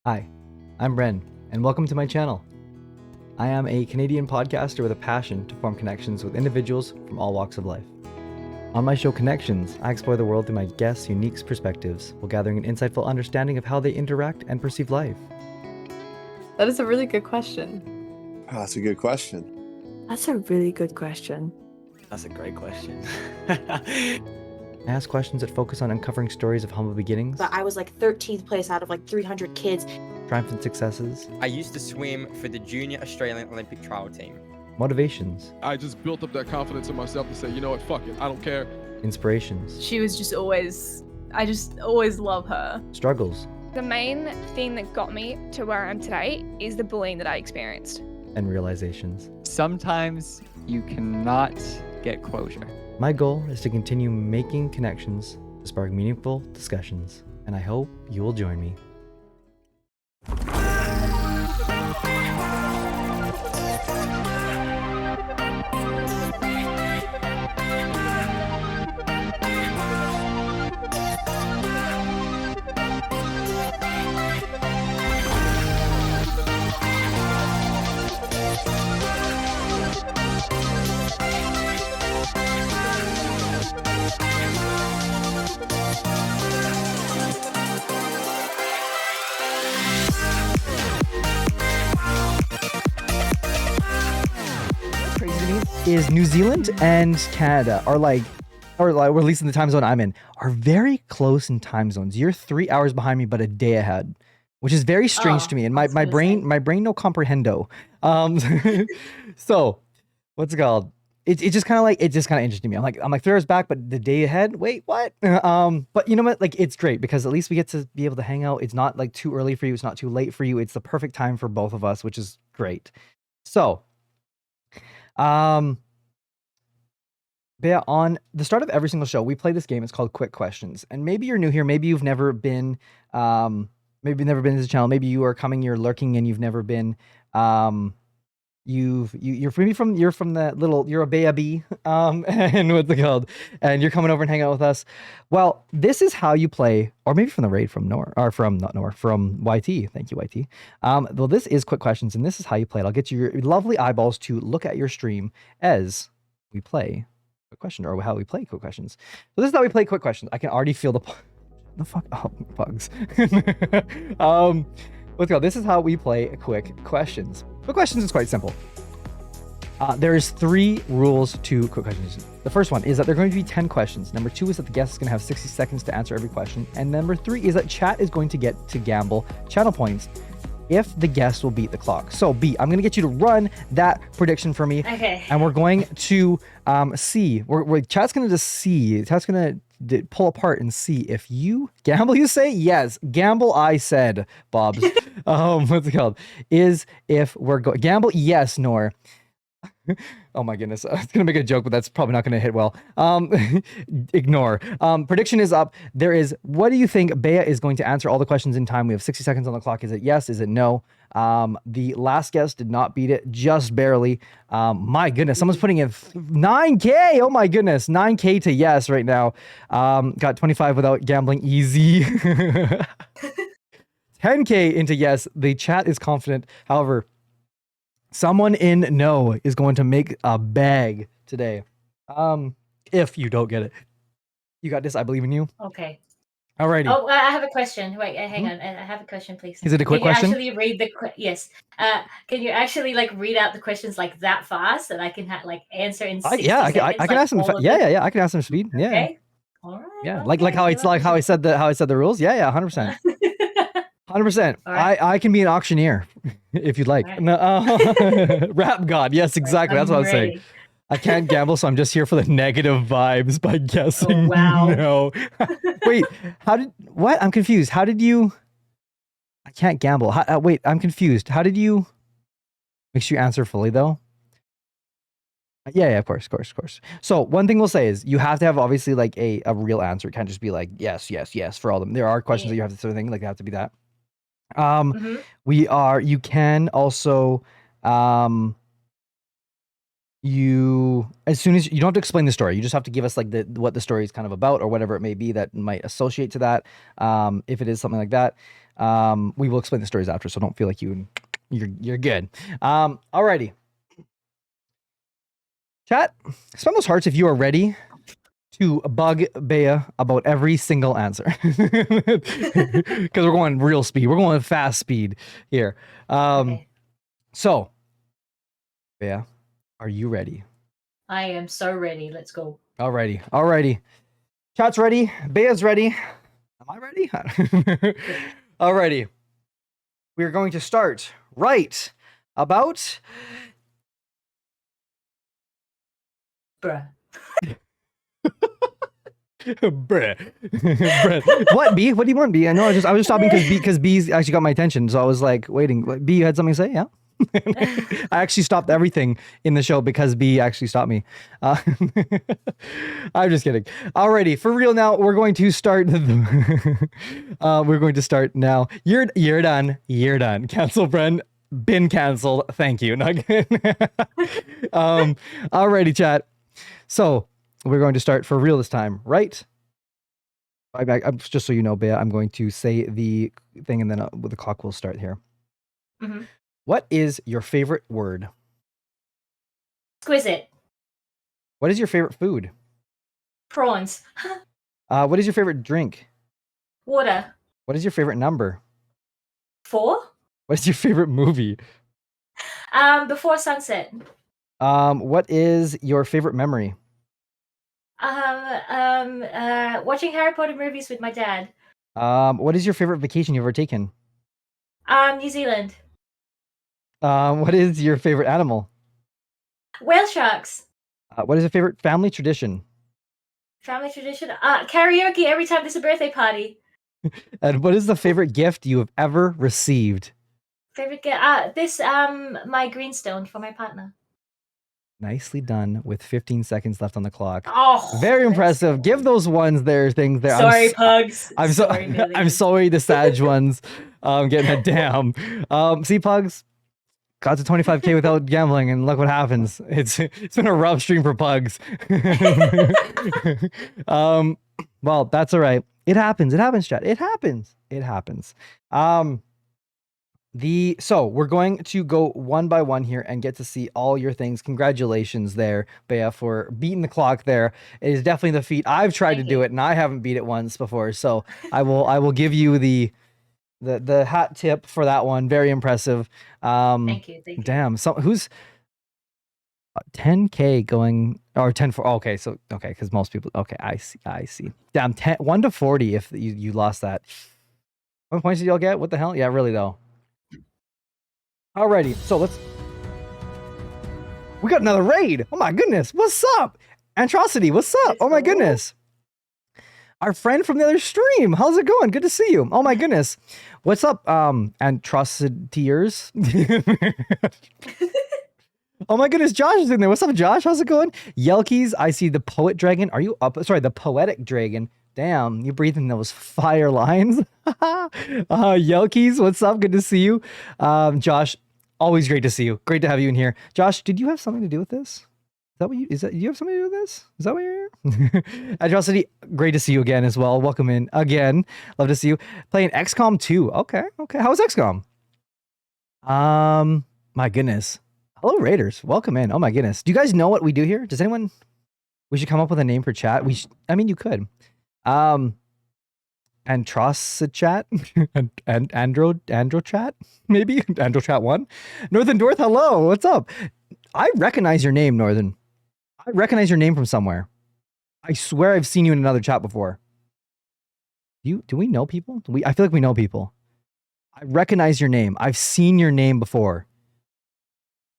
Hi, I'm Bren, and welcome to my channel. I am a Canadian podcaster with a passion to form connections with individuals from all walks of life. On my show Connections, I explore the world through my guests' unique perspectives while gathering an insightful understanding of how they interact and perceive life. That is a really good question. Oh, that's a good question. That's a really good question. That's a great question. I ask questions that focus on uncovering stories of humble beginnings, But I was like 13th place out of like 300 kids. triumphant successes, I used to swim for the Junior Australian Olympic trial team. motivations, I just built up that confidence in myself to say, you know what, fuck it, I don't care. inspirations, She was just always, I just always love her. struggles, The main thing that got me to where I am today is the bullying that I experienced. and realizations. Sometimes you cannot get closure. My goal is to continue making connections to spark meaningful discussions, and I hope you will join me. Crazy to me is New Zealand and Canada are like, or at least in the time zone I'm in, are very close in time zones. You're 3 hours behind me, but a day ahead, which is very strange to me. And my brain no comprehendo. So what's it called? It just kind of interested me. I'm like 3 hours back, but the day ahead. Wait, what? But you know what? Like, it's great because at least we get to be able to hang out. It's not like too early for you. It's not too late for you. It's the perfect time for both of us, which is great. So, yeah, on the start of every single show, we play this game. It's called Quick Questions. And maybe you're new here. Maybe you've never been, maybe you've never been to the channel. Maybe you are coming, you're lurking, and you've never been, you're from the little, you're a baby, and what's it called? And you're coming over and hanging out with us. Well, this is how you play, or maybe from the raid from Nor, or from, not Nor, from YT. Thank you, YT. Well, this is Quick Questions, and this is how you play it. I'll get your lovely eyeballs to look at your stream as we play Quick Question, or how we play Quick Questions. So this is how we play Quick Questions. I can already feel the fuck, oh, bugs. Let's go. This is how we play Quick Questions. Quick Questions is quite simple. There's 3 rules to Quick Questions. The first one is that there are going to be 10 questions. Number 2 is that the guest is going to have 60 seconds to answer every question. And number 3 is that chat is going to get to gamble channel points if the guest will beat the clock. So B, I'm going to get you to run that prediction for me. Okay. And we're going to see. Chat's going to just see. Chat's going to pull apart and see if you gamble. You say yes. Gamble. I said, Bob's. What's it called? Is if we're going gamble. Yes. Nor. Oh my goodness. I was gonna make a joke, but that's probably not gonna hit well. Ignore. Prediction is up. There is, what do you think Bea is going to answer all the questions in time? We have 60 seconds on the clock. Is it yes? Is it no? The last guest did not beat it, just barely. My goodness, someone's putting in 9K. Oh my goodness, 9K to yes right now. Got 25 without gambling, easy. 10K into yes. The chat is confident. However, someone in no is going to make a bag today. If you don't get it. You got this. I believe in you. Okay. Alrighty. Oh, I have a question. Wait, hang on. I have a question, please. Is it a quick question? Can you actually read the yes? Can you actually like read out the questions like that fast that I can like answer in 60 yeah, seconds? I can ask them. Yeah. I can ask them speed. Yeah. Okay. All right. Yeah. Okay, Like how I said the rules. Yeah. 100%. 100%. Right. I can be an auctioneer if you'd like. Right. No, rap god. Yes, exactly. That's what I was saying. ready. I can't gamble, so I'm just here for the negative vibes by guessing. Oh, wow. No. Wait, what? I'm confused. How did you? I can't gamble. Wait, I'm confused. How did you? Make sure you answer fully though. Yeah, of course. So one thing we'll say is you have to have obviously like a real answer. It can't just be like yes for all of them. There are questions that you have to sort of think like they have to be that. You can also as soon as you don't have to explain the story, you just have to give us like what the story is kind of about or whatever it may be that might associate to that. If it is something like that, we will explain the stories after, so don't feel like you're good. Alrighty. Chat, spam those hearts if you are ready to bug Bea about every single answer. Because we're going real speed. We're going fast speed here. Okay. So, Bea, are you ready? I am so ready. Let's go. Alrighty. Chat's ready. Bea's ready. Am I ready? Alrighty. We're going to start right about... Bruh. Bruh. What, B? What do you want, B? I know I was stopping because B's actually got my attention, so I was like waiting. B, you had something to say? Yeah. I actually stopped everything in the show because B actually stopped me. I'm just kidding. Alrighty, for real now, we're going to start. We're going to start now. You're done. You're done. Cancel, Bren. Been canceled. Thank you. Alrighty, chat. So we're going to start for real this time, right? Just so you know, Bea, I'm going to say the thing and then the clock will start here. Mm-hmm. What is your favorite word? Exquisite. What is your favorite food? Prawns. What is your favorite drink? Water. What is your favorite number? 4. What is your favorite movie? Before sunset. What is your favorite memory? Watching Harry Potter movies with my dad. What is your favorite vacation you've ever taken? New Zealand. What is your favorite animal? Whale sharks. What is your favorite family tradition? Family tradition. Karaoke every time there's a birthday party. And what is the favorite gift you have ever received? Favorite gift. My greenstone for my partner. Nicely done with 15 seconds left on the clock. Oh, very impressive. Give those ones their things there. Sorry, pugs. I'm sorry, I'm sorry, the Sag ones. Getting that down. See, pugs got to 25K without gambling, and look what happens. It's been a rough stream for pugs. Well, that's all right. It happens. It happens, chat. It happens. It happens. So we're going to go one by one here and get to see all your things. Congratulations there, Bea, for beating the clock there. It is definitely the feat. I've tried to do it and I haven't beat it once before. So I will give you the hat tip for that one. Very impressive. Thank you. Damn. So who's 10K going or 10 for okay, so okay, because most people I see. Damn, 1 to 40 if you lost that. How many points did y'all get? What the hell? Yeah, really though. Alrighty, so we got another raid. Oh my goodness, what's up? Atrocity, what's up? Oh my goodness. Our friend from the other stream. How's it going? Good to see you. Oh my goodness. What's up, Atrociteers? Oh my goodness, Josh is in there. What's up, Josh? How's it going? Yelkies, I see the Poet Dragon. Are you up? Sorry, the Poetic Dragon. Damn, you breathing those fire lines. Yelkies, what's up? Good to see you. Josh, always great to see you. Great to have you in here. Josh, did you have something to do with this? Is that what you have something to do with this? Is that what you're here? Atrocity, great to see you again as well. Welcome in again. Love to see you. Playing XCOM 2. Okay. How's XCOM? My goodness. Hello, Raiders. Welcome in. Oh my goodness. Do you guys know what we do here? Does anyone? We should come up with a name for chat. I mean, you could. Antrosa chat and Andro chat, maybe Andro chat 1. Northern Dorth, hello. What's up? I recognize your name, Northern. I recognize your name from somewhere. I swear I've seen you in another chat before. Do we know people? I feel like we know people. I recognize your name. I've seen your name before.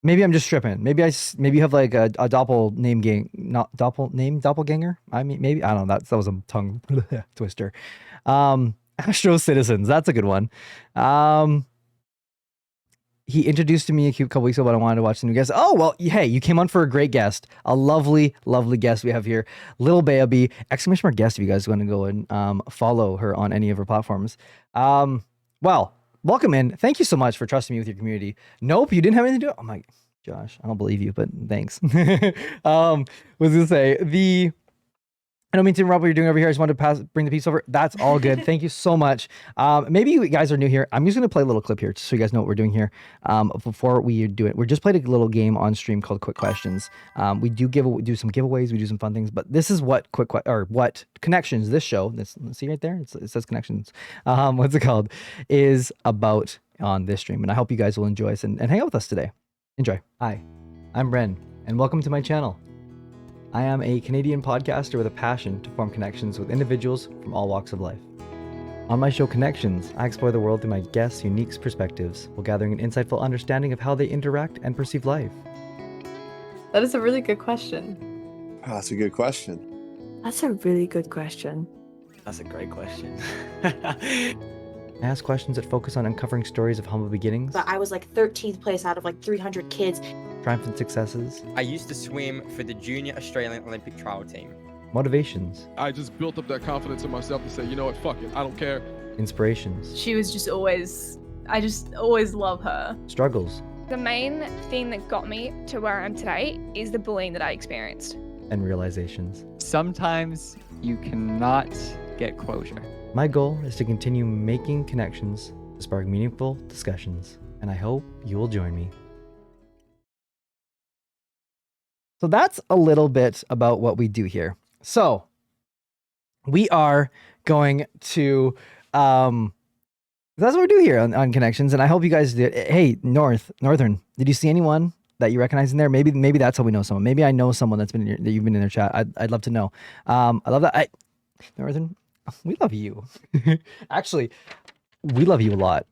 Maybe I'm just tripping. Maybe you have like a doppelganger. I mean, maybe I don't know. That was a tongue twister. Astro Citizens. That's a good one. He introduced to me a couple weeks ago, but I wanted to watch the new guest. Oh well, hey, you came on for a great guest, a lovely guest we have here, lilbeabee! Exclamation mark guest. If you guys want to go and follow her on any of her platforms. Well. Welcome in. Thank you so much for trusting me with your community. Nope, you didn't have anything to do. Oh my, Josh. I don't believe you, but thanks. Was gonna say I don't mean to interrupt what you're doing over here. I just wanted to bring the piece over. That's all good. Thank you so much. Maybe you guys are new here. I'm just going to play a little clip here just so you guys know what we're doing here. Before we do it, we just played a little game on stream called Quick Questions. We do some giveaways. We do some fun things, but this is what what Connections, this show, see right there? It says Connections. What's it called? Is about on this stream. And I hope you guys will enjoy us and hang out with us today. Enjoy. Hi, I'm Bren, and welcome to my channel. I am a Canadian podcaster with a passion to form connections with individuals from all walks of life. On my show Connections, I explore the world through my guests' unique perspectives while gathering an insightful understanding of how they interact and perceive life. That is a really good question. Oh, that's a good question. That's a really good question. That's a great question. I ask questions that focus on uncovering stories of humble beginnings, But I was like 13th place out of like 300 kids. triumphant successes, I used to swim for the Junior Australian Olympic Trial Team. motivations, I just built up that confidence in myself to say, you know what, fuck it, I don't care. inspirations, She was just always, I just always love her. struggles, The main thing that got me to where I am today is the bullying that I experienced. and realizations. Sometimes you cannot get closure. My goal is to continue making connections to spark meaningful discussions, and I hope you will join me. So that's a little bit about what we do here. So we are going to, that's what we do here on Connections. And I hope you guys did. Hey, Northern, did you see anyone that you recognize in there? Maybe that's how we know someone. Maybe I know someone that's been that you've been in their chat. I'd love to know. I love that. Northern, we love you. Actually, we love you a lot.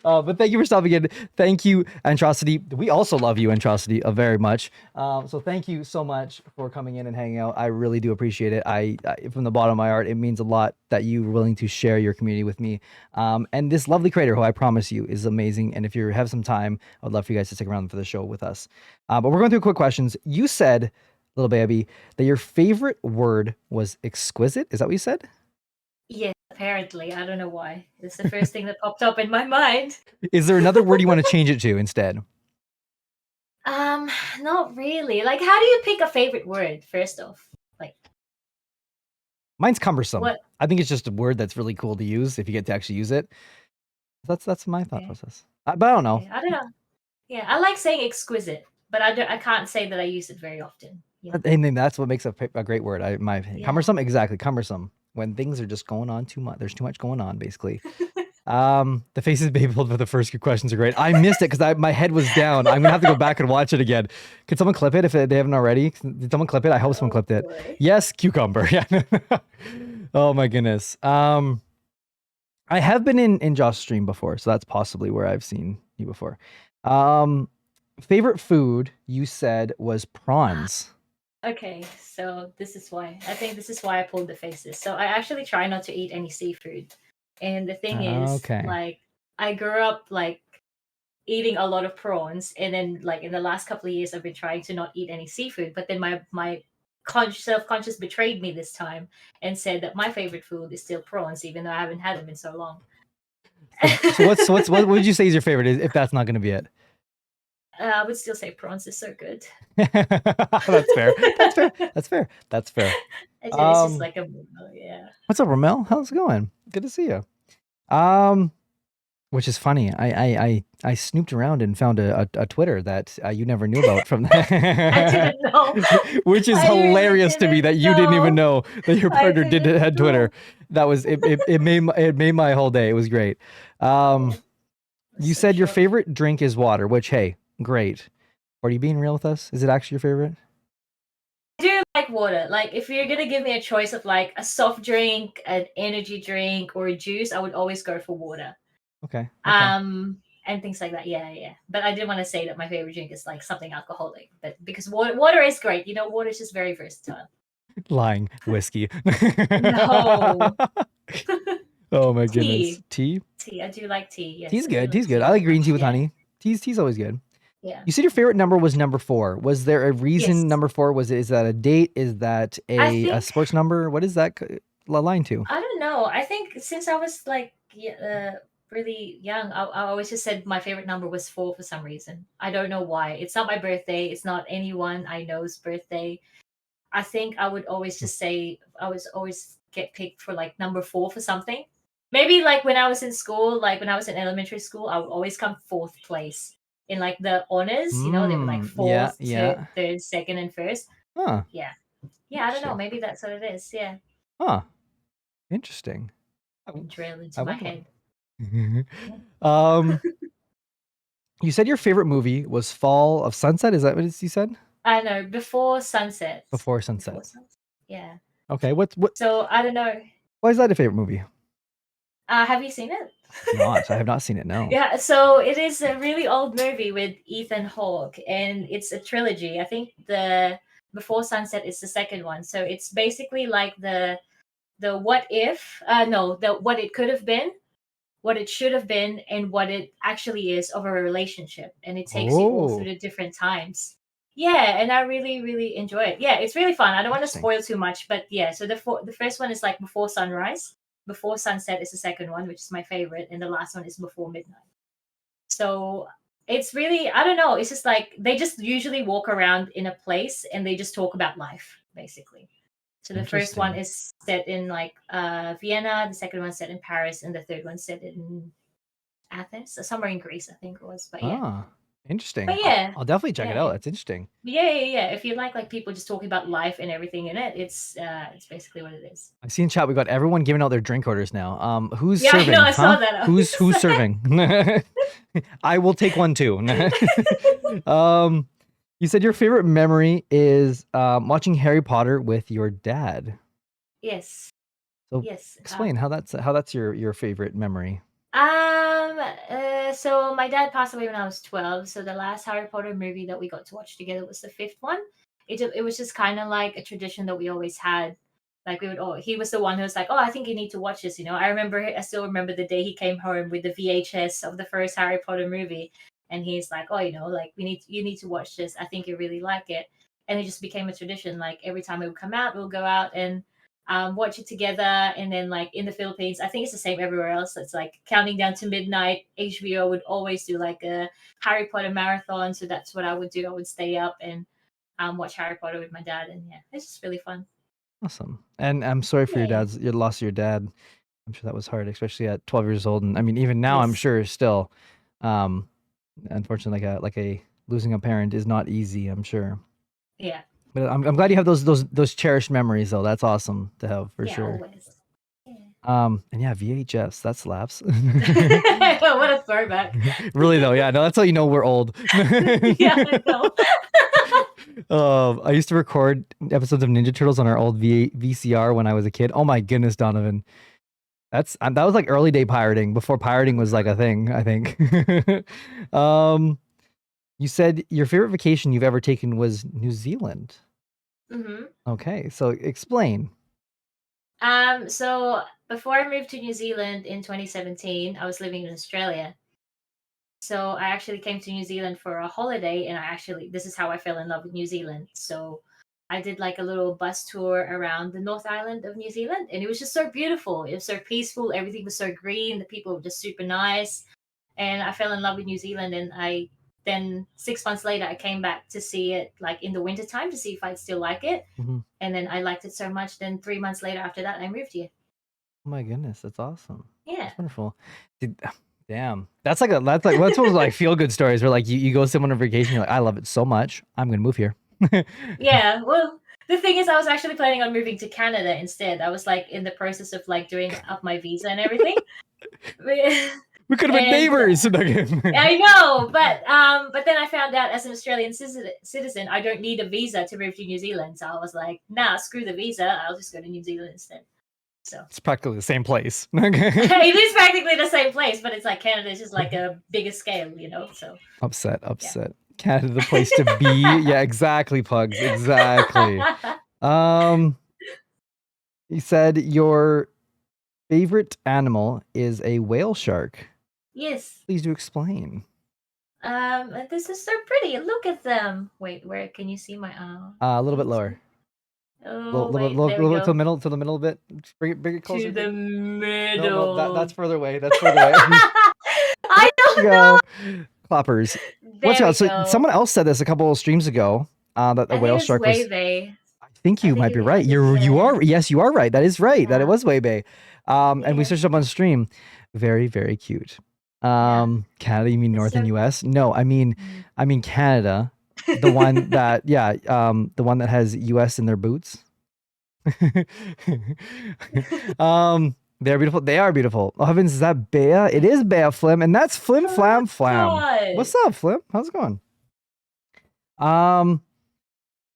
But thank you for stopping in. Thank you, Entrosity. We also love you, Entrosity, very much. So thank you so much for coming in and hanging out. I really do appreciate it. I from the bottom of my heart, it means a lot that you were willing to share your community with me. And this lovely creator, who I promise you is amazing. And if you have some time, I would love for you guys to stick around for the show with us. But we're going through quick questions. You said, little baby, that your favorite word was exquisite. Is that what you said? Yes, apparently. I don't know why. It's the first thing that popped up in my mind. Is there another word you want to change it to instead? Not really. Like, how do you pick a favorite word, first off? Like, Mine's cumbersome. What? I think it's just a word that's really cool to use if you get to actually use it. That's my thought Okay. process. But I don't know. I don't know. Yeah, I like saying exquisite, but I can't say that I use it very often. You know? I think that's what makes a great word. Yeah. Cumbersome, exactly. Cumbersome. When things are just going on too much. There's too much going on, basically. The faces baby pulled for the first few questions are great. I missed it because my head was down. I'm gonna have to go back and watch it again. Could someone clip it if they haven't already? Did someone clip it? I hope someone clipped it. Boy. Yes, cucumber. Yeah. Oh my goodness. I have been in Josh's stream before, so that's possibly where I've seen you before. Favorite food you said was prawns. Okay, so this is why. I think this is why I pulled the faces. So I actually try not to eat any seafood. And the thing is, Okay. like, I grew up like eating a lot of prawns, and then like in the last couple of years I've been trying to not eat any seafood, but then my self-conscious betrayed me this time and said that my favorite food is still prawns, even though I haven't had them in so long. So what would you say is your favorite if that's not going to be it? I would still say prawns is so good. That's fair. That's fair. That's fair. That's fair. It's just like a yeah. What's up, Ramel? How's it going? Good to see you. Which is funny. I snooped around and found a Twitter that you never knew about from that. I didn't know. Which is I really hilarious to me that you didn't even know that your I partner didn't had Twitter. That was it made my whole day. It was great. You So said your short. favorite drink is water, which hey, great. Are you being real with us? Is it actually your favorite? I do like water. Like if you're gonna give me a choice of like a soft drink, an energy drink, or a juice, I would always go for water. Okay. And things like that. Yeah. But I didn't want to say that my favorite drink is like something alcoholic, but because water is great. You know, water is just very versatile. Lying. Whiskey. No. Oh my Tea. goodness. Tea? Tea. I do like tea. Yes, Tea's I do good. like Tea's good. tea I like green tea with yeah. honey. Tea's always good. Yeah. You said your favorite number was number 4. Was there a reason Yes. number 4 was? Is that a date? Is that I a think- sports number? What is that aligned to? I don't know. I think since I was like really young, I always just said my favorite number was 4 for some reason. I don't know why. It's not my birthday. It's not anyone I know's birthday. I think I would always just say I was always get picked for like number 4 for something. Maybe like when I was in school, like when I was in elementary school, I would always come 4th place in like the honors. You know, they were like Yeah, 4th, yeah. 3rd, 2nd, and 1st. Huh. Yeah, yeah. I don't know. Interesting. Maybe that's what it is. Yeah, Huh. Interesting. drill into I my wonder head. why. You said your favorite movie was Fall of Sunset. Is that what you said? I know, before sunset. Before Sunset. Before sunset. Yeah. Okay. What? So I don't know. Why is that a favorite movie? Have you seen it? Not. I have not seen it. No. Yeah, so it is a really old movie with Ethan Hawke, and it's a trilogy. I think the Before Sunset is the second one. So it's basically like the what if, no, the what it could have been, what it should have been, and what it actually is of a relationship, and it takes you all through Oh. the different times. Yeah, and I really really enjoy it. Yeah, it's really fun. I don't want to Interesting. spoil too much, but yeah. So the first one is like Before Sunrise. Before Sunset is the second one, which is my favorite, and the last one is Before Midnight. So it's really, I don't know, it's just like they just usually walk around in a place and they just talk about life basically. So the first one Interesting. is set in like Vienna, the second one set in Paris, and the third one set in Athens, somewhere in Greece, I think it was. But yeah, Ah. Interesting. but yeah, I'll definitely check it yeah, out. yeah. That's interesting. Yeah. If you like people just talking about life and everything in it, it's basically what it is. I see in chat we got everyone giving out their drink orders now. Who's Yeah, I serving? know, I saw Huh? that. I Who's was like- serving? I will take one too. You said your favorite memory is watching Harry Potter with your dad. Yes. So Yes. explain how that's your favorite memory. So my dad passed away when I was 12. So the last Harry Potter movie that we got to watch together was the 5th one. It was just kind of like a tradition that we always had. Like he was the one who was like, oh, I think you need to watch this. You know, I still remember the day he came home with the VHS of the first Harry Potter movie, and he's like, oh, you know, like you need to watch this. I think you really like it, and it just became a tradition. Like every time it would come out, we'll go out and watch it together. And then like in the Philippines, I think it's the same everywhere else. It's like counting down to midnight. HBO would always do like a Harry Potter marathon. So that's what I would do. I would stay up and watch Harry Potter with my dad. And yeah, it's just really fun. Awesome. And I'm sorry for Yeah. your loss of your dad. I'm sure that was hard, especially at 12 years old. And I mean, even now, I'm Yes. sure still. Unfortunately, like a losing a parent is not easy. I'm sure. Yeah. But I'm glad you have those cherished memories, though. That's awesome to have for Yeah, sure. always. Yeah. And yeah, VHS, that slaps. What a throwback. Really though, yeah, no, that's how you know we're old. Yeah, I know. I used to record episodes of Ninja Turtles on our old VCR when I was a kid. Oh my goodness, Donovan. That was like early day pirating before pirating was like a thing, I think. You said your favorite vacation you've ever taken was New Zealand. Mm-hmm. Okay, so explain. So before I moved to New Zealand in 2017, I was living in Australia. So I actually came to New Zealand for a holiday, and this is how I fell in love with New Zealand. So I did like a little bus tour around the North Island of New Zealand, and it was just so beautiful. It was so peaceful. Everything was so green. The people were just super nice, and I fell in love with New Zealand. And then 6 months later, I came back to see it like in the wintertime to see if I'd still like it. Mm-hmm. And then I liked it so much. Then 3 months later after that, I moved here. Oh my goodness, that's awesome. Yeah. That's wonderful. Damn. That's one of those like feel good stories where like you go somewhere on vacation, you're like, I love it so much, I'm gonna move here. Yeah. Well, the thing is, I was actually planning on moving to Canada instead. I was like in the process of like doing up my visa and everything. We could have been neighbors. I know, but then I found out as an Australian citizen, I don't need a visa to move to New Zealand. So I was like, nah, screw the visa. I'll just go to New Zealand instead. So It's practically the same place. it is practically the same place, but it's like Canada is just like a bigger scale, you know. So Upset. Canada, the place to be. Yeah, exactly, Pugs. Exactly. You said your favorite animal is a whale shark. Yes. Please do explain. This is so pretty. Look at them. Wait, where can you see my A little bit lower. Oh, Little, wait, little, there we little, go. to the middle a bit. Bring it closer. To the No, middle. that's further away. That's further away. I don't go. Clappers. What's There we it? So go. someone else said this a couple of streams ago. That the I whale think it's shark was. Wavey. I think I you think might be it right. had You are. yeah. Yes, you are right. That is right. That it Yeah. was Weibei. And we Yeah. searched up on stream. Very, very cute. Canada, you mean It's northern so US? No, I mean Canada. The one that the one that has US in their boots. They're beautiful. They are beautiful. Oh heavens, is that Bea? It is Bea Flim, and that's Flim Flam Flam. God. What's up, Flim? How's it going?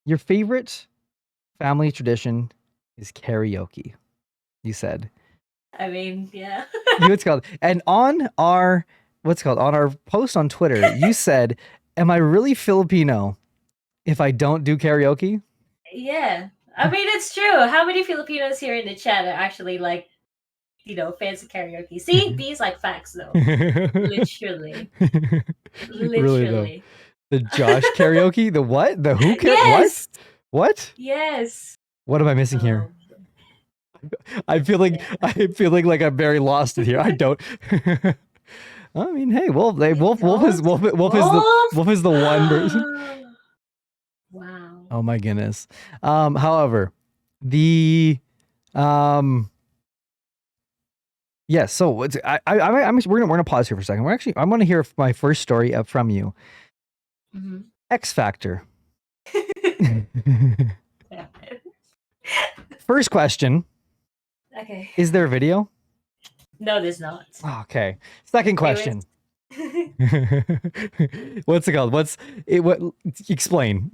Your favorite family tradition is karaoke. You said. I mean, yeah. What's called? And on our on our post on Twitter, you said, "Am I really Filipino if I don't do karaoke?" Yeah. I mean, it's true. How many Filipinos here in the chat are actually like, fans of karaoke? See, these like facts though. Literally. Really though. Literally. The Josh karaoke? The what? The who karaoke? Yes. What? Yes. What am I missing here? I'm feeling like I'm very lost in here. I don't. I mean, hey, Wolf is the one person. Wow. Oh my goodness. However, the yes. So we're gonna pause here for a second. I want to hear my first story up from you. Mm-hmm. X Factor. First question. Okay. Is there a video? No, there's not. Okay. Second question. What's it called? What? Explain.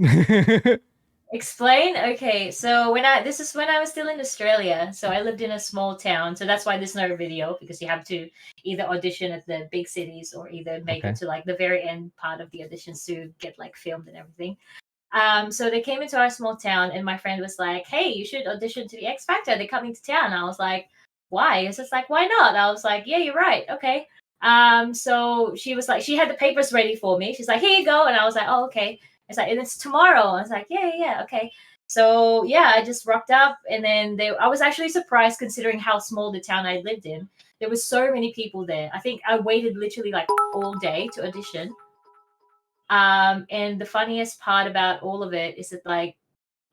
Explain? Okay, so this is when I was still in Australia. So I lived in a small town. So that's why there's no video, because you have to either audition at the big cities or either make it to like the very end part of the auditions to get like filmed and everything. So they came into our small town and my friend was like, "Hey, you should audition to the X Factor. They're coming to town." I was like, "Why?" It's just like, "Why not?" I was like, "Yeah, you're right. Okay." So she was like, she had the papers ready for me. She's like, "Here you go." And I was like, "Oh, okay." It's like, "And it's tomorrow." I was like, yeah, okay. So yeah, I just rocked up, and then I was actually surprised considering how small the town I lived in. There was so many people there. I think I waited literally like all day to audition. And the funniest part about all of it is that like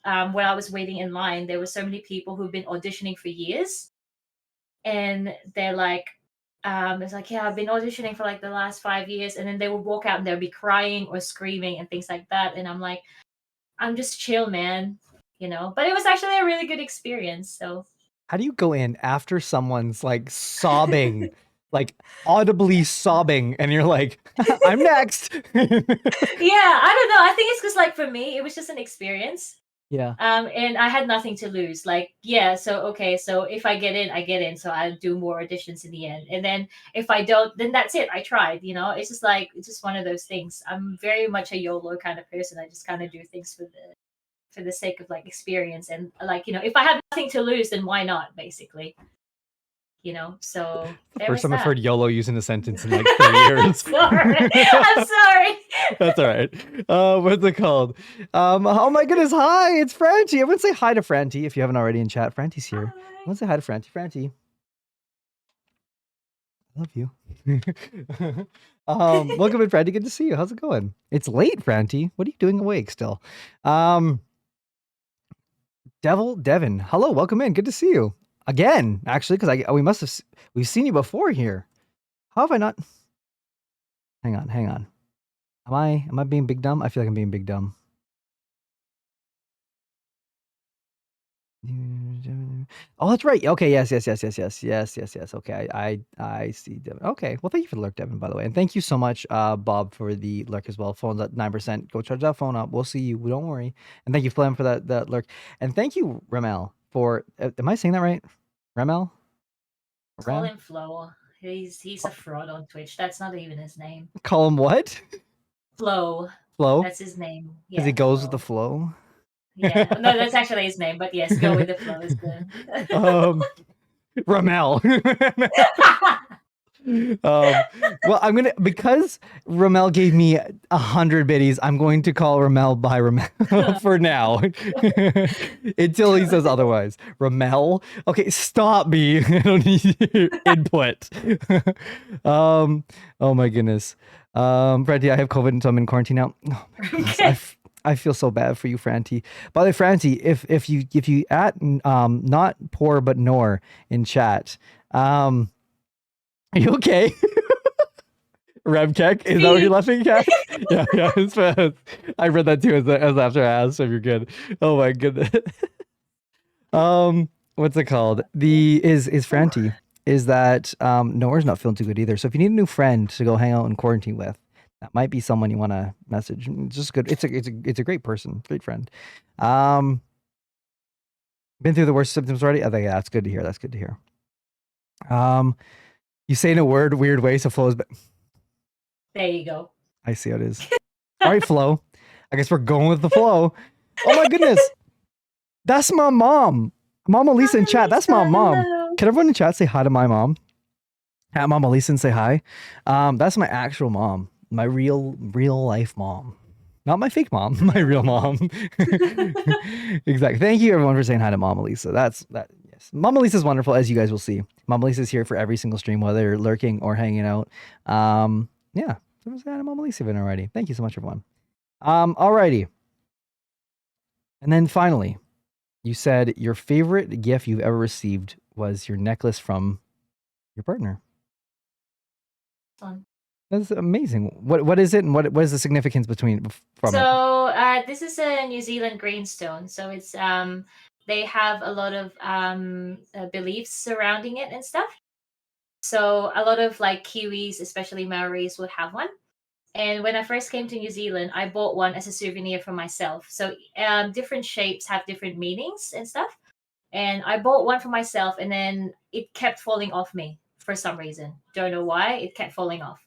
when I was waiting in line, there were so many people who've been auditioning for years, and they're like, it's like, "Yeah, I've been auditioning for like the last 5 years," and then they would walk out and they'll be crying or screaming and things like that, and I'm like, I'm just chill, man, But it was actually a really good experience. So how do you go in after someone's like sobbing, like audibly sobbing, and you're like, "I'm next." Yeah, I don't know. I think it's because like for me, it was just an experience. Yeah. And I had nothing to lose. Like, yeah, so okay, so if I get in, I get in. So I'll do more auditions in the end. And then if I don't, then that's it. I tried, It's just like it's just one of those things. I'm very much a YOLO kind of person. I just kind of do things for the sake of like experience. And like, if I have nothing to lose, then why not, basically? So The first time I've heard YOLO used in a sentence in like 30 I'm years. sorry. I'm sorry. That's all right. What's it called? Oh my goodness, hi, it's Franti. Everyone say hi to Franti if you haven't already in chat. Franti's here. Everyone say hi to Franti. Franti. I love you. Welcome in, Franti. Good to see you. How's it going? It's late, Franti. What are you doing awake still? Devin. Hello, welcome in. Good to see you. Again, actually, because we've seen you before here. How have I not? Hang on. Am I being big dumb? I feel like I'm being big dumb. Oh, that's right. Okay, yes. Okay, I see Devin. Okay, well, thank you for the lurk, Devin, by the way, and thank you so much, Bob, for the lurk as well. Phone's at 9%. Go charge that phone up. We'll see you. Don't worry. And thank you, Flem, for that lurk, and thank you, Ramel, for. Am I saying that right? Ramel. Call him Flo. He's a fraud on Twitch. That's not even his name. Call him what? Flo. Flo. That's his name. Because he goes with the flow. Yeah, no, that's actually his name. But yes, go with the flow is good. Ramel. Well, I'm gonna because Ramel gave me 100 biddies. I'm going to call Ramel by Ramel for now, until he says otherwise. Ramel, okay, stop me. I don't need your input. Oh my goodness. Franti, I have COVID, so I'm in quarantine now. Oh my goodness. Okay. I feel so bad for you, Franti. By the way, Franti, if you at not poor but nor in chat, are you okay? Remkek, is that what you're laughing at? Yeah, it's fast. I read that too as after I asked if you're good. Oh my goodness. What's it called? Is Franti is that Nora's not feeling too good either. So if you need a new friend to go hang out in quarantine with, that might be someone you want to message. It's just good. It's a great person, great friend. Been through the worst symptoms already. I think that's good to hear. That's good to hear. You say in a weird way, so flows. There you go. I see how it is. All right, Flo. I guess we're going with the flow. Oh my goodness. That's my mom. Mama Lisa in chat. That's my mom. Hello. Can everyone in chat say hi to my mom? At Mama Lisa and say hi. That's my actual mom. My real life mom. Not my fake mom, my real mom. Exactly. Thank you everyone for saying hi to Mama Lisa. Yes. Mama Lisa's wonderful, as you guys will see. Mama Lisa's here for every single stream, whether you're lurking or hanging out. Yeah. Someone's got a Mama Lisa event already. Thank you so much, everyone. Alrighty. And then finally, you said your favorite gift you've ever received was your necklace from your partner. Fun. That's amazing. What is it, and what is the significance from it? So this is a New Zealand greenstone. So it's they have a lot of beliefs surrounding it and stuff. So a lot of like Kiwis, especially Maoris, would have one. And when I first came to New Zealand, I bought one as a souvenir for myself. So different shapes have different meanings and stuff. And I bought one for myself, and then it kept falling off me for some reason. Don't know why. It kept falling off.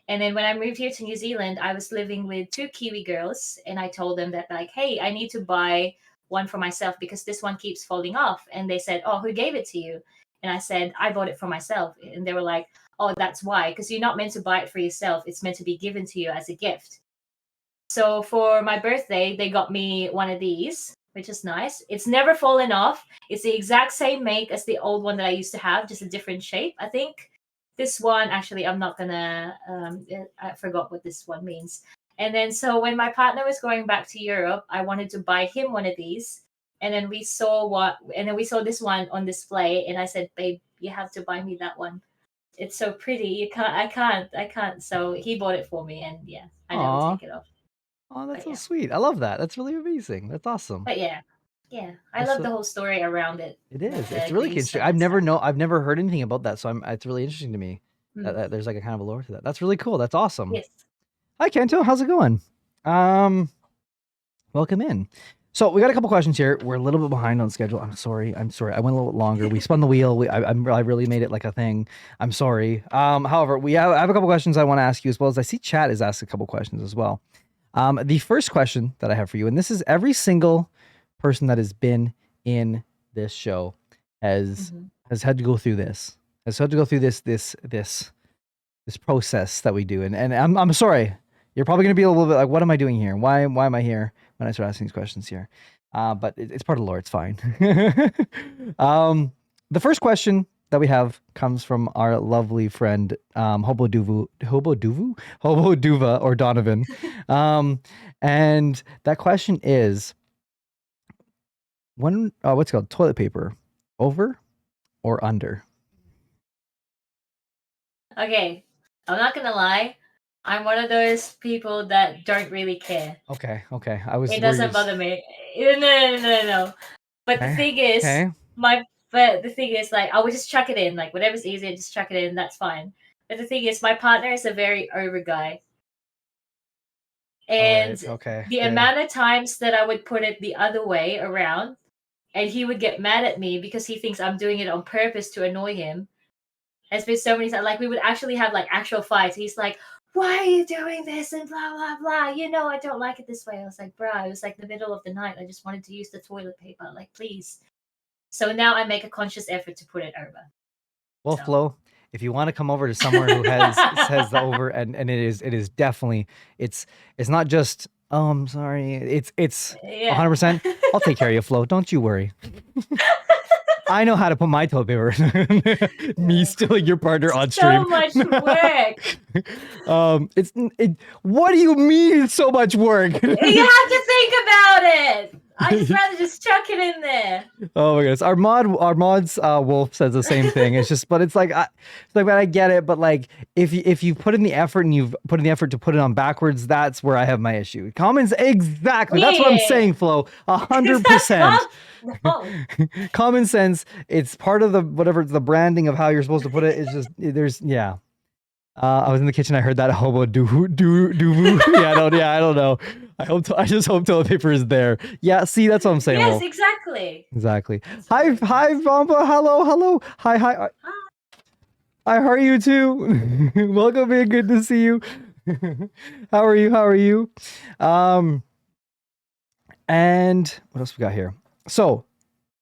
And then when I moved here to New Zealand, I was living with two Kiwi girls, and I told them that like, hey, I need to buy one for myself because this one keeps falling off. And they said, oh, who gave it to you? And I said, I bought it for myself. And they were like, oh, that's why, because you're not meant to buy it for yourself. It's meant to be given to you as a gift. So for my birthday, they got me one of these, which is nice. It's never fallen off. It's the exact same make as the old one that I used to have, just a different shape, I think. This one, actually, I'm not gonna, I forgot what this one means. And then, so when my partner was going back to Europe, I wanted to buy him one of these. And then we saw this one on display, and I said, babe, you have to buy me that one. It's so pretty. I can't. So he bought it for me, and yeah, I never take it off. Oh, that's But so yeah. sweet. I love that. That's really amazing. That's awesome. But yeah, I That's love so- the whole story around it. It is. with It's the really green interesting. stone I've and stuff. I've never heard anything about that, so it's really interesting to me that there's like a kind of a lore to that. That's really cool. That's awesome. Yes. Hi, Kento. How's it going? Welcome in. So we got a couple questions here. We're a little bit behind on schedule. I'm sorry. I went a little bit longer. We spun the wheel. I really made it like a thing. I'm sorry. However, I have a couple questions I want to ask you, as well as I see chat has asked a couple questions as well. The first question that I have for you, and this is every single person that has been in this show has had to go through this. Has had to go through this process that we do. And I'm sorry. You're probably going to be a little bit like, what am I doing here? Why am I here when I start asking these questions here? But it's part of the lore. It's fine. The first question that we have comes from our lovely friend, Hobo Duva or Donovan. And that question is, what's it called? Toilet paper, over or under? Okay, I'm not gonna lie. I'm one of those people that don't really care. Okay. I was. It doesn't bother me. No. But the thing is, the thing is, like, I would just chuck it in. Like, whatever's easier, just chuck it in. That's fine. But the thing is, my partner is a very over guy. And the amount of times that I would put it the other way around, and he would get mad at me because he thinks I'm doing it on purpose to annoy him. Has been so many times. Like, we would actually have like actual fights. He's like, why are you doing this? And blah, blah, blah. You know, I don't like it this way. I was like, bruh, it was like the middle of the night. I just wanted to use the toilet paper. Like, please. So now I make a conscious effort to put it over. Well, Flo, if you want to come over to somewhere who has the over, and it is definitely it's not just I'm sorry, it's 100%. I'll take care of you, Flo. Don't you worry. I know how to put my toilet paper. Me stealing your partner on stream. So much work. What do you mean it's so much work? You have to think about it. I just rather just chuck it in there. Oh my goodness. Our mods Wolf says the same thing. It's just, but it's like but I get it, but like if you put in the effort and you've put in the effort to put it on backwards, that's where I have my issue. Comments exactly. That's what I'm saying, Flo. 100%. Common sense. It's part of the branding of how you're supposed to put it. It's just yeah. I was in the kitchen. I heard that hobo do. Yeah, I don't know. I just hope toilet paper is there. Yeah, see, that's what I'm saying. Yes, Wolf. exactly. Hi, Vampa. Hello. Hi. Hi, how are you too? Welcome, man. Good to see you. How are you? And what else we got here? So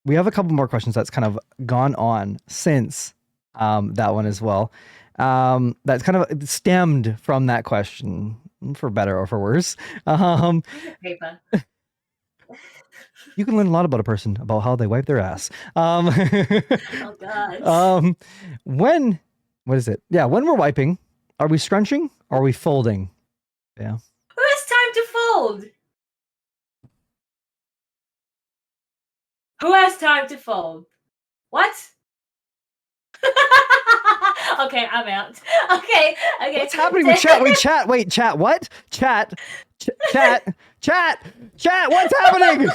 we have a couple more questions that's kind of gone on since that one as well. That's kind of stemmed from that question, for better or for worse. Paper. You can learn a lot about a person about how they wipe their ass. Oh God. What is it? Yeah, when we're wiping, are we scrunching or are we folding? Yeah. Who has time to fold? Who has time to fold? What? Okay, I'm out. Okay. What's happening with chat? Wait, chat. What? Chat. What's happening?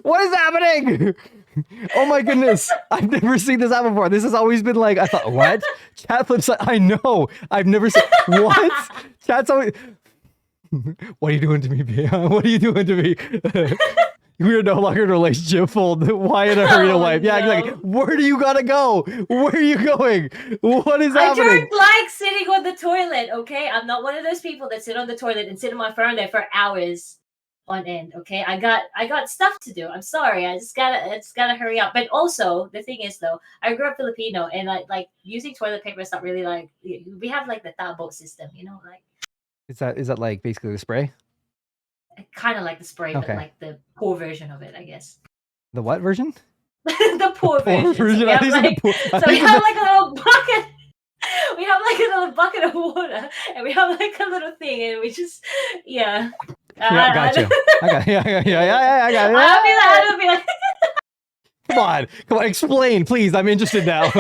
What is happening? Oh my goodness. I've never seen this happen before. This has always been like, I thought, what? Chat flips. I know. I've never seen. What? Chat's always. What are you doing to me, Bea? What are you doing to me? We are no longer in a relationship. Fold. Why in a hurry to wipe? Yeah, exactly. Where do you gotta go? Where are you going? What is happening? I don't like sitting on the toilet, okay? I'm not one of those people that sit on the toilet and sit on my phone there for hours on end, okay? I got stuff to do. I'm sorry. I just gotta hurry up. But also, the thing is though, I grew up Filipino and I like using toilet paper is not really like we have like the tabo system, you know, like Is that like basically the spray? kind of like the spray, Okay. but like the poor version of it, I guess. The what version? The poor version. So we I have, think it's like, the so we have like a little bucket. We have like a little bucket of water, and we have like a little thing, and we just Yeah, gotcha. I got it. I got it. I'll be like, Come on, explain, please. I'm interested now.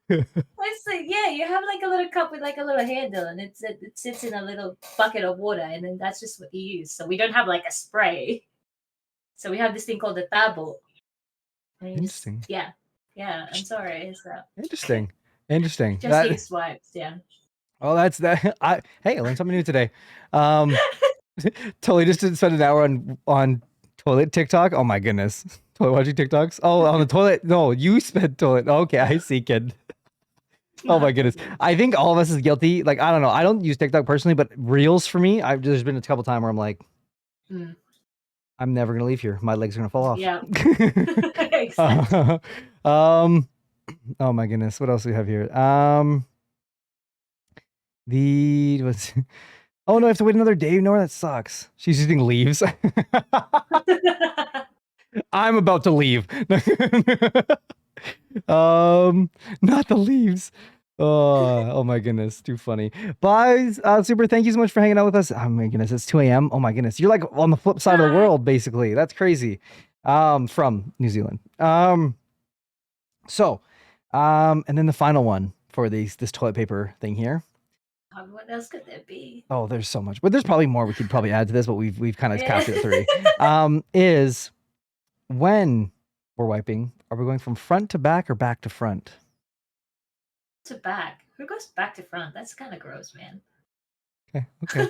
It's like, yeah, you have like a little cup with like a little handle, and it sits in a little bucket of water, and then that's just what you use. So we don't have like a spray. So we have this thing called the tabo. Interesting. Yeah. I'm sorry. It's Interesting. just use swipes. Yeah. Oh, that's that. Hey, I learned something new today. Totally just spent an hour on toilet TikTok. Oh my goodness. Toilet watching TikToks. Oh, on the toilet. No, you spent toilet. Okay, I see, kid. Oh my goodness. I think all of us is guilty. Like, I don't know. I don't use TikTok personally, but Reels for me, there's been a couple times where I'm like, I'm never gonna leave here. My legs are gonna fall off. Yeah. Exactly. Oh my goodness. What else do we have here? Oh no, I have to wait another day. No, that sucks. She's using leaves. I'm about to leave. Not the leaves. Oh my goodness, too funny. Bye, Super. Thank you so much for hanging out with us. Oh my goodness, it's 2 a.m. Oh my goodness, you're like on the flip side of the world, basically. That's crazy. From New Zealand. And then the final one for this toilet paper thing here. What else could there be? Oh, there's so much, but there's probably more we could probably add to this, but we've kind of capped it at 3. Is when we're wiping, are we going from front to back or back to front? To back. Who goes back to front? That's kind of gross, man. Okay.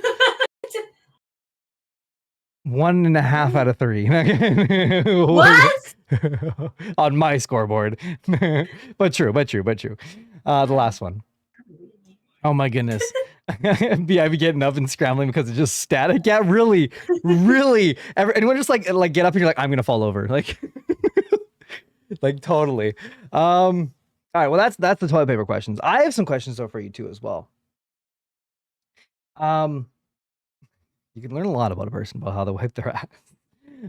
1.5 out of 3. What? On my scoreboard. but true. The last one. Oh my goodness. I be getting up and scrambling because it's just static. Yeah, really. Anyone just like get up and you're like, I'm gonna fall over. Like totally. All right, well that's the toilet paper questions. I have some questions though for you too as well. You can learn a lot about a person about how they wipe their ass.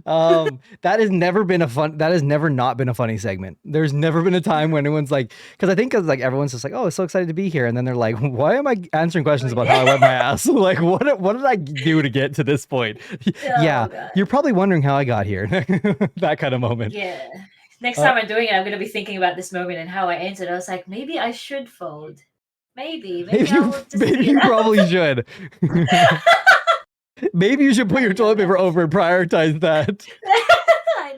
That has never not been a funny segment. There's never been a time when anyone's like, because I think like everyone's just like, oh, so excited to be here, and then they're like, why am I answering questions about how I wipe my ass? Like, what did I do to get to this point? Yeah, God. you're probably wondering how I got here. That kind of moment. Yeah. Next time I'm doing it, I'm gonna be thinking about this moment and how I answered. I was like, maybe I should fold. Maybe You probably should. Maybe you should put your toilet paper over and prioritize that. I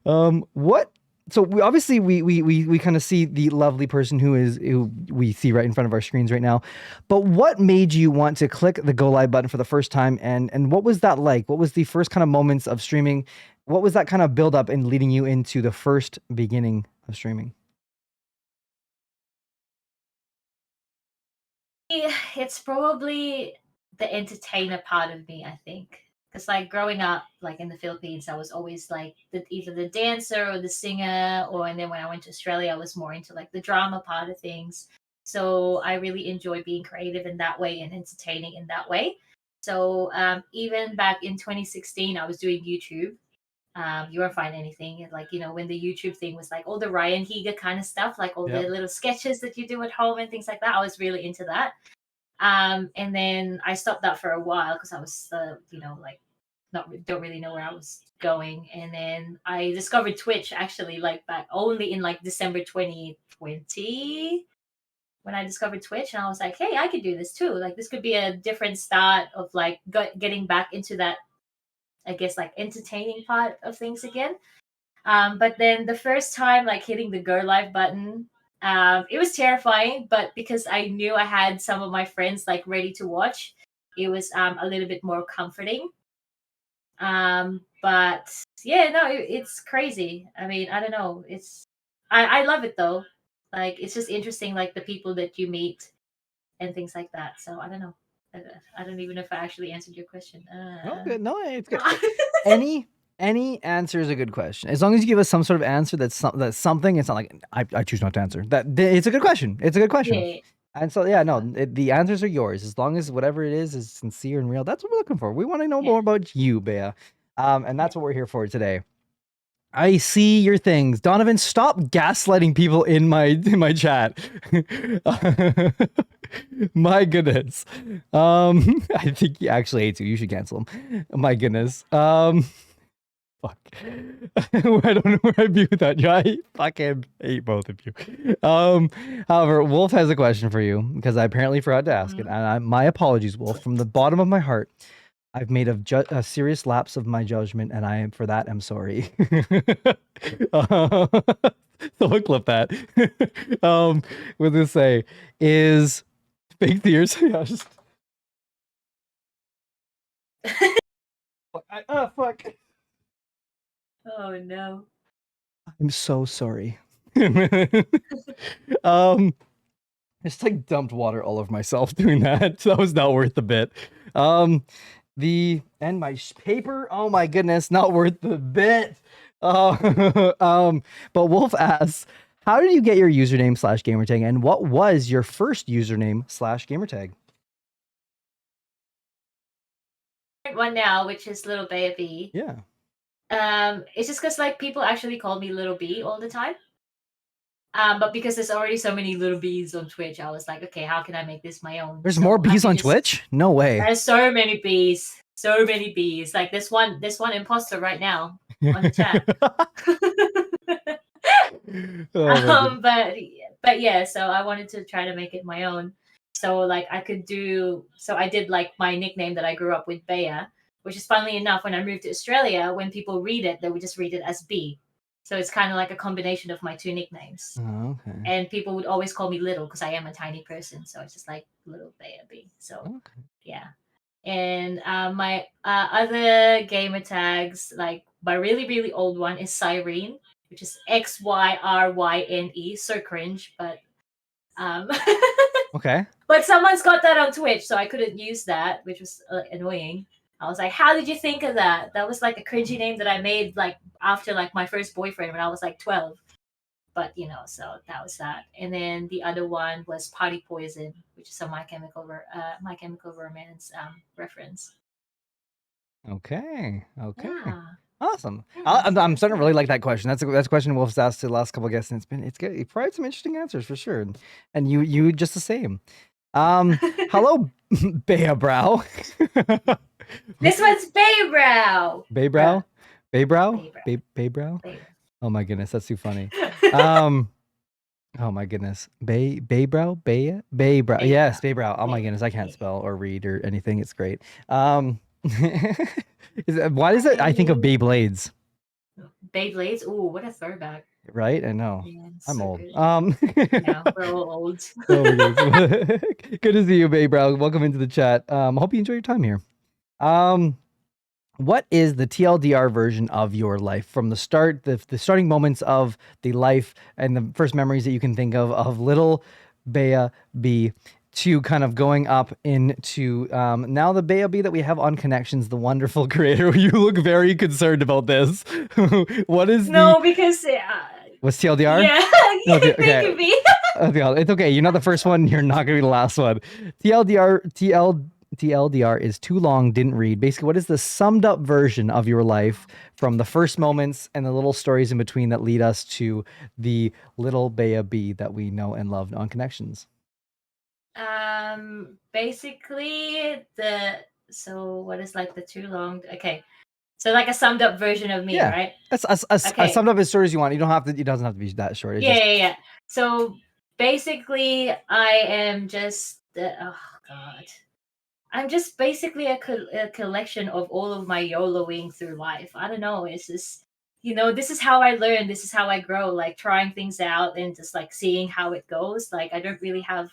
know. What? So we obviously we kind of see the lovely person who we see right in front of our screens right now. But what made you want to click the go live button for the first time, and what was that like? What was the first kind of moments of streaming? What was that kind of build up and leading you into the first beginning of streaming? It's probably the entertainer part of me, I think. Because like growing up, like in the Philippines, I was always like either the dancer or the singer, and then when I went to Australia, I was more into like the drama part of things. So I really enjoy being creative in that way and entertaining in that way. So even back in 2016, I was doing YouTube. You won't find anything like when the YouTube thing was like all the Ryan Higa kind of stuff, like all the little sketches that you do at home and things like that. I was really into that. And then I stopped that for a while because I was like don't really know where I was going. And then I discovered Twitch actually like back only in like December 2020 when I discovered Twitch, and I was like, hey, I could do this too. Like this could be a different start of like getting back into that, I guess, like entertaining part of things again. But then the first time like hitting the go live button, it was terrifying, but because I knew I had some of my friends like ready to watch, it was a little bit more comforting. But yeah, no, it's crazy. I mean, I don't know. I love it though. Like it's just interesting, like the people that you meet and things like that. So I don't know. I don't even know if I actually answered your question. Oh, good. No, it's good. Any answer is a good question, as long as you give us some sort of answer that's something. It's not like I choose not to answer. It's a good question. It's a good question. Yeah. And so the answers are yours, as long as whatever it is sincere and real. That's what we're looking for. We want to know more about you, Bea. And that's what we're here for today. I see your things. Donovan, stop gaslighting people in my chat. My goodness. I think he actually hates you. You should cancel him. My goodness. Fuck. I don't know where I'd be with that. I fucking hate both of you. However, Wolf has a question for you because I apparently forgot to ask it. And my apologies, Wolf, from the bottom of my heart. I've made a serious lapse of my judgment, and I am for that. I'm sorry. So we'll clip that. What this say is fake tears. Yeah, just fuck. Oh no. I'm so sorry. Just like dumped water all over myself doing that. That was not worth the bit. My paper, oh my goodness, not worth the bit. But Wolf asks, how did you get your username /gamertag, and what was your first username /gamertag? One now, which is lilbeabee. Yeah. It's just because like people actually call me Little B all the time. But because there's already so many little bees on Twitch, I was like, okay, how can I make this my own? There's more bees on Twitch? No way. There's so many bees. So many bees. Like this one imposter right now on the chat. But yeah, so I wanted to try to make it my own. So like I did like my nickname that I grew up with, Bea, which is funnily enough, when I moved to Australia, when people read it, they would just read it as B. So it's kind of like a combination of my two nicknames. Oh, okay. And people would always call me Little because I am a tiny person. So it's just like Little Baby. So yeah. And my other gamer tags, like my really, really old one is Cyrene, which is XYRYNE. So cringe, but okay. But someone's got that on Twitch, so I couldn't use that, which was annoying. I was like, how did you think of that? That was like a cringy name that I made like after like my first boyfriend when I was like 12. But so that was that. And then the other one was Party Poison, which is a My Chemical Romance reference. Okay. Yeah. Awesome. Yeah, I'm starting to yeah. really like that question. That's a question Wolf's asked the last couple of guests, and it's good. You provided some interesting answers for sure, and you just the same. Hello, Bea Brow. This one's Baybrow. Baybrow, Baybrow, Baybrow. Baybrow. Baybrow. Oh my goodness, that's too funny. Oh my goodness, Baybrow, Baybrow. Yes, Baybrow. Oh my goodness, I can't spell or read or anything. It's great. Why is it? I think of Beyblades. Beyblades. Ooh, what a throwback. Right? I know. Man, I'm so old. good. Yeah, we're all old. Oh my goodness. Good to see you, Baybrow. Welcome into the chat. Hope you enjoy your time here. What is the TLDR version of your life from the start, the starting moments of the life and the first memories that you can think of little Bea B to kind of going up into now the Bea B that we have on Connections, the wonderful creator. You look very concerned about this. What is because what's TLDR? yeah, Okay, thank you, B. It's okay. You're not the first one. You're not going to be the last one. TLDR is too long, didn't read. Basically, what is the summed up version of your life from the first moments and the little stories in between that lead us to the little Bea B that we know and love on Connections? Basically what is like the too long? Okay, so like a summed up version of me, Yeah. right? That's a summed up as short as you want. You don't have to. It doesn't have to be that short. It's Yeah. So basically, I am just oh god. I'm just basically a collection of all of my YOLOing through life. I don't know. It's just, this is how I learn. This is how I grow. Like trying things out and just like seeing how it goes. Like I don't really have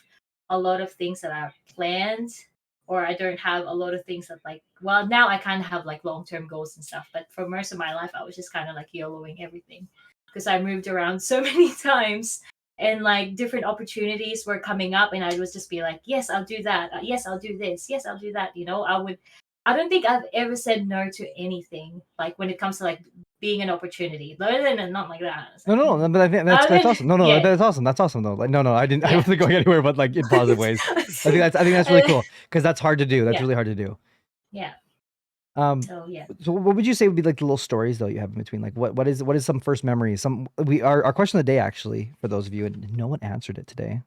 a lot of things that are planned, or I don't have a lot of things that like. Well, now I kind of have like long term goals and stuff. But for most of my life, I was just kind of like YOLOing everything because I moved around so many times and like different opportunities were coming up and I would just be like, yes, I'll do that. Yes, I'll do this. Yes, I'll do that. I don't think I've ever said no to anything like when it comes to like being an opportunity. Other than not like that. It's like, No, but I think that's awesome. No, yeah. that's awesome. That's awesome though. Like, no, I didn't. I Yeah. wasn't going anywhere, but like in positive ways. I think that's really cool because that's hard to do. That's Yeah. really hard to do. Yeah. So what would you say would be like the little stories though you have in between? Like what is some first memories? Our question of the day actually for those of you, and no one answered it today.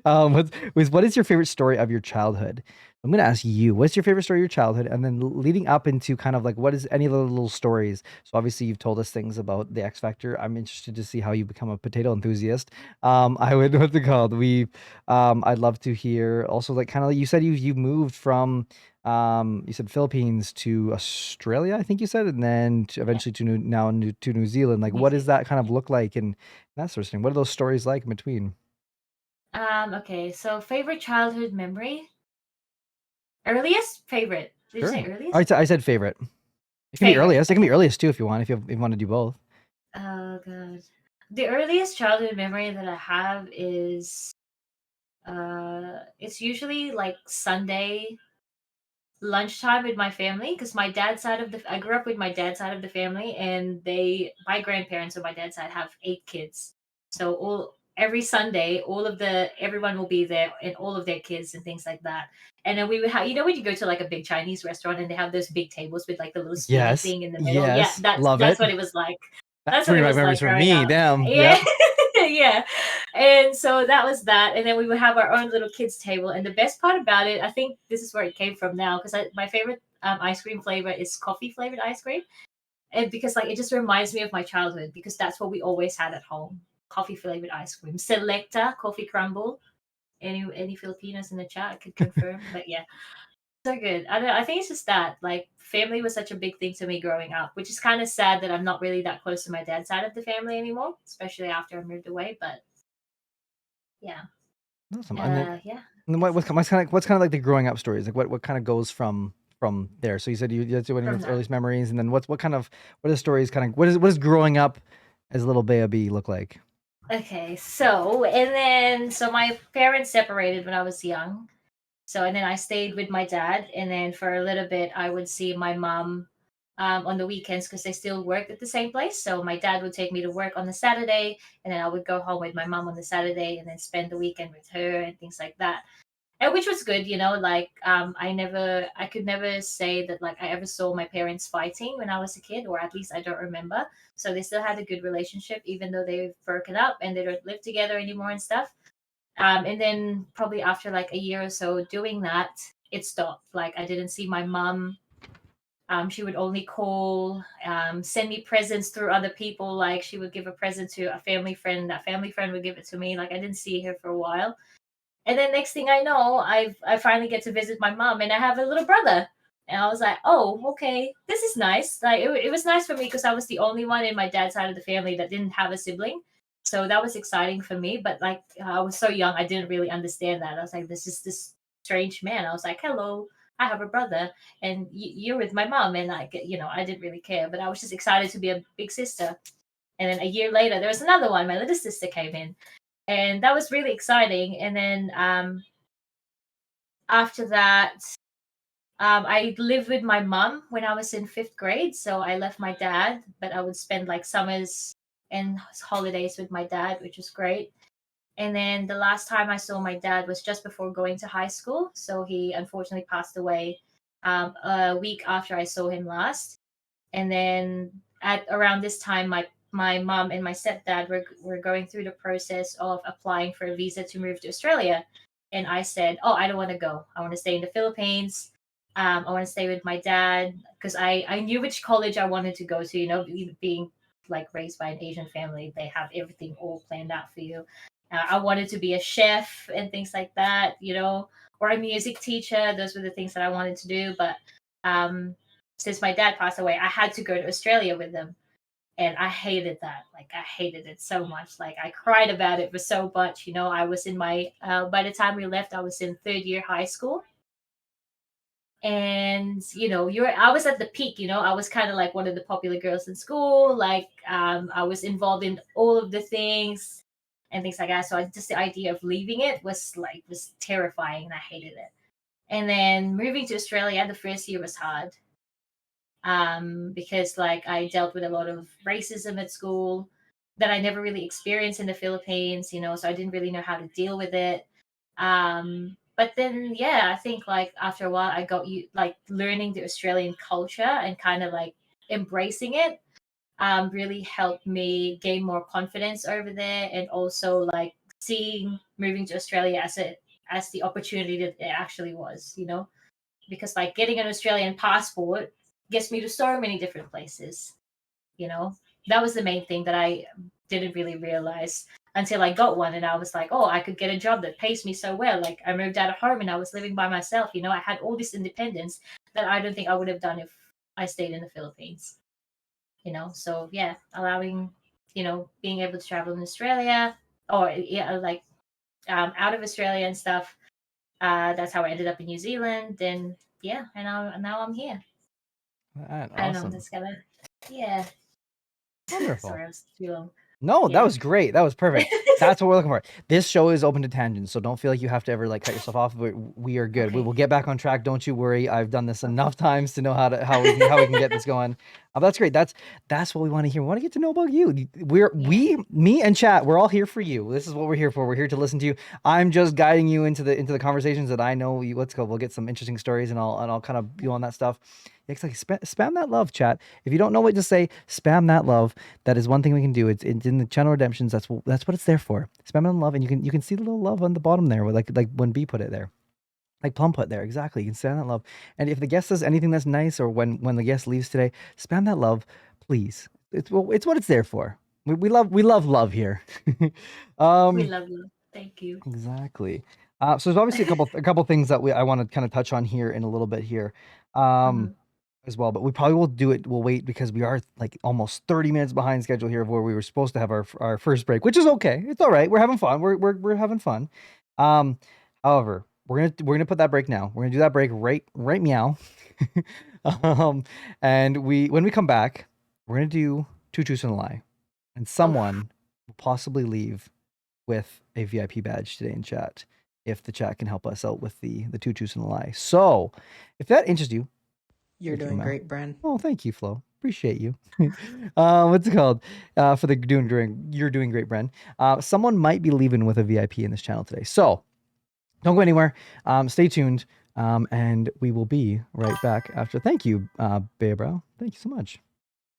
What is your favorite story of your childhood? I'm gonna ask you, what's your favorite story of your childhood, and then leading up into kind of like what is any of the little stories. So obviously you've told us things about the X Factor. I'm interested to see how you become a potato enthusiast. I would what's it called? I'd love to hear also like kind of like you said you moved from you said Philippines to Australia, I think you said, and then eventually to New Zealand. Like what does that kind of look like and that sort of thing? What are those stories like in between? Okay, so favorite childhood memory? Earliest favorite? Did you say earliest? I said favorite. It can be earliest. It can be earliest too if you want. If you want to do both. Oh god, the earliest childhood memory that I have is, it's usually like Sunday lunchtime with my family because I grew up with my dad's side of the family, and my grandparents on my dad's side have 8 kids. So every Sunday, everyone will be there and all of their kids and things like that. And then we would have, when you go to like a big Chinese restaurant and they have those big tables with like the little spinny thing in the middle. Yes. Yeah, that's what it was like. That's pretty much memories for me. growing up. Damn. Yeah. Yep. Yeah. And so that was that. And then we would have our own little kids table. And the best part about it, I think this is where it came from now, because my favorite ice cream flavor is coffee flavored ice cream. And because like it just reminds me of my childhood, because that's what we always had at home. Coffee flavored ice cream. Selecta coffee crumble. Any Filipinos in the chat could confirm. But yeah. So good. I think it's just that like family was such a big thing to me growing up, which is kind of sad that I'm not really that close to my dad's side of the family anymore, especially after I moved away. But yeah, Awesome. yeah. And then what's kind of like the growing up stories? Like what kind of goes from there? So you said you had one of your earliest memories, and then what are stories kind of what is growing up as a little baby look like? Okay, so my parents separated when I was young. So and then I stayed with my dad, and then for a little bit I would see my mom on the weekends because they still worked at the same place. So my dad would take me to work on the Saturday, and then I would go home with my mom on the Saturday, and then spend the weekend with her and things like that. And which was good, like I could never say that like I ever saw my parents fighting when I was a kid, or at least I don't remember. So they still had a good relationship, even though they've broken up and they don't live together anymore and stuff. And then probably after like a year or so doing that, it stopped. Like I didn't see my mom. She would only call, send me presents through other people. Like she would give a present to a family friend. That family friend would give it to me. Like I didn't see her for a while. And then next thing I know, I finally get to visit my mom, and I have a little brother. And I was like, oh, okay, this is nice. Like it was nice for me because I was the only one in my dad's side of the family that didn't have a sibling. So that was exciting for me. But like I was so young, I didn't really understand that. I was like, this is this strange man. I was like, hello, I have a brother, and you're with my mom. And like, I didn't really care, but I was just excited to be a big sister. And then a year later, there was another one. My little sister came in, and that was really exciting. And then after that, I lived with my mom when I was in 5th grade. So I left my dad, but I would spend like summers and holidays with my dad, which was great. And then the last time I saw my dad was just before going to high school. So he unfortunately passed away a week after I saw him last. And then at around this time, my mom and my stepdad were going through the process of applying for a visa to move to Australia. And I said, oh, I don't want to go. I want to stay in the Philippines. I want to stay with my dad because I knew which college I wanted to go to. Being like raised by an Asian family, they have everything all planned out for you. I wanted to be a chef and things like that, or a music teacher. Those were the things that I wanted to do. But um, since my dad passed away, I had to go to Australia with him. And I hated that. Like, I hated it so much. Like, I cried about it for so much. I was in by the time we left, I was in 3rd year high school. And, I was at the peak, I was kind of like one of the popular girls in school. Like, I was involved in all of the things and things like that. So just the idea of leaving it was terrifying, and I hated it. And then moving to Australia, the first year was hard because like I dealt with a lot of racism at school that I never really experienced in the Philippines, so I didn't really know how to deal with it. But then, yeah, I think like after a while, I got you like learning the Australian culture and kind of like embracing it. Really helped me gain more confidence over there, and also like seeing moving to Australia as the opportunity that it actually was, because like getting an Australian passport gets me to so many different places. You know, that was the main thing that I didn't really realize until I got one, and I was like, oh, I could get a job that pays me so well. Like I moved out of home and I was living by myself. I had all this independence that I don't think I would have done if I stayed in the Philippines. So yeah, allowing, being able to travel in Australia, or yeah, like out of Australia and stuff. That's how I ended up in New Zealand. Then yeah, and now I'm here. Alright, I don't know, awesome. that's gonna, yeah. Wonderful. Sorry, I was too long. No, that Yeah. was great. That was perfect. That's what we're looking for. This show is open to tangents, so don't feel like you have to ever like cut yourself off. We are good. We Okay. will get back on track. Don't you worry. I've done this enough times to know how we can get this going. That's great. That's what we want to hear. We want to get to know about you. Me and chat. We're all here for you. This is what we're here for. We're here to listen to you. I'm just guiding you into the conversations that I know. Let's go. We'll get some interesting stories, and I'll kind of on that stuff. It's like spam that love, chat. If you don't know what to say, spam that love. That is one thing we can do. It's in the channel redemptions. That's what it's there for. Spam it on love, and you can see the little love on the bottom there, like when B put it there, like Plum put there. Exactly. You can spam that love. And if the guest says anything that's nice, or when the guest leaves today, spam that love, please. It's what it's there for. We love love here. We love you. Thank you. Exactly. So there's obviously a couple things that I want to kind of touch on here in a little bit here. Mhm. As well, but we probably will do it. We'll wait because we are like almost 30 minutes behind schedule here of where we were supposed to have our first break, which is okay. It's all right. We're having fun. We're having fun. However, we're gonna put that break now. We're gonna do that break right meow. And when we come back, we're gonna do two truths and a lie, and someone will possibly leave with a VIP badge today in chat. if the chat can help us out with the two truths and a lie. So, if that interests you, You're thank you, doing Mel. great, Bren. Oh, thank you, Flo. Appreciate you. What's it called? For the you're doing great, Bren. Someone might be leaving with a VIP in this channel today. So don't go anywhere. Stay tuned. And we will be right back after. Thank you, Baybrow. Thank you so much.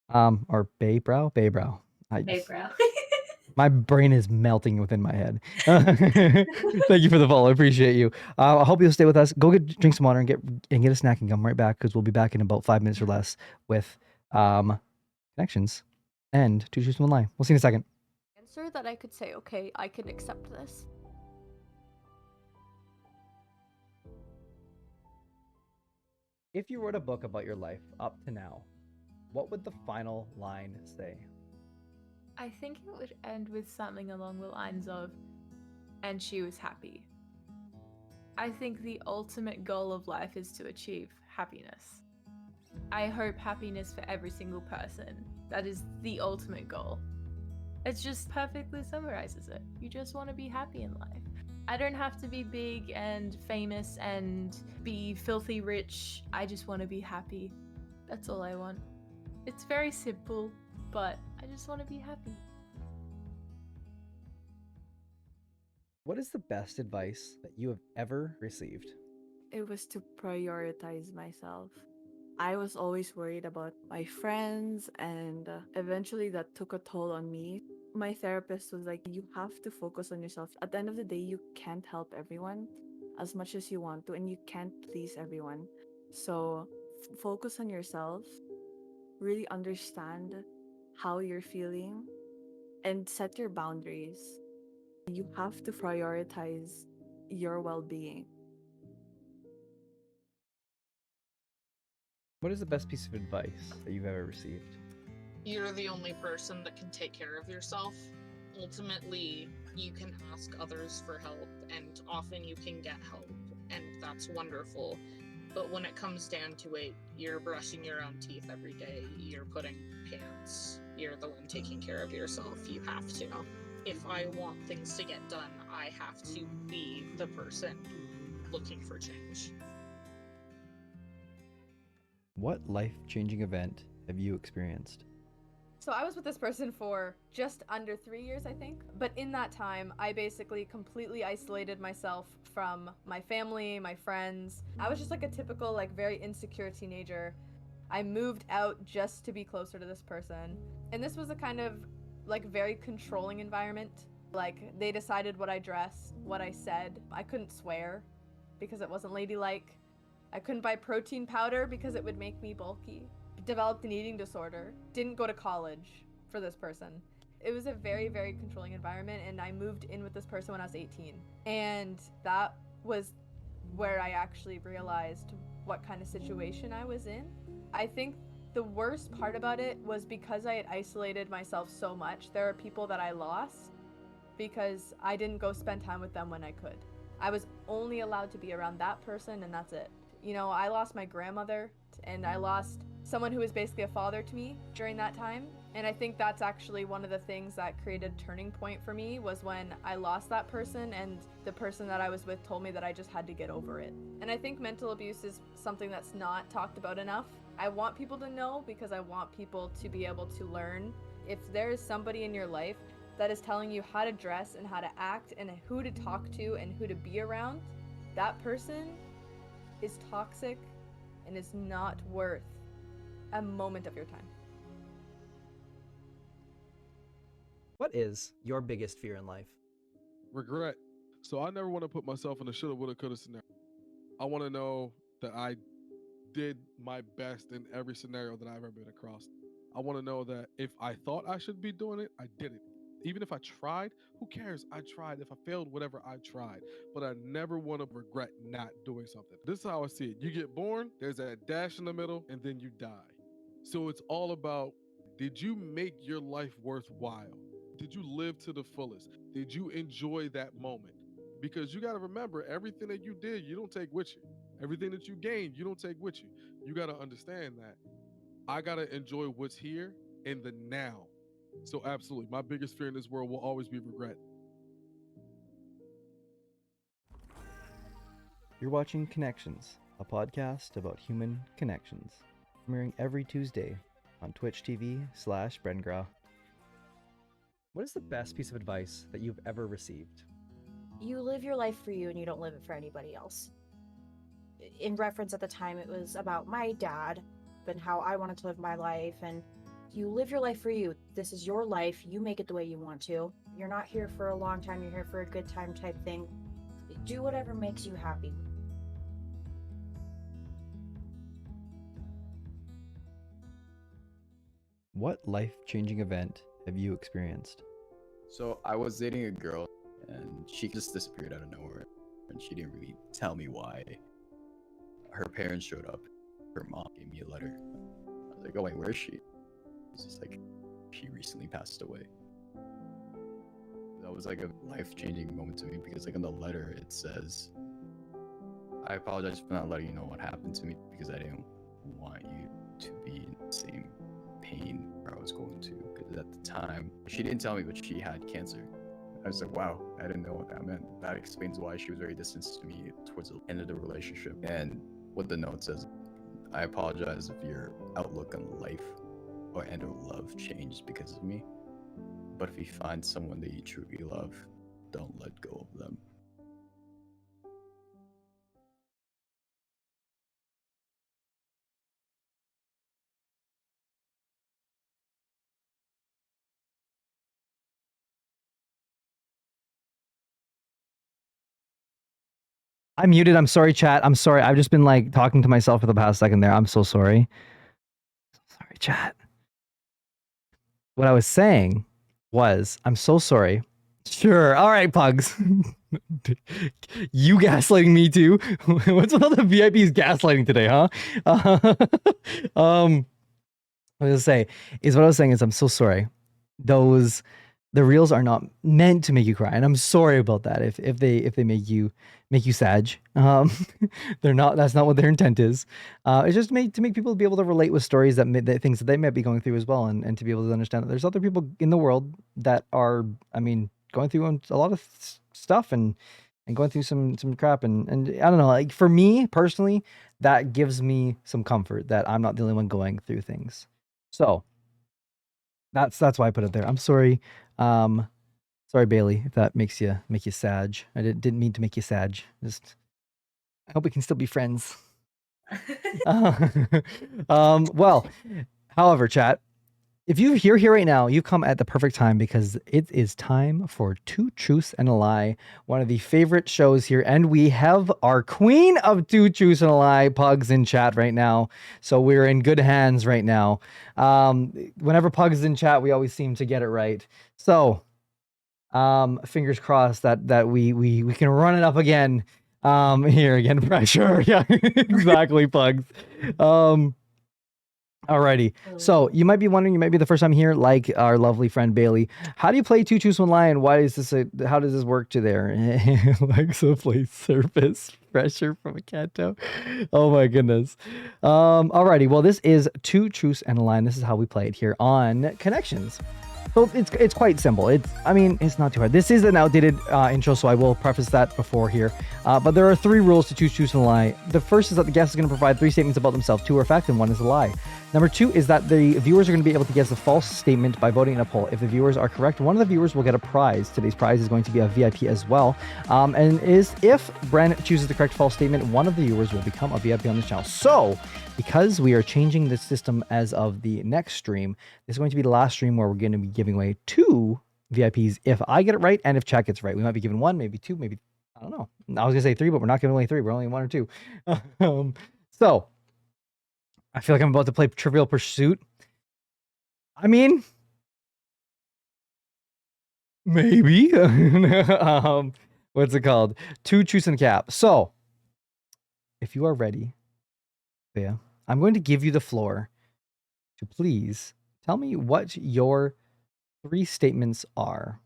Or Baybrow. Hey, bro. My brain is melting within my head. Thank you for the follow. I appreciate you. I hope you'll stay with us. Go drink some water and get a snack and come right back because we'll be back in about 5 minutes or less with connections and two truths and one lie. We'll see you in a second. Answer that I could say, okay, I can accept this. If you wrote a book about your life up to now, what would the final line say? I think it would end with something along the lines of, and she was happy. I think the ultimate goal of life is to achieve happiness. I hope happiness for every single person. That is the ultimate goal. It just perfectly summarizes it. You just want to be happy in life. I don't have to be big and famous and be filthy rich. I just want to be happy. That's all I want. It's very simple, but I just want to be happy. What is the best advice that you have ever received? It was to prioritize myself. I was always worried about my friends, and eventually that took a toll on me. My therapist was like, you have to focus on yourself. At the end of the day, you can't help everyone as much as you want to, and you can't please everyone. So focus on yourself, really understand how you're feeling, and set your boundaries. You have to prioritize your well-being. What is the best piece of advice that you've ever received? You're the only person that can take care of yourself. Ultimately, you can ask others for help, and often you can get help, and that's wonderful. But when it comes down to it, you're brushing your own teeth every day, you're putting pants, you're the one taking care of yourself, you have to. If I want things to get done, I have to be the person looking for change. What life-changing event have you experienced? So I was with this person for just under 3 years, I think. But in that time, I basically completely isolated myself from my family, my friends. I was just like a typical, like very insecure teenager. I moved out just to be closer to this person. And this was a kind of like very controlling environment. Like they decided what I dressed, what I said. I couldn't swear because it wasn't ladylike. I couldn't buy protein powder because it would make me bulky. Developed an eating disorder. Didn't go to college for this person. It was a very, very controlling environment, and I moved in with this person when I was 18. And that was where I actually realized what kind of situation I was in. I think the worst part about it was because I had isolated myself so much, there are people that I lost because I didn't go spend time with them when I could. I was only allowed to be around that person, and that's it. You know, I lost my grandmother, and I lost someone who was basically a father to me during that time. And I think that's actually one of the things that created a turning point for me was when I lost that person and the person that I was with told me that I just had to get over it. And I think mental abuse is something that's not talked about enough. I want people to know because I want people to be able to learn. If there is somebody in your life that is telling you how to dress and how to act and who to talk to and who to be around, that person is toxic and is not worth a moment of your time. What is your biggest fear in life? Regret. So I never want to put myself in a shoulda, woulda, coulda scenario. I want to know that I did my best in every scenario that I've ever been across. I want to know that if I thought I should be doing it, I did it. Even if I tried, who cares? I tried. If I failed, whatever, I tried. But I never want to regret not doing something. This is how I see it. You get born, there's that dash in the middle, and then you die. So it's all about, did you make your life worthwhile? Did you live to the fullest? Did you enjoy that moment? Because you got to remember, everything that you did, you don't take with you. Everything that you gained, you don't take with you. You got to understand that I got to enjoy what's here in the now. So absolutely, my biggest fear in this world will always be regret. You're watching Connections, a podcast about human connections, premiering every Tuesday on Twitch TV/Brengra. What is the best piece of advice that you've ever received? You live your life for you and you don't live it for anybody else. In reference at the time, it was about my dad and how I wanted to live my life, and you live your life for you. This is your life. You make it the way you want to. You're not here for a long time. You're here for a good time type thing. Do whatever makes you happy. What life-changing event have you experienced? So I was dating a girl and she just disappeared out of nowhere and she didn't really tell me why. Her parents showed up. Her mom gave me a letter. I was like, oh wait, where is she? It's just like, she recently passed away. That was like a life-changing moment to me because like in the letter it says, I apologize for not letting you know what happened to me because I didn't want you to be in the same pain where I was going to, because at the time she didn't tell me, but she had cancer. I was like, wow, I didn't know what that meant. That explains why she was very distant to me towards the end of the relationship. And what the note says, I apologize if your outlook on life or and or love changed because of me, but if you find someone that you truly love, don't let go of them. I'm muted. I'm sorry, chat. I'm sorry. I've just been like talking to myself for the past second there. I'm so sorry. Sorry, chat. What I was saying was, I'm so sorry. Sure. All right, Pugs. You gaslighting me too? What's with all the VIPs gaslighting today, huh? What I was gonna say is what I was saying is I'm so sorry. The reels are not meant to make you cry, and I'm sorry about that. If they make you sad, they're not. That's not what their intent is. It's just to make people be able to relate with stories that things that they might be going through as well, and to be able to understand that there's other people in the world that are, I mean, going through a lot of stuff and going through some crap, and I don't know. Like for me personally, that gives me some comfort that I'm not the only one going through things. So that's why I put it there. I'm sorry. Sorry, Bailey, if that makes you sad. I didn't mean to make you sad. Just I hope we can still be friends. Well, however, chat, if you're here right now, you've come at the perfect time because it is time for Two Truths and a Lie, one of the favorite shows here, and we have our queen of Two Truths and a Lie, Pugs, in chat right now, so we're in good hands right now. Whenever Pugs is in chat, we always seem to get it right. So, fingers crossed that we can run it up again. Here again, pressure. Yeah, exactly, Pugs. Alrighty, so you might be wondering, you might be the first time here, like our lovely friend Bailey. How do you play Two Truths One Lie, and why is this how does this work to there? Alexa plays Surface Pressure from a Kanto. Oh my goodness. Alrighty, well this is Two Truths and a Lie, and this is how we play it here on Connections. So it's quite simple. I mean, it's not too hard. This is an outdated intro, so I will preface that before here. But there are 3 rules to Two Truths and a Lie. The first is that the guest is going to provide 3 statements about themselves. 2 are fact and 1 is a lie. Number 2 is that the viewers are going to be able to guess the false statement by voting in a poll. If the viewers are correct, one of the viewers will get a prize. Today's prize is going to be a VIP as well. And if Bren chooses the correct false statement, one of the viewers will become a VIP on this channel. So, because we are changing the system as of the next stream, this is going to be the last stream where we're going to be giving away 2 VIPs if I get it right and if chat gets it right. We might be giving 1, maybe 2, maybe, I don't know. I was going to say 3, but we're not giving away 3. We're only 1 or 2. So, I feel like I'm about to play Trivial Pursuit. I mean, maybe. What's it called? 2 Truths and a Cap. So, if you are ready, yeah, I'm going to give you the floor to please tell me what your 3 statements are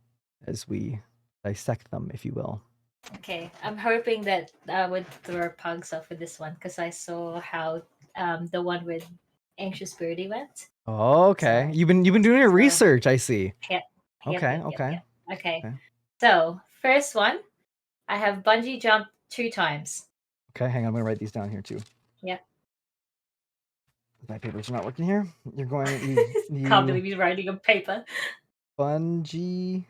as we dissect them, if you will. Okay, I'm hoping that I would throw Pugs off with this one because I saw how the one with Anxious Birdie went. Okay, you've been doing your research, I see. Yeah. Okay. Okay. So first one, I have bungee jumped 2 times. Okay, hang on. I'm gonna write these down here too. Yeah. My papers are not working here. You're going. Can't believe he's writing a paper. Bungee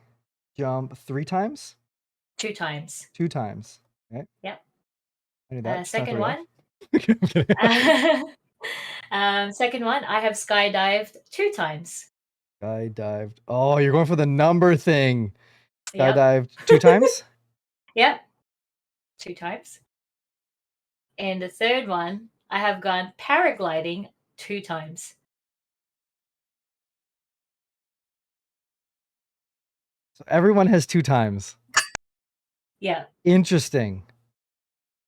jump 3 times. 2 times. 2 times. Okay. Yep. I knew that. Just not Second the one. I'm kidding. Second one, I have skydived 2 times. Skydived. Oh, you're going for the number thing. Yep. Skydived 2 times. Yep. 2 times. And the third one, I have gone paragliding 2 times. So everyone has 2 times. Yeah. Interesting.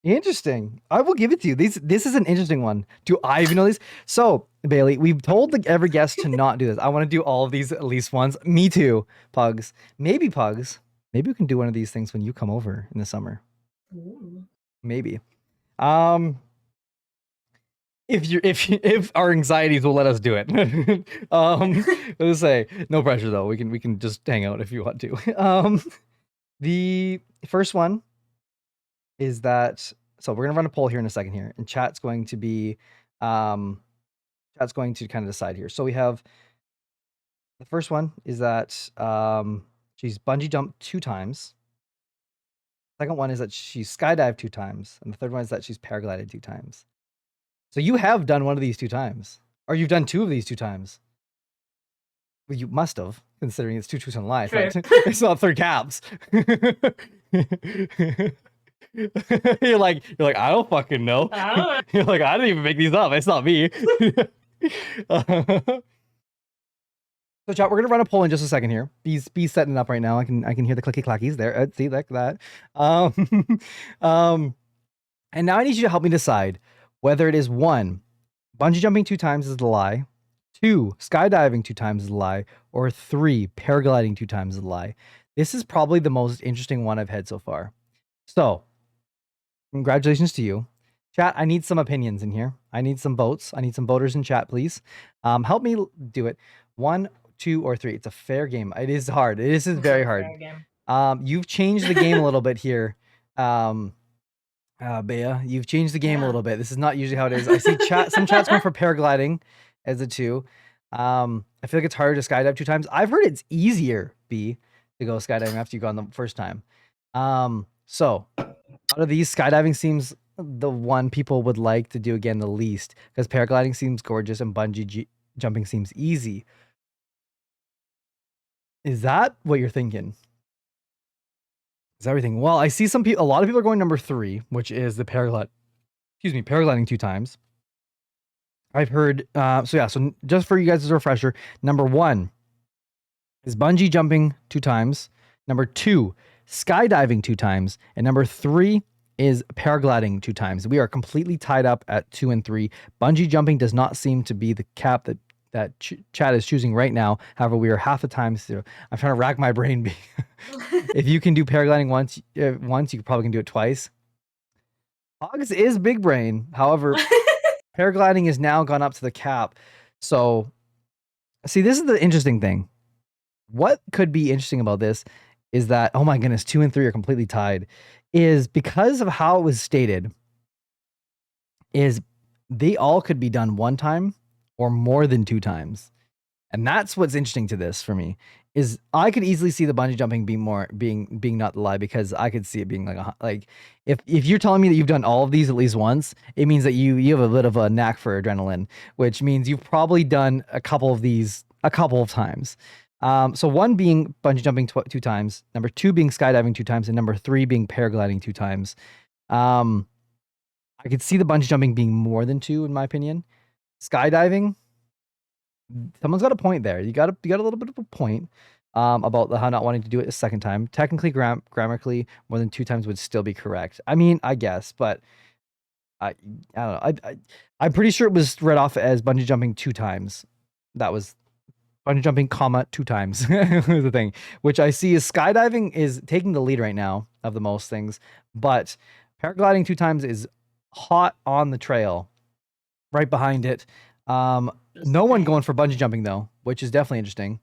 Interesting. I will give it to you. This is an interesting one. Do I even know these? So, Bailey, we've told every guest to not do this. I want to do all of these at least once. Me too, Pugs. Maybe Pugs. Maybe we can do one of these things when you come over in the summer. Ooh. Maybe. If our anxieties will let us do it. Let's say no pressure though. We can just hang out if you want to. The first one is that, so we're gonna run a poll here in a second here, and chat's going to be kind of decide here. So we have the first one is that she's bungee jumped 2 times. Second one is that she's skydived 2 times, and the third one is that she's paraglided 2 times. So you have done one of these 2 times, or you've done 2 of these 2 times. Well, you must have, considering it's 2 truths and a lie. True. It's not 3 caps. You're like, I don't fucking know. I don't know. You're like, I didn't even make these up. It's not me. So chat, we're gonna run a poll in just a second here. Bee's setting it up right now. I can hear the clicky clackies there. See, like that. And now I need you to help me decide whether it is 1, bungee jumping 2 times is a lie, 2, skydiving 2 times is a lie, or 3, paragliding 2 times is a lie. This is probably the most interesting one I've had so far. So, congratulations to you. Chat, I need some opinions in here. I need some votes. I need some voters in chat, please. Help me do it. 1, 2, or 3. It's a fair game. It is hard. This is very hard. You've changed the game a little bit here. Bea, you've changed the game a little bit. This is not usually how it is. I see some chat's going for paragliding as a 2. I feel like it's harder to skydive 2 times. I've heard it's easier, B, to go skydiving after you've gone the first time. So out of these, skydiving seems the one people would like to do again the least, because paragliding seems gorgeous and bungee jumping seems easy. Is that what you're thinking? Is everything? Well, I see a lot of people are going number 3, which is the paragliding 2 times. I've heard, so just for you guys as a refresher, number 1 is bungee jumping 2 times. Number 2, skydiving 2 times. And number 3 is paragliding 2 times. We are completely tied up at 2 and 3. Bungee jumping does not seem to be the cap that chat is choosing right now. However, we are half the time. So I'm trying to rack my brain. If you can do paragliding once, you probably can do it twice. Hogs is big brain. However, paragliding has now gone up to the cap. So, see, this is the interesting thing. What could be interesting about this is that, oh my goodness, 2 and 3 are completely tied. Is because of how it was stated, is they all could be done 1 time or more than 2 times. And that's what's interesting to this for me, is I could easily see the bungee jumping being not the lie, because I could see it being like if you're telling me that you've done all of these at least once, it means that you have a bit of a knack for adrenaline, which means you've probably done a couple of these a couple of times. So 1 being bungee jumping 2 times, number 2 being skydiving 2 times, and number 3 being paragliding 2 times. I could see the bungee jumping being more than 2 in my opinion. Skydiving, someone's got a point there. You got a little bit of a point about how not wanting to do it a second time. Technically, grammatically, more than 2 times would still be correct. I mean, I guess, but I don't know. I'm pretty sure it was read off as bungee jumping 2 times. That was bungee jumping, 2 times. The thing, which I see is skydiving is taking the lead right now of the most things, but paragliding 2 times is hot on the trail, right behind it. No one going for bungee jumping though, which is definitely interesting.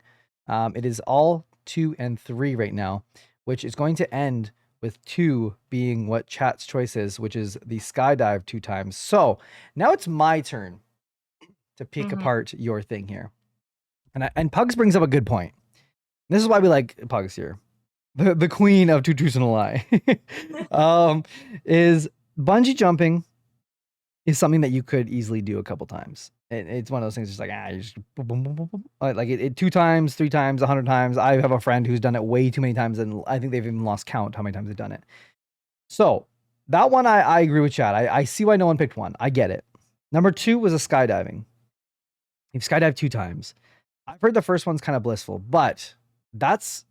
It is all 2 and 3 right now, which is going to end with 2 being what chat's choice is, which is the skydive 2 times. So now it's my turn to pick apart your thing here. And Pugs brings up a good point. This is why we like Pugs here. The queen of 2 truths and a lie. Is bungee jumping is something that you could easily do a couple times. It's one of those things just like, you just boom, boom, boom, boom, boom. Like it 2 times, 3 times, 100 times. I have a friend who's done it way too many times, and I think they've even lost count how many times they've done it. So that one, I agree with Chad. I see why no one picked 1. I get it. Number 2 was a skydiving. You've skydived 2 times. I've heard the first one's kind of blissful, but that's,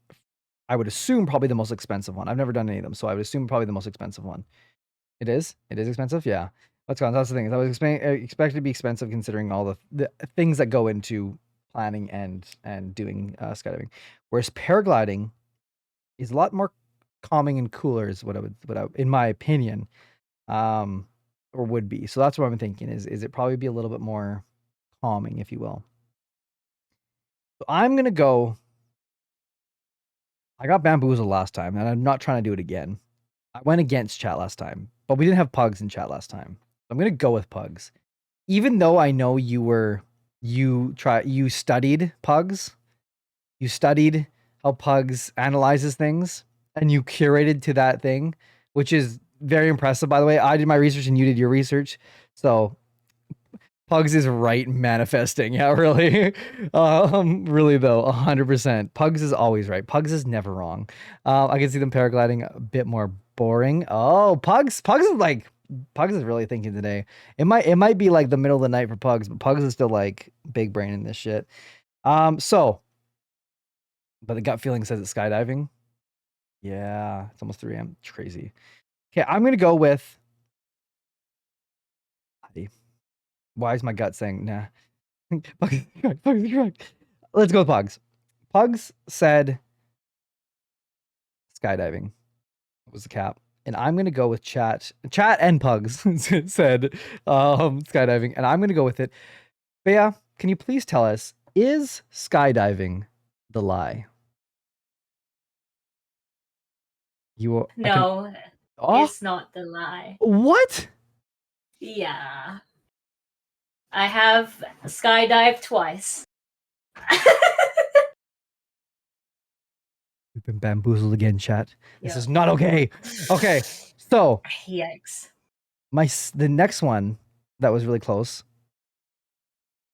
I would assume, probably the most expensive one. I've never done any of them, so I would assume probably the most expensive one. It is? It is expensive? Yeah. That's the thing. I was expected to be expensive considering all the things that go into planning and doing skydiving. Whereas paragliding is a lot more calming and cooler, is what I would, in my opinion, or would be. So that's what I'm thinking is it probably be a little bit more calming, if you will. So I'm gonna go. I got bamboozled last time, and I'm not trying to do it again. I went against chat last time, but we didn't have Pugs in chat last time. I'm gonna go with Pugs, even though I know you studied Pugs, you studied how Pugs analyzes things, and you curated to that thing, which is very impressive. By the way, I did my research and you did your research, so Pugs is right manifesting. Yeah, really. Really though, 100%. Pugs is always right. Pugs is never wrong. I can see them paragliding a bit more boring. Oh, Pugs is really thinking today. It might be like the middle of the night for Pugs, but Pugs is still like big brain in this shit. So, but the gut feeling says it's skydiving. Yeah, it's almost 3 a.m. It's crazy. Okay, I'm gonna go with. Why is my gut saying nah? Pugs is correct. Let's go with Pugs. Pugs said skydiving was the cap. And I'm gonna go with chat and Pugs said skydiving, and I'm gonna go with it. Bea, can you please tell us, is skydiving the lie? No, it's not the lie. What? Yeah. I have skydived twice. We've been bamboozled again, chat. This is not okay. Okay, so yikes. The next one that was really close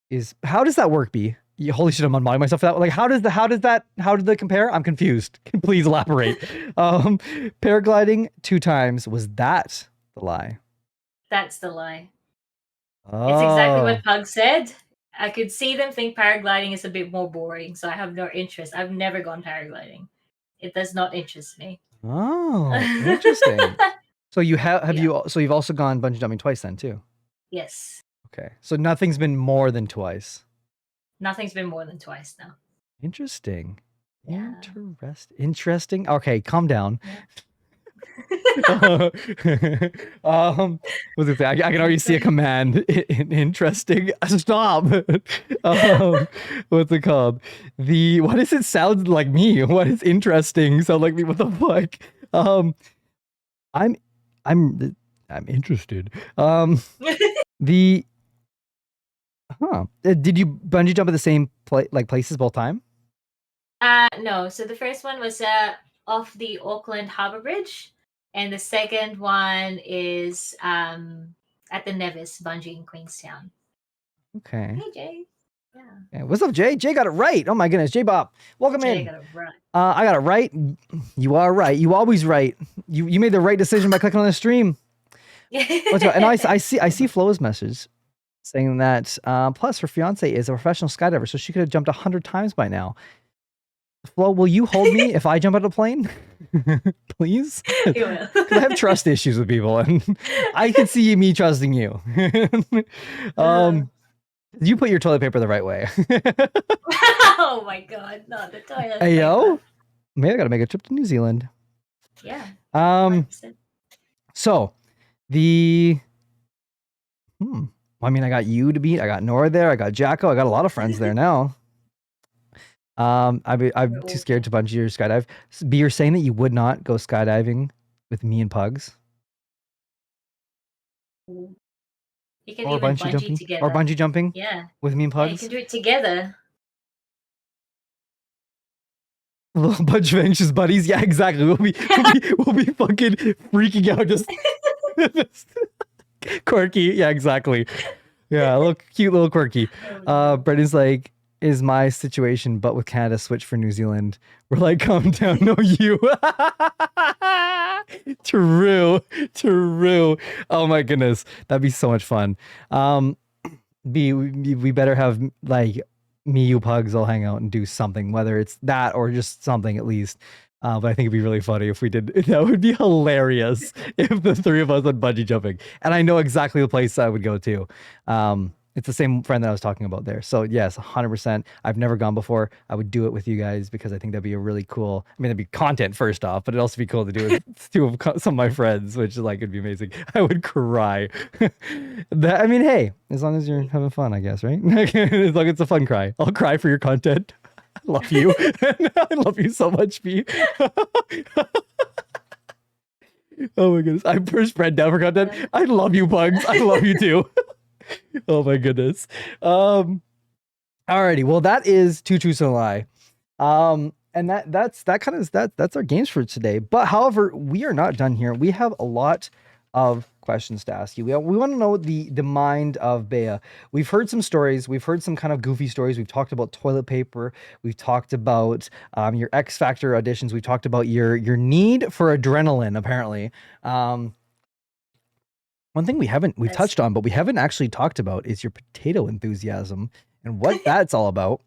is, how does that work, B? Holy shit, I'm unmodding myself for that. Like, how did they compare? I'm confused. Please elaborate. Paragliding 2 times, was that the lie? That's the lie. Oh. It's exactly what Pug said. I could see them think paragliding is a bit more boring, so I have no interest. I've never gone paragliding. It does not interest me. Oh, interesting. So you've also gone bungee jumping twice then too? Yes. Okay. So nothing's been more than twice. Nothing's been more than twice now. Interesting. Yeah. Interesting. Okay, calm down. Yeah. What's it say? I can already see a command. Interesting. Stop. What's it called? What does it sound like me? What is interesting sound like me? What the fuck? I'm interested. Did you bungee jump at the same places both time? No. So the first one was off the Auckland Harbour Bridge, and the second one is at the Nevis bungee in Queenstown. Okay. Hey Jay. Yeah. What's up, Jay? Jay got it right. Oh my goodness, Jay Bob, welcome in. Jay got it right. I got it right. You are right. You always right. You made the right decision by clicking on the stream. Let's go. And I see Flo's message saying that plus her fiance is a professional skydiver, so she could have jumped 100 times by now. Flo, will you hold me if I jump out of a plane? Please? You will. Because I have trust issues with people, and I can see me trusting you. You put your toilet paper the right way. Oh my god, not the toilet Hey, yo. paper. Maybe I gotta make a trip to New Zealand. Yeah. So I mean, I got you to beat. I got Nora there. I got Jacko. I got a lot of friends there now. I'm too scared to bungee or skydive. B, you're saying that you would not go skydiving with me and Pugs. You can Or even bungee bungee jumping. together. Or bungee jumping Yeah. with me and Yeah, you Pugs. can do it together. A little bunch of anxious buddies. Yeah, exactly. We'll be fucking freaking out. Just quirky. Yeah, exactly. Yeah, a little cute, little quirky. Brendan's like, is my situation, but with Canada switch for New Zealand. We're like, calm down, no you. True. Oh my goodness, that'd be so much fun. We better have like me, you, Pugs all hang out and do something, whether it's that or just something at least. But I think it'd be really funny if we did. That would be hilarious if the three of us went bungee jumping. And I know exactly the place I would go to. It's the same friend that I was talking about there. So yes, 100%. I've never gone before. I would do it with you guys because I think that'd be a really cool. I mean, that'd be content first off, but it'd also be cool to do it with some of my friends, which like it'd be amazing. I would cry. I mean, hey, as long as you're having fun, I guess, right? As long as it's a fun cry. I'll cry for your content. I love you. I love you so much, B. Oh my goodness. I first spread down for content. I love you, Pugs. I love you too. Oh my goodness. Alrighty. Well, that is Two Truths and a Lie. And that's our games for today. But however, we are not done here. We have a lot of questions to ask you. We want to know the mind of Bea. We've heard some stories. We've heard some kind of goofy stories. We've talked about toilet paper. We've talked about your X Factor auditions. We've talked about your need for adrenaline, apparently. One thing we've touched on, but we haven't actually talked about is your potato enthusiasm and what that's all about.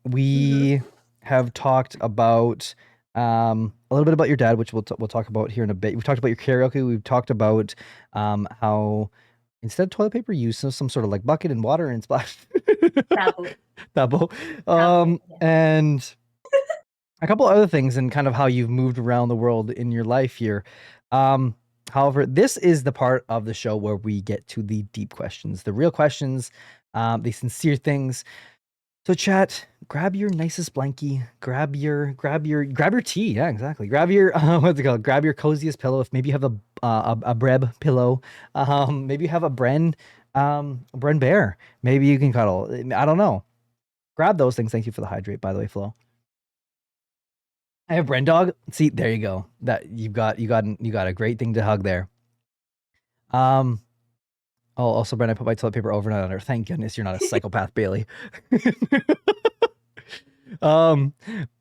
We have talked about a little bit about your dad, which we'll talk about here in a bit. We've talked about your karaoke. We've talked about how instead of toilet paper, you use some sort of like bucket and water and splash. Tabo. And a couple other things and kind of how you've moved around the world in your life here. However, this is the part of the show where we get to the deep questions, the real questions, the sincere things. So chat, grab your nicest blankie, grab your tea. Yeah, exactly. Grab your what's it called? Grab your coziest pillow. If maybe you have a Breb pillow, maybe you have a Bren bear. Maybe you can cuddle. I don't know. Grab those things. Thank you for the hydrate, by the way, Flo. I have Bren dog. See, there you go. That you got a great thing to hug there. Oh, also, Bren, I put my toilet paper overnight under. Thank goodness you're not a psychopath, Bailey.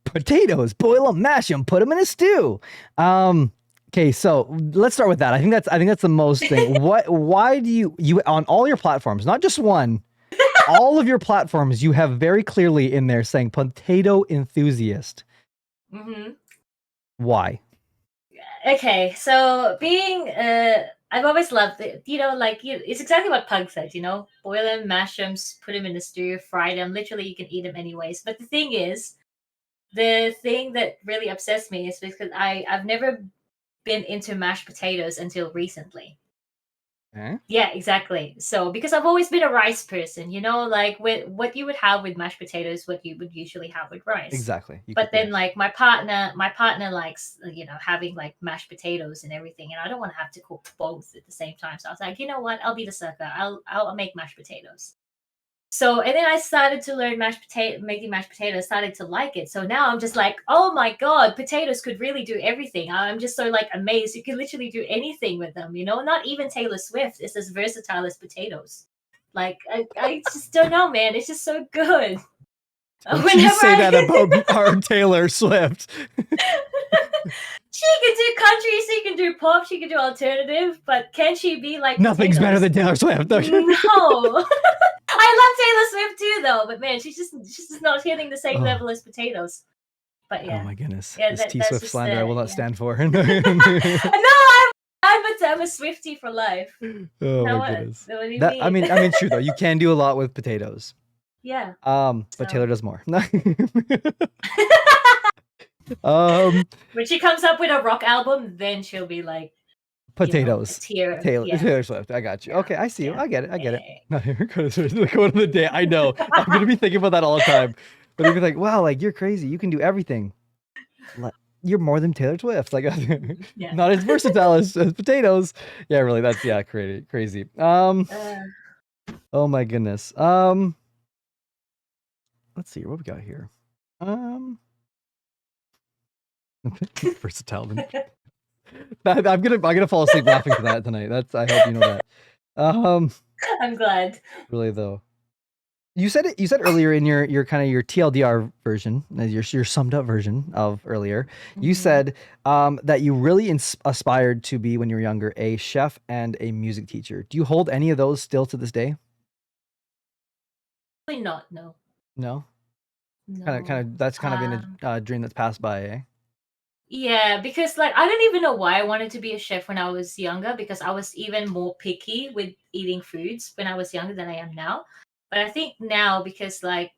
Potatoes, boil them, mash them, put them in a stew. Okay, so let's start with that. I think that's the most thing. Why do you on all your platforms, not just one, all of your platforms, you have very clearly in there saying potato enthusiast. Mm-hmm. Why? Okay, so being I've always loved it. It's exactly what Pug said. Boil them, mash them, put them in the stew, fry them. Literally, you can eat them anyways. But the thing that really upsets me is because I've never been into mashed potatoes until recently. Yeah, exactly. So because I've always been a rice person, like with what you would have with mashed potatoes, what you would usually have with rice. Exactly. But then like my partner likes, having like mashed potatoes and everything. And I don't want to have to cook both at the same time. So I was like, you know what? I'll be the sucker. I'll make mashed potatoes. So, and then I started to learn making mashed potatoes, started to like it. So now I'm just like, oh my God, potatoes could really do everything. I'm just so like amazed. You can literally do anything with them, not even Taylor Swift is as versatile as potatoes. Like, I just don't know, man. It's just so good. Don't you say that about our Taylor Swift. She can do country, she can do pop, she can do alternative, but can she be like Nothing's better than Taylor Swift. No. I love Taylor Swift too, though, but man, she's just not hitting the same level as potatoes. But yeah. Oh my goodness. Yeah, this T-Swift slander I will not stand for. No, I'm a Swiftie for life. Oh my goodness. What do you mean? I mean, true though. You can do a lot with potatoes. Yeah. But Taylor does more. When she comes up with a rock album, then she'll be like potatoes. Taylor Swift. I got you. Yeah. Okay, I see you. I get it. Not even the quote of the day. I know. I'm gonna be thinking about that all the time. But you'll be like, wow, like you're crazy. You can do everything. you're more than Taylor Swift. Like, Yeah. not as versatile as potatoes. Yeah, really. That's crazy. Oh my goodness. Let's see what we got here. Versatile. I'm gonna fall asleep laughing to that tonight. I hope you know that. I'm glad. Really though. You said earlier in your kind of your TLDR version, your summed up version of earlier. You said that you really aspired to be when you were younger a chef and a music teacher. Do you hold any of those still to this day? Probably not. No. No. No. That's kind of been a dream that's passed by, eh? Yeah, because like I don't even know why I wanted to be a chef when I was younger because I was even more picky with eating foods when I was younger than I am now. But I think now because like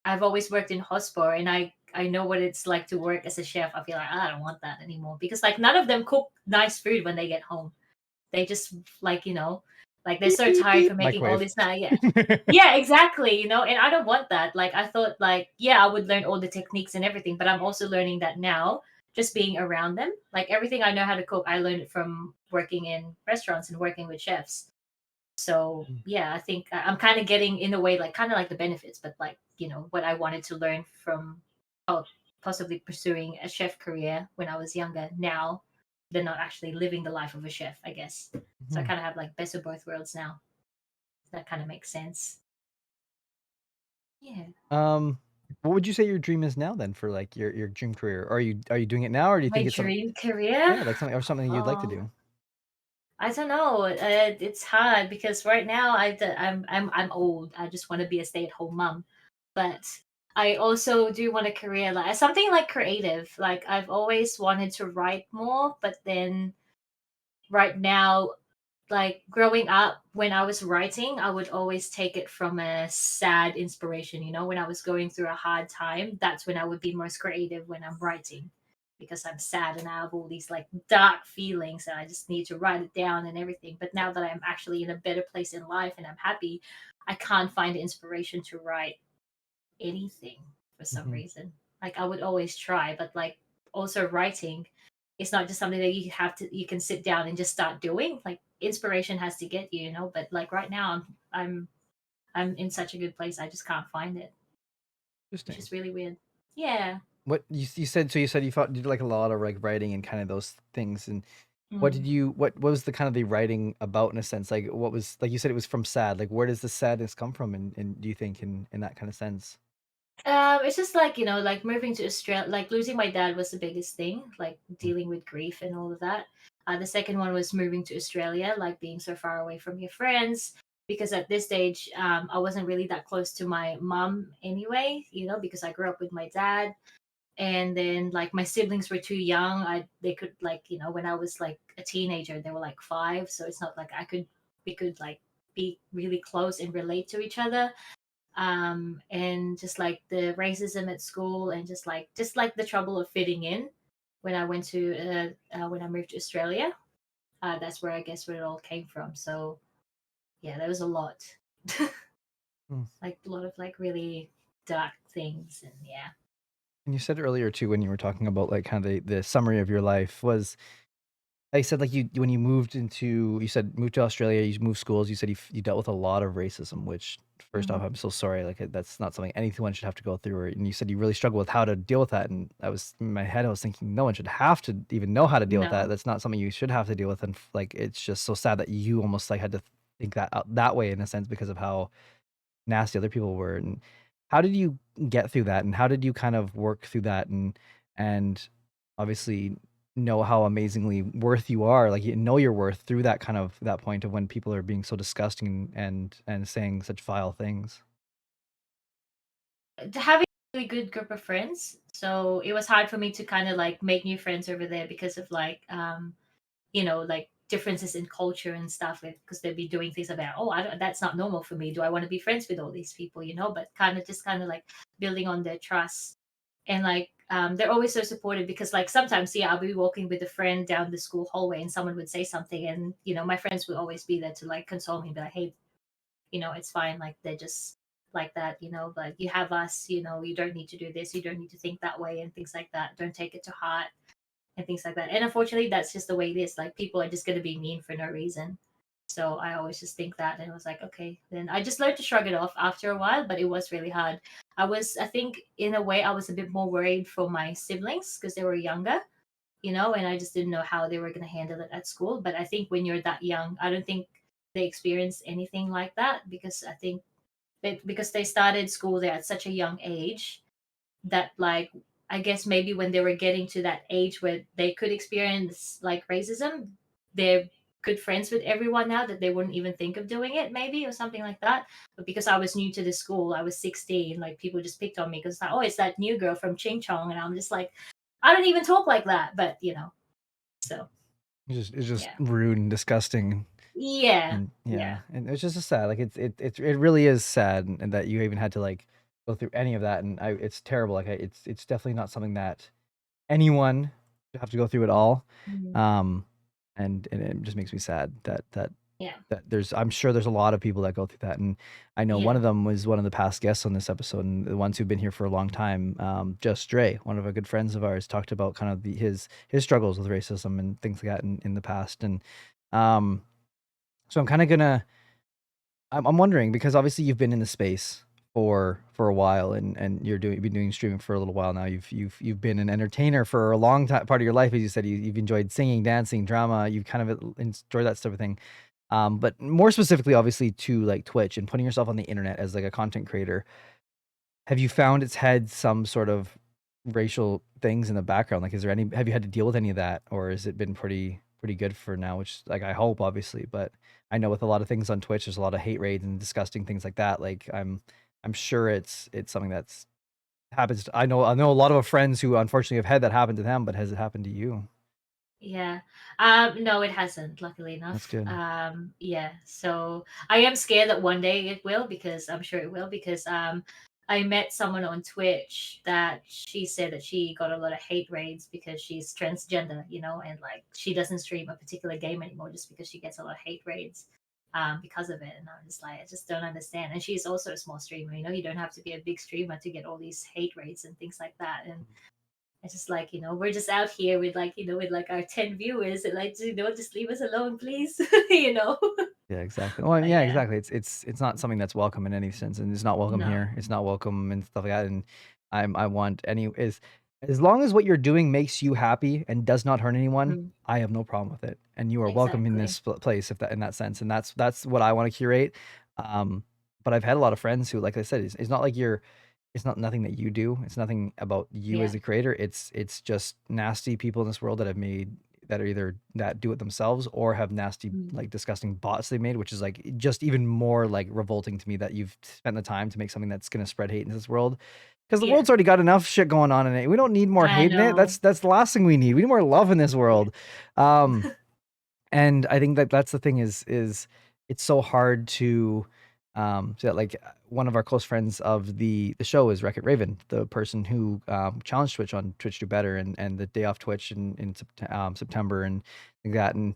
I've always worked in hospital and I know what it's like to work as a chef, I feel like I don't want that anymore because like none of them cook nice food when they get home. They just like, like they're so tired from making all Microwave. this now. Yeah. Yeah, exactly. And I don't want that. Like I thought like, yeah, I would learn all the techniques and everything, but I'm also learning that now just being around them. Like everything I know how to cook, I learned it from working in restaurants and working with chefs. So yeah, I think I'm kind of getting in a way like kind of like the benefits, but like, what I wanted to learn from possibly pursuing a chef career when I was younger. Now they're not actually living the life of a chef, I guess. So I kind of have like best of both worlds now. That kind of makes sense. Yeah. What would you say your dream is now then for like your dream career? Are you doing it now, or do you My think it's something? dream career? Yeah, like something you'd like to Oh, do. I don't know. It's hard because right now I'm old. I just want to be a stay-at-home mom, but I also do want a career like something like creative. Like I've always wanted to write more, but then right now, like growing up when I was writing, I would always take it from a sad inspiration. When I was going through a hard time, that's when I would be most creative when I'm writing because I'm sad and I have all these like dark feelings and I just need to write it down and everything. But now that I'm actually in a better place in life and I'm happy, I can't find the inspiration to write anything for some reason. Like I would always try, but like also writing, it's not just something that you can sit down and just start doing. Like inspiration has to get you. But like right now, I'm in such a good place. I just can't find it. Interesting. Which is really weird. Yeah. What you said? So you said you did like a lot of like writing and kind of those things. And what did Mm. you? What was the kind of the writing about in a sense? Like what was like you said it was from sad. Like where does the sadness come from? And do you think in that kind of sense? It's just like like moving to Australia, like losing my dad was the biggest thing, like dealing with grief and all of that. The second one was moving to Australia, like being so far away from your friends, because at this stage, I wasn't really that close to my mom anyway, because I grew up with my dad, and then like my siblings were too young. They could like when I was like a teenager, they were like 5, so it's not like we could like be really close and relate to each other and just like the racism at school and just like the trouble of fitting in when I went to when I moved to Australia. That's where I guess where it all came from. So yeah, there was a lot, like a lot of like really dark things, and yeah. And you said earlier too when you were talking about like kind of the summary of your life was I said like you when you moved to Australia, you moved schools. You said you dealt with a lot of racism, which first off, Mhm. I'm so sorry. Like that's not something anyone should have to go through. And you said you really struggle with how to deal with that. And I was in my head, I was thinking no one should have to even know how to deal with that. No. That's not something you should have to deal with. And like it's just so sad that you almost like had to think that out that way in a sense because of how nasty other people were. And how did you get through that? And how did you kind of work through that? And obviously know how amazingly worth you are. Like you know your worth through that kind of that point of when people are being so disgusting and saying such vile things. Having a really good group of friends, so it was hard for me to kind of like make new friends over there because of like like differences in culture and stuff because they'd be doing things about, oh, I don't, that's not normal for me. Do I want to be friends with all these people? But kind of like building on their trust and like they're always so supportive because like sometimes yeah I'll be walking with a friend down the school hallway and someone would say something and my friends would always be there to like console me, be like, hey, it's fine, like they're just like that, but you have us, you don't need to do this, you don't need to think that way and things like that, don't take it to heart. and things like that. And unfortunately, that's just the way it is. Like people are just gonna be mean for no reason. So I always just think that, and it was like, okay, then I just learned to shrug it off after a while. But it was really hard. I think, in a way, I was a bit more worried for my siblings because they were younger, and I just didn't know how they were going to handle it at school. But I think when you're that young, I don't think they experience anything like that, because I think because they started school there at such a young age, that, like, I guess maybe when they were getting to that age where they could experience like racism, they're good friends with everyone now that they wouldn't even think of doing it, maybe, or something like that. But because I was new to the school, I was 16, like people just picked on me because like, oh, it's that new girl from Ching Chong, and I'm just like, I don't even talk like that, but so It's just yeah. rude and disgusting. Yeah. And Yeah. and it's just so sad. Like it really is sad, and that you even had to like go through any of that. And it's terrible. Like it's definitely not something that anyone should have to go through at all. Mhm. And it just makes me sad Yeah. that I'm sure there's a lot of people that go through that. And I know one Yeah. of them was one of the past guests on this episode, and the ones who've been here for a long time. Just Dre, one of our good friends of ours, talked about kind of his struggles with racism and things like that in the past. And um so I'm kind of gonna I'm wondering, because obviously you've been in the space for a while, and you've been doing streaming for a little while now. You've been an entertainer for a long time, part of your life, as you said. You've enjoyed singing, dancing, drama. You've kind of enjoyed that sort of thing. But more specifically, obviously, to like Twitch and putting yourself on the internet as like a content creator. Have you found it's had some sort of racial things in the background? Like, have you had to deal with any of that, or has it been pretty good for now? Which, like, I hope, obviously, but I know with a lot of things on Twitch, there's a lot of hate raids and disgusting things like that. Like, I'm sure it's something that's happens. I know a lot of our friends who unfortunately have had that happen to them, but has it happened to you? Yeah. No, it hasn't, luckily That's enough. good. Yeah. So I am scared that one day it will, because I'm sure it will, because I met someone on Twitch that she said that she got a lot of hate raids because she's transgender, and like she doesn't stream a particular game anymore just because she gets a lot of hate raids because of it. And I'm just like, I just don't understand. And she's also a small streamer, you don't have to be a big streamer to get all these hate raids and things like that. And it's just like, we're just out here with like, with like our 10 viewers, and like, just leave us alone, please. you know? Yeah, exactly. Well, But yeah, yeah, exactly. It's not something that's welcome in any sense, and it's not welcome no. here. It's not welcome and stuff like that. And I want any is as long as what you're doing makes you happy and does not hurt anyone, Mhm. I have no problem with it. And you are welcome in Exactly. this place, if that in that sense. And that's what I want to curate. But I've had a lot of friends who, like I said, it's not like it's not nothing that you do. It's nothing about you Yeah. as a creator. It's just nasty people in this world that have made that are either that do it themselves or have nasty, Mm. like disgusting bots they made, which is like just even more like revolting to me that you've spent the time to make something that's going to spread hate in this world. Because the Yeah. world's already got enough shit going on in it. We don't need more I hate in it. know. That's the last thing we need. We need more love in this Yeah. world. And I think that that's the thing is it's so hard to so that, like, one of our close friends of the show is Wreck-It Raven, the person who challenged Twitch on Twitch Do Better, and the day off Twitch in September and like that. And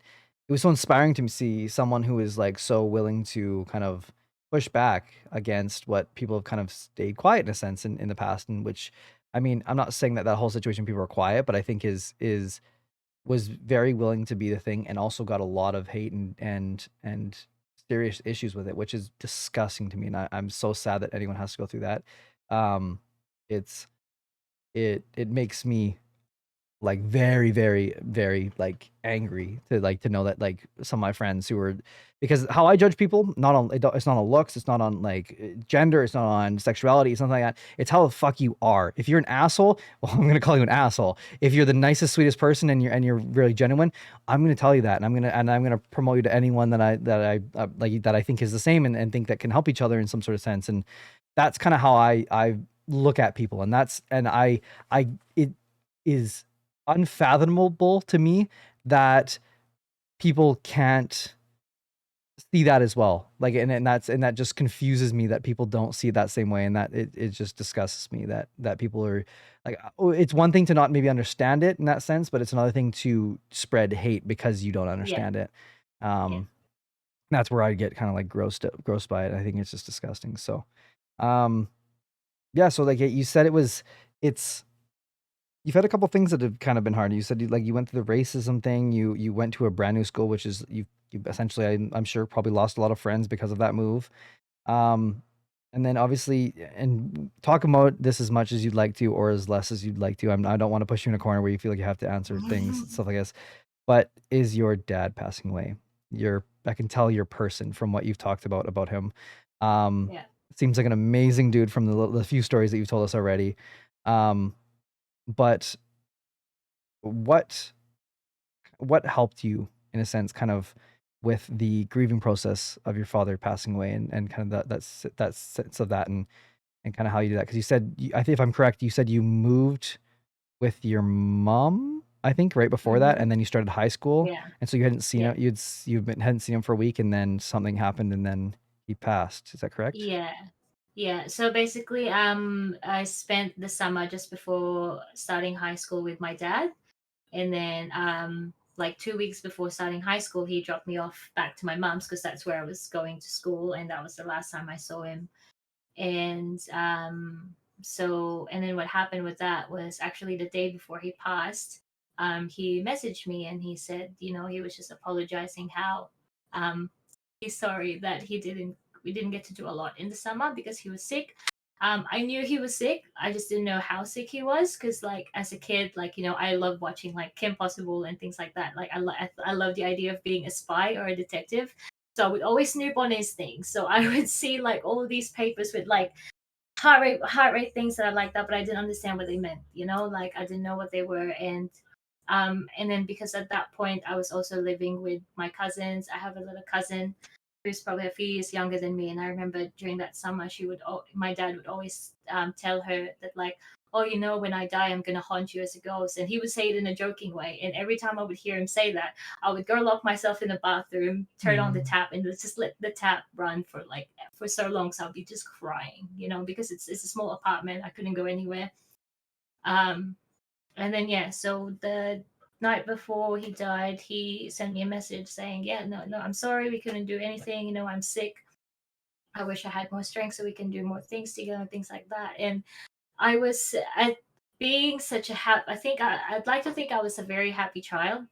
it was so inspiring to see someone who is like so willing to kind of push back against what people have kind of stayed quiet in a sense in the past. And which, I mean, I'm not saying that that whole situation people are quiet, but I think is was very willing to be the thing, and also got a lot of hate and serious issues with it, which is disgusting to me. And I'm so sad that anyone has to go through that. Um, it's it makes me like very, very, very like angry to know that like some of my friends who are, because how I judge people, not on it's not on looks, it's not on like gender, it's not on sexuality, it's nothing like that. It's how the fuck you are. If you're an asshole, well, I'm gonna call you an asshole. If you're the nicest, sweetest person and you're really genuine, I'm gonna tell you that, and I'm gonna promote you to anyone that I like that I think is the same, and think that can help each other in some sort of sense. And that's kind of how I look at people, and I it is unfathomable to me that people can't see that as well. Like, and that just confuses me that people don't see it that same way, and that it just disgusts me that people are like, it's one thing to not maybe understand it in that sense, but it's another thing to spread hate because you don't Yeah. understand it. Yeah. That's where I get kind of like grossed by it. I think it's just disgusting. So yeah, so like you said, it's You've had a couple things that have kind of been hard. You said you went through the racism thing. You went to a brand new school, which is you essentially I'm sure probably lost a lot of friends because of that move. Um, and then obviously, and talk about this as much as you'd like to, or as less as you'd like to. I don't want to push you in a corner where you feel like you have to answer things, stuff like this. But is your dad passing away? I can tell your person from what you've talked about him. Yeah. Seems like an amazing dude from the few stories that you've told us already. But what helped you in a sense kind of with the grieving process of your father passing away and kind of that sense of that and kind of how you do that? Because you said I think if I'm correct, you said you moved with your mom, I think, right before that, and then you started high school, Yeah. and so you hadn't seen Yeah. him. Hadn't seen him for a week, and then something happened, and then he passed. Is that correct? Yeah. Yeah. So basically, I spent the summer just before starting high school with my dad. And then like 2 weeks before starting high school, he dropped me off back to my mom's because that's where I was going to school, and that was the last time I saw him. And and then what happened with that was actually the day before he passed, he messaged me and he said, he was just apologizing how um he's sorry that we didn't get to do a lot in the summer because he was sick. I knew he was sick. I just didn't know how sick he was because, like, as a kid, like, I love watching like Kim Possible and things like that. Like, I love the idea of being a spy or a detective. So I would always snoop on his things. So I would see like all these papers with like heart rate things that I like that, but I didn't understand what they meant. Like I didn't know what they were, and then because at that point I was also living with my cousins. I have a little cousin who's probably a few years younger than me, and I remember during that summer my dad would always tell her that, like, oh, when I die I'm gonna haunt you as a ghost, and he would say it in a joking way. And every time I would hear him say that, I would go lock myself in the bathroom, turn on the tap, and just let the tap run for so long. So I'll be just crying, because it's a small apartment. I couldn't go anywhere. um and then, yeah, so the night before he died, he sent me a message saying, yeah, no, I'm sorry, we couldn't do anything. I'm sick. I wish I had more strength so we can do more things together, things like that. And I was at being such a happy. I'd like to think I was a very happy child,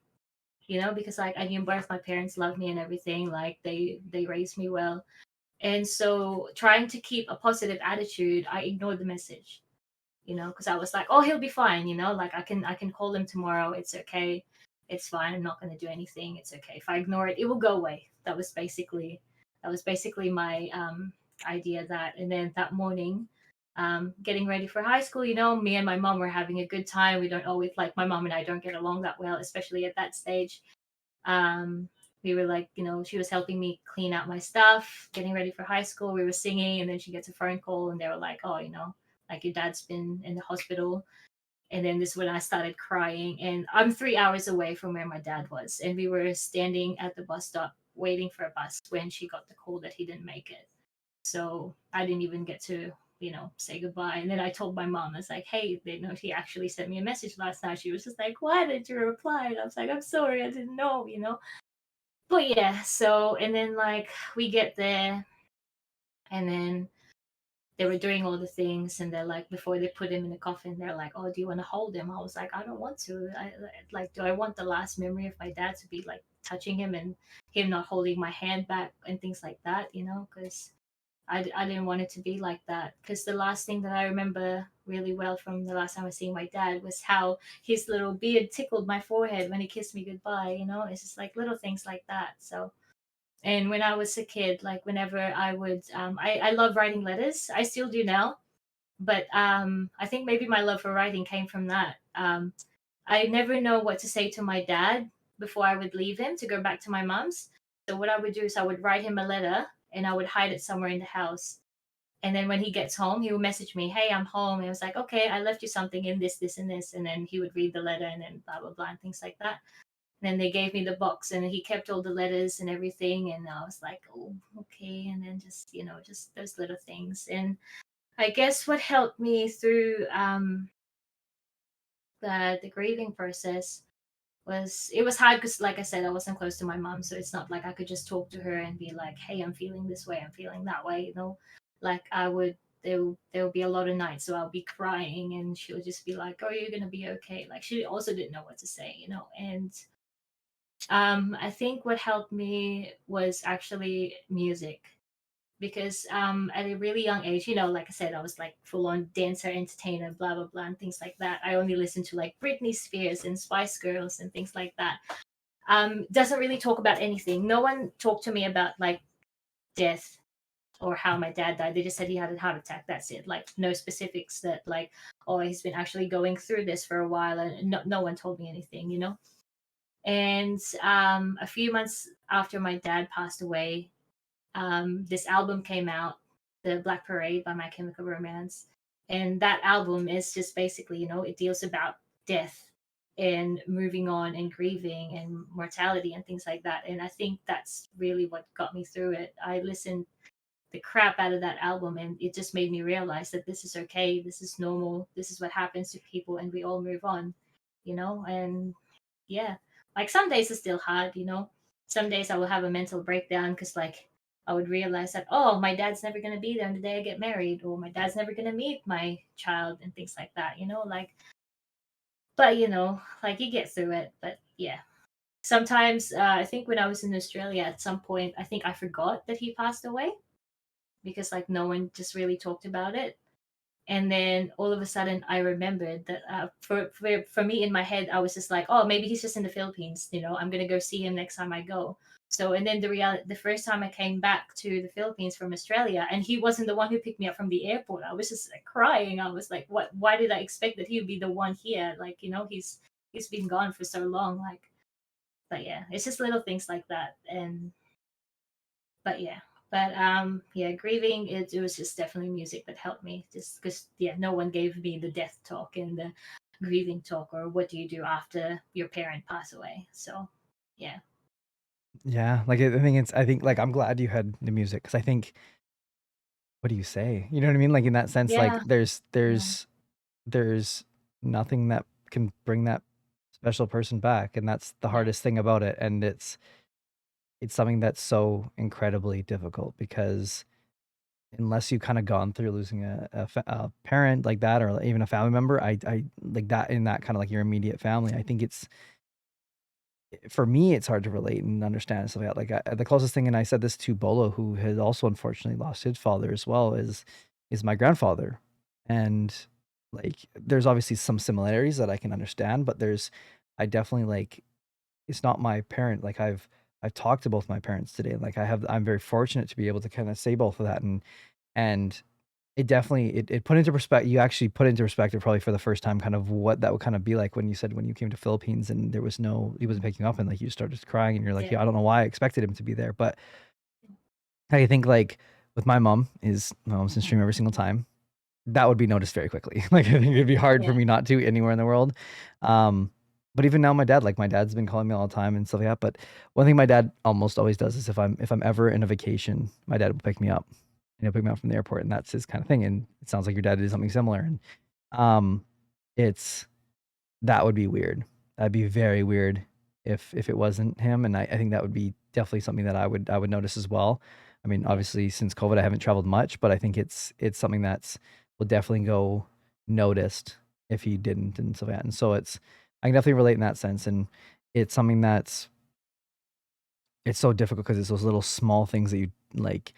because like I knew both my parents loved me and everything. Like they raised me well, and so trying to keep a positive attitude, I ignored the message, because I was like, oh, he'll be fine, like I can call him tomorrow. It's okay. It's fine. I'm not going to do anything. It's okay. If I ignore it, it will go away. That was basically my idea. That, and then that morning, getting ready for high school, me and my mom were having a good time. We don't always, like, my mom and I don't get along that well, especially at that stage. um we were like, she was helping me clean out my stuff, getting ready for high school. We were singing, and then she gets a phone call, and they were like, oh, like, your dad's been in the hospital. And then this is when I started crying. And I'm 3 hours away from where my dad was, and we were standing at the bus stop waiting for a bus when she got the call that he didn't make it. So I didn't even get to, say goodbye. And then I told my mom, I was like, hey, he actually sent me a message last night. She was just like, why did you reply? And I was like, I'm sorry, I didn't know. But yeah, so, and then, like, we get there, and then they were doing all the things, and they're like, before they put him in the coffin, they're like, oh, do you want to hold him? I was like, I don't want to. Do I want the last memory of my dad to be like touching him and him not holding my hand back and things like that, because I didn't want it to be like that. Because the last thing that I remember really well from the last time I seen my dad was how his little beard tickled my forehead when he kissed me goodbye. It's just like little things like that. So, and when I was a kid, like, whenever I would, I love writing letters. I still do now, but I think maybe my love for writing came from that. I never know what to say to my dad before I would leave him to go back to my mom's. So what I would do is I would write him a letter, and I would hide it somewhere in the house. And then when he gets home, he would message me, hey, I'm home. And I was like, okay, I left you something in this, this, and this. And then he would read the letter, and then blah, blah, blah, and things like that. And then they gave me the box, and he kept all the letters and everything. And I was like, oh, okay. And then just those little things. And I guess what helped me through the grieving process was, it was hard because, like I said, I wasn't close to my mom. So it's not like I could just talk to her and be like, hey, I'm feeling this way, I'm feeling that way. Like, I would there'll be a lot of nights, so I'll be crying, and she'll just be like, "Oh, you're gonna be okay." Like she also didn't know what to say, you know. And I think what helped me was actually music, because at a really young age, you know, like I said, I was like full on dancer, entertainer, blah blah blah, and things like that. I only listened to like Britney Spears and Spice Girls and things like that. Doesn't really talk about anything. No one talked to me about like death or how my dad died. They just said he had a heart attack. That's it. Like no specifics that like, oh, he's been actually going through this for a while, and no one told me anything, you know. And a few months after my dad passed away, this album came out, The Black Parade by My Chemical Romance. And that album is just basically, you know, it deals about death and moving on and grieving and mortality and things like that. And I think that's really what got me through it. I listened the crap out of that album, and it just made me realize that this is okay, this is normal, this is what happens to people, and we all move on, you know. And yeah, like some days it's still hard, you know. Some days I will have a mental breakdown because like I would realize that, oh, my dad's never going to be there on the day I get married, or my dad's never going to meet my child, and things like that, you know. Like, but you know, like you get through it. But yeah, sometimes I think when I was in Australia at some point, I think I forgot that he passed away, because like no one just really talked about it. And then all of a sudden I remembered that for me in my head, I was just like, oh, maybe he's just in the Philippines, you know, I'm gonna go see him next time I go. So and then the first time I came back to the Philippines from Australia, and he wasn't the one who picked me up from the airport, I was just like crying. I was like, what, why did I expect that he would be the one here? Like, you know, he's been gone for so long. Like, but yeah, it's just little things like that. And but yeah, but yeah, grieving, it was just definitely music that helped me, just because yeah, no one gave me the death talk and the grieving talk, or what do you do after your parent pass away. So yeah. Yeah, like I think like I'm glad you had the music, because I think, what do you say? You know what I mean? Like in that sense, like Yeah. there's nothing that can bring that special person back, and that's the hardest thing about it. And it's something that's so incredibly difficult, because unless you've kind of gone through losing a parent like that, or even a family member, I like that, in that kind of like your immediate family, I think it's, for me, it's hard to relate and understand stuff like that. Like the closest thing, and I said this to Bolo, who has also unfortunately lost his father as well, is my grandfather. And like there's obviously some similarities that I can understand, but I definitely like, it's not my parent. Like I've talked to both my parents today, and like I'm very fortunate to be able to kind of say both of that. And it definitely, it put into perspective, you actually put into perspective probably for the first time kind of what that would kind of be like when you said, when you came to Philippines and there was he wasn't picking up, and like you started crying, and you're like, yeah, I don't know why I expected him to be there. But I think like with my mom's in stream every single time, that would be noticed very quickly. Like I think it'd be hard for me not to anywhere in the world. But even now, my dad's been calling me all the time and stuff like that. But one thing my dad almost always does is if I'm ever in a vacation, my dad will pick me up. And he'll pick me up from the airport, and that's his kind of thing. And it sounds like your dad did something similar. And it's that would be weird. That'd be very weird if it wasn't him. And I think that would be definitely something that I would notice as well. I mean, obviously since COVID, I haven't traveled much, but I think it's something that's will definitely go noticed if he didn't, and stuff like that. And so I can definitely relate in that sense. And it's something it's so difficult, because it's those little small things that you like.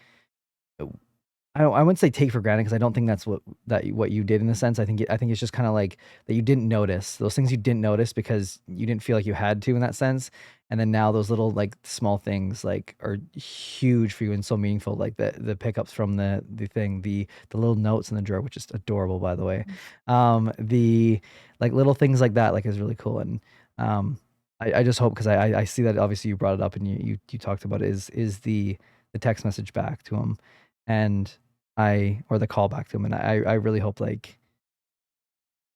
I wouldn't say take for granted, because I don't think that's what you did in a sense. I think it's just kind of like that you didn't notice those things, you didn't notice because you didn't feel like you had to in that sense. And then now those little like small things like are huge for you and so meaningful, like the pickups from the thing, the little notes in the drawer, which is adorable, by the way. The like little things like that, like, is really cool. And I just hope, because I see that obviously you brought it up and you talked about it, is the text message back to him, and or the call back to him. And I really hope, like,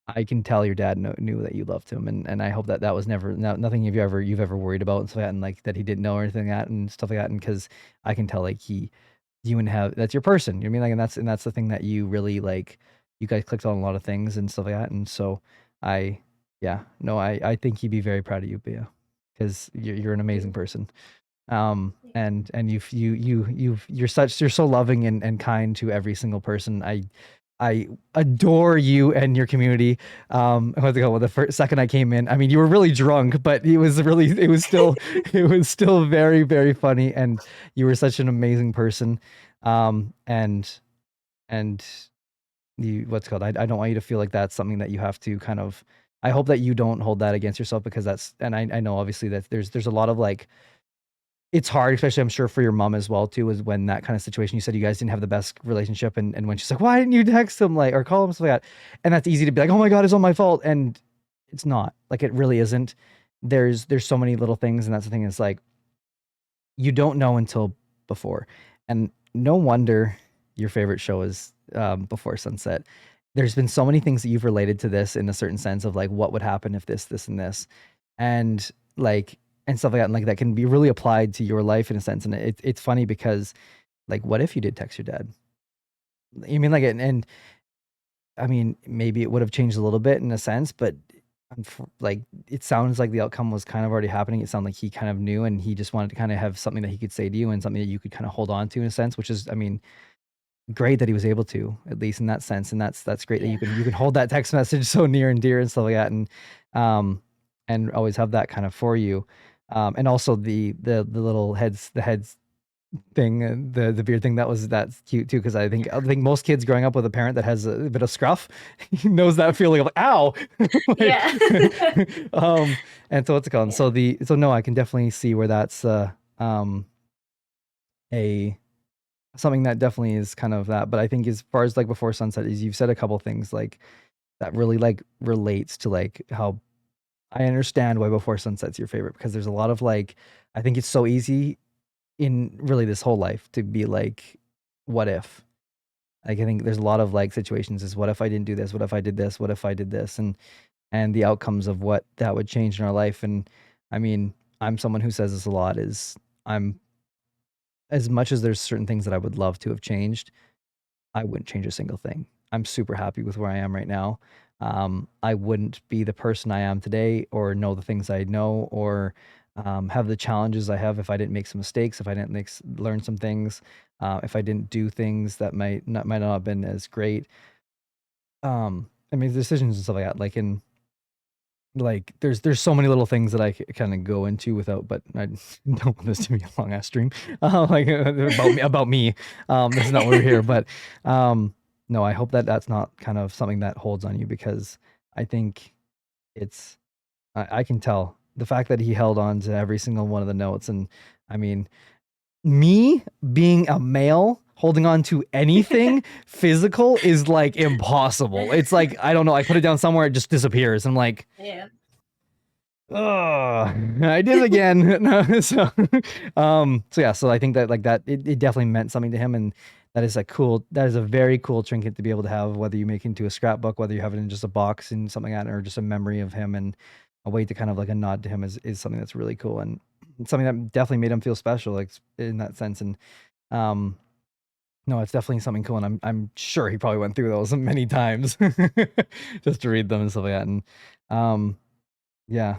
I can tell your dad knew that you loved him, and I hope that was never nothing you've ever worried about and stuff like that, and like that he didn't know or anything like that and stuff like that. And because I can tell, like, you and have that's your person. You know what I mean? Like, and that's the thing that you really like. You guys clicked on a lot of things and stuff like that, and so I think he'd be very proud of you, Bia, because you're an amazing person. And you're so loving and kind to every single person. I adore you and your community. What's it called? Well, the first second I came in, I mean, you were really drunk, but it was still, it was still very, very funny. And you were such an amazing person. And you, what's it called? I don't want you to feel like that's something that you have to kind of, I hope that you don't hold that against yourself, because that's, and I know obviously that there's a lot of like, it's hard, especially I'm sure for your mom as well too, is when that kind of situation, you said you guys didn't have the best relationship, and when she's like, why didn't you text him, like, or call him, stuff like that. And that's easy to be like, oh my God, it's all my fault. And it's not, like, it really isn't. There's so many little things. And that's the thing, is like, you don't know until before. And no wonder your favorite show is Before Sunset. There's been so many things that you've related to this in a certain sense of like, what would happen if this, and this, and like, and stuff like that. And like, that can be really applied to your life in a sense. And it's funny because like, what if you did text your dad? You mean like, and I mean, maybe it would have changed a little bit in a sense, but like, it sounds like the outcome was kind of already happening. It sounded like he kind of knew, and he just wanted to kind of have something that he could say to you, and something that you could kind of hold on to in a sense, which is, I mean, great that he was able to, at least in that sense. And that's great that you can hold that text message so near and dear and stuff like that. And always have that kind of for you. And also the little heads thing, the beard thing, that's cute too, because I think most kids growing up with a parent that has a bit of scruff knows that feeling of like, ow. Like, Yeah. And so what's it called? Yeah. So no, I can definitely see where that's a something that definitely is kind of that. But I think as far as like Before Sunset, is you've said a couple things like that really like relates to like how I understand why Before Sunset's your favorite, because there's a lot of like, I think it's so easy in really this whole life to be like, what if? Like, I think there's a lot of like situations is, what if I didn't do this? What if I did this? What if I did this? And the outcomes of what that would change in our life. And I mean, I'm someone who says this a lot, is I'm, as much as there's certain things that I would love to have changed, I wouldn't change a single thing. I'm super happy with where I am right now. I wouldn't be the person I am today, or know the things I know, or have the challenges I have, if I didn't make some mistakes, if I didn't learn some things, if I didn't do things that might not have been as great. I mean, decisions and stuff like that. Like, in like, there's so many little things that I kind of go into without, but I don't want this to be a long ass stream. Like, about me. That's not why we're here. But no, I hope that that's not kind of something that holds on you, because I think it's, I can tell the fact that he held on to every single one of the notes. And I mean, me being a male holding on to anything physical is like impossible. It's like, I don't know, I put it down somewhere, it just disappears. I'm like, Yeah. oh, I did it again. No, so yeah, so I think that like that, it definitely meant something to him. And that is a very cool trinket to be able to have, whether you make it into a scrapbook, whether you have it in just a box and something like that, or just a memory of him, and a way to kind of like a nod to him is something that's really cool, and something that definitely made him feel special, like, in that sense. And no, it's definitely something cool, and I'm sure he probably went through those many times just to read them and stuff like that. And yeah,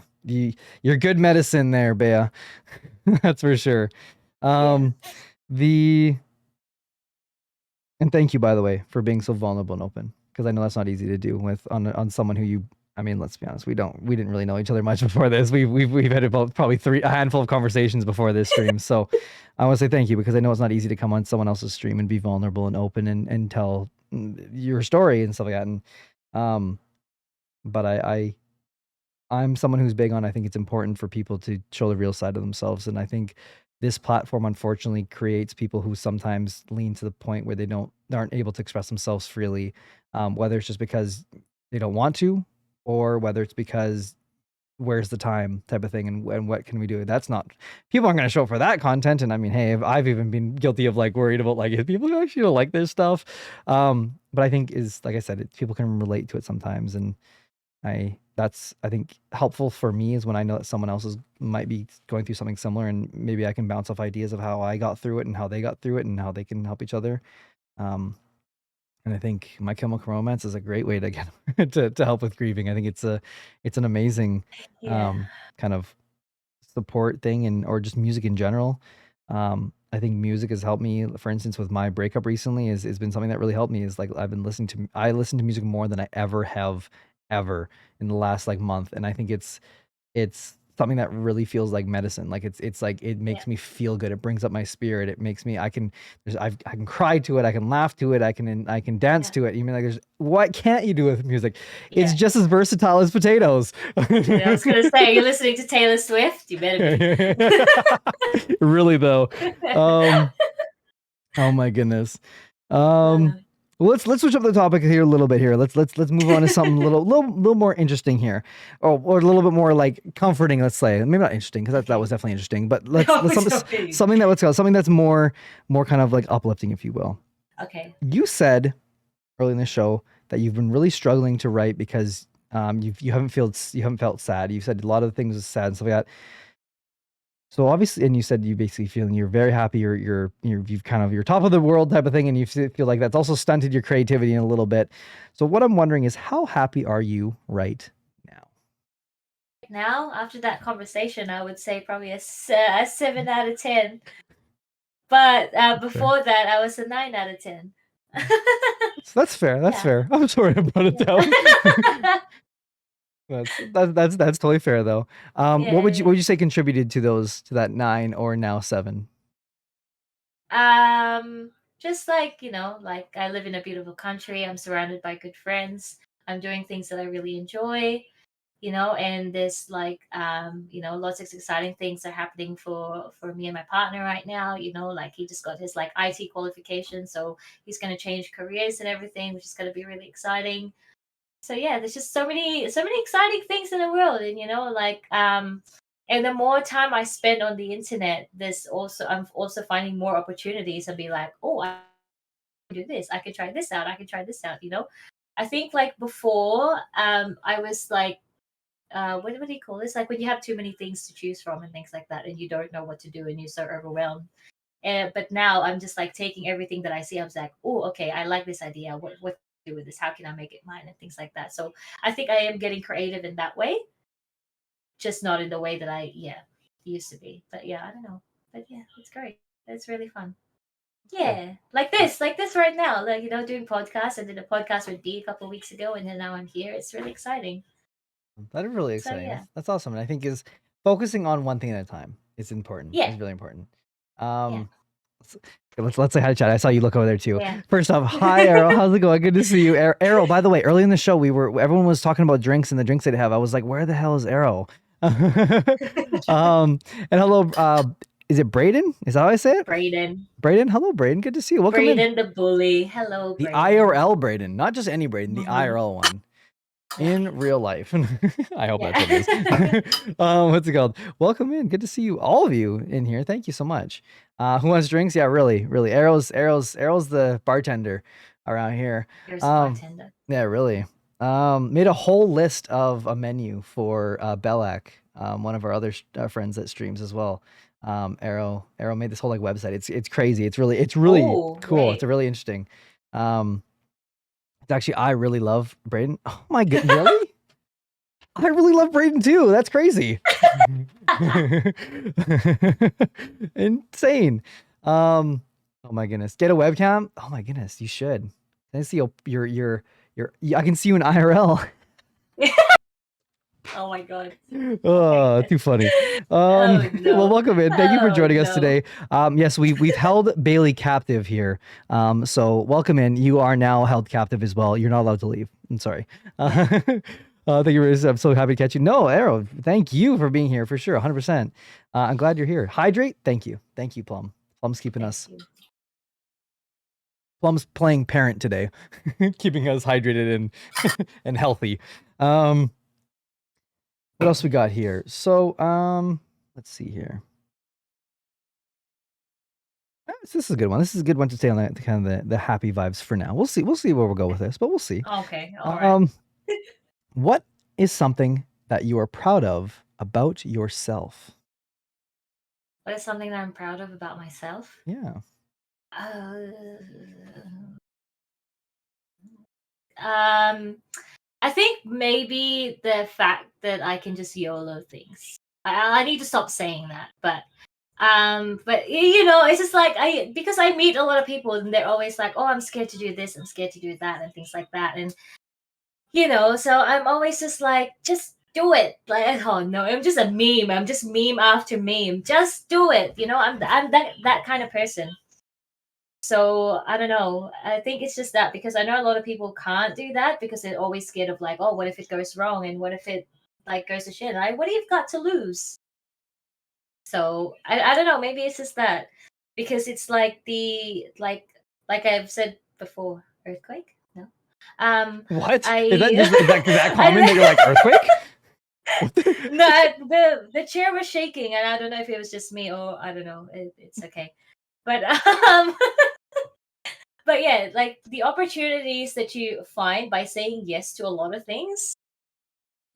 you're good medicine there, Bea. That's for sure. And thank you, by the way, for being so vulnerable and open, because I know that's not easy to do with on someone who you. I mean, let's be honest, we didn't really know each other much before this. We've had about probably a handful of conversations before this stream. So I want to say thank you, because I know it's not easy to come on someone else's stream and be vulnerable and open and tell your story and stuff like that. And but I'm someone who's big on, I think it's important for people to show the real side of themselves. And I think this platform unfortunately creates people who sometimes lean to the point where they aren't able to express themselves freely, whether it's just because they don't want to, or whether it's because where's the time type of thing, and what can we do? That's not, people aren't going to show up for that content. And I mean, hey, I've even been guilty of like worried about like, if people actually don't like this stuff. But I think is, like I said, people can relate to it sometimes. And that's, I think, helpful for me, is when I know that someone else might be going through something similar, and maybe I can bounce off ideas of how I got through it and how they got through it and how they can help each other. And I think My Chemical Romance is a great way to get to help with grieving. I think it's an amazing kind of support thing and or just music in general. I think music has helped me. For instance, with my breakup recently, is been something that really helped me. Is like I listen to music more than I ever have ever in the last like month, and I think it's something that really feels like medicine. Like it's like it makes me feel good. It brings up my spirit. It makes me I can cry to it. I can laugh to it. I can dance to it. You mean like there's what can't you do with music? It's just as versatile as potatoes. I was gonna say, you're listening to Taylor Swift. You better be. Really though. Oh my goodness. Let's switch up the topic here a little bit here. Let's move on to something a little more interesting here. Or a little bit more like comforting, let's say. Maybe not interesting, because that was definitely interesting, but let's something that's more kind of like uplifting, if you will. Okay. You said early in the show that you've been really struggling to write because you haven't felt sad. You said a lot of the things was sad and stuff like that. So obviously, and you said you basically feeling you're very happy, you've kind of you're top of the world type of thing, and you feel like that's also stunted your creativity in a little bit. So what I'm wondering is, how happy are you right now? Now, after that conversation, I would say probably a 7 out of 10. But before that, I was a 9 out of 10. So that's fair. That's fair. I'm sorry to put it down. That's totally fair though. What would you say contributed to that 9 or now 7? Just like, like I live in a beautiful country. I'm surrounded by good friends. I'm doing things that I really enjoy, and there's like, lots of exciting things are happening for me and my partner right now. Like he just got his like IT qualification, so he's going to change careers and everything, which is going to be really exciting. So yeah, there's just so many exciting things in the world, and and the more time I spend on the internet, I'm also finding more opportunities and be like, oh, I can do this, I can try this out, I think like before, I was like, what do you call this, like when you have too many things to choose from and things like that, and you don't know what to do and you're so overwhelmed. But now I'm just like taking everything that I see. I was like, oh, okay, I like this idea. What do with this? How can I make it mine and things like that? So I think I am getting creative in that way, just not in the way that I used to be. But yeah, I don't know. But yeah, it's great. It's really fun. Yeah, like this right now. Like doing podcasts. I did a podcast with Dee a couple of weeks ago, and then now I'm here. It's really exciting. That is really So, exciting. yeah. That's awesome. And I think is focusing on one thing at a time is important. Yeah. It's really important. Let's say hi to chat. I saw you look over there too. Yeah. First off, hi Arrow. How's it going? Good to see you. Arrow, by the way, early in the show, everyone was talking about drinks and the drinks they'd have. I was like, where the hell is Arrow? And hello, is it Braden? Is that how I say it? Braden. Hello, Braden. Good to see you. Welcome in. Braden the bully. Hello, The Braden. IRL Braden, not just any Braden, the IRL one. In real life. I hope that's what it is. What's it called? Welcome in. Good to see you, all of you in here. Thank you so much. Who wants drinks? Yeah, really. Arrow's the bartender around here. Here's the bartender. Yeah, really. Made a whole list of a menu for Belak, one of our other friends that streams as well. Arrow made this whole like website. It's crazy. It's really cool. Great. It's really interesting. Actually, I really love Braden. Oh my god, really? I really love Braden too. That's crazy. Insane. Oh my goodness. Get a webcam? Oh my goodness, you should. I see your I can see you in IRL. Oh my god. Oh, too funny. No. Well, welcome in. Thank you for joining us no. today. Yes, we've held Bailey captive here. So welcome in. You are now held captive as well. You're not allowed to leave. I'm sorry. Thank you. I'm so happy to catch you. No, Arrow. Thank you for being here for sure. 100%. I'm glad you're here. Hydrate. Thank you, Plum. Plum's keeping us. Plum's playing parent today, keeping us hydrated and healthy. What else we got here? So, let's see here. This is a good one. This is a good one to stay on the kind of the happy vibes for now. We'll see where we'll go with this, but we'll see. Okay. All right. What is something that you are proud of about yourself? What is something that I'm proud of about myself? Yeah. I think maybe the fact that I can just YOLO things. I need to stop saying that, but you know, it's just like because I meet a lot of people and they're always like, oh, I'm scared to do this, I'm scared to do that, and things like that, and you know, so I'm always just like, just do it. Like, oh no, I'm just a meme. I'm just meme after meme. Just do it. You know, I'm that kind of person. So I don't know. I think it's just that because I know a lot of people can't do that because they're always scared of like, oh, what if it goes wrong and what if it like goes to shit? Like, what do you've got to lose? So I don't know. Maybe it's just that because it's like like I've said before, earthquake. No, What? I Is that common that you're like earthquake? no, the chair was shaking, and I don't know if it was just me or I don't know. It's okay, but but yeah, like the opportunities that you find by saying yes to a lot of things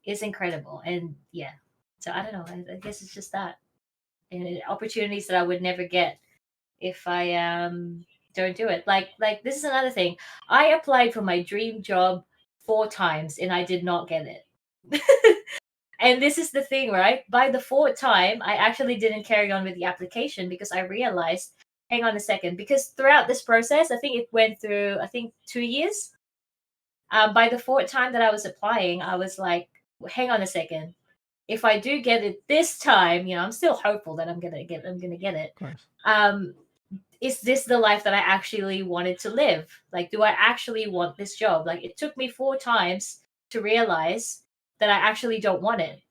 is incredible, and yeah. So I don't know. I guess it's just that, and opportunities that I would never get if I don't do it. Like this is another thing. I applied for my dream job 4 times, and I did not get it. And this is the thing, right? By the fourth time, I actually didn't carry on with the application because I realized, hang on a second, because throughout this process, I think it went through, I think 2 years. By the fourth time that I was applying, I was like, hang on a second. If I do get it this time, you know, I'm still hopeful that I'm gonna get it. Of course. Is this the life that I actually wanted to live? Like, do I actually want this job? Like, it took me 4 times to realize that I actually don't want it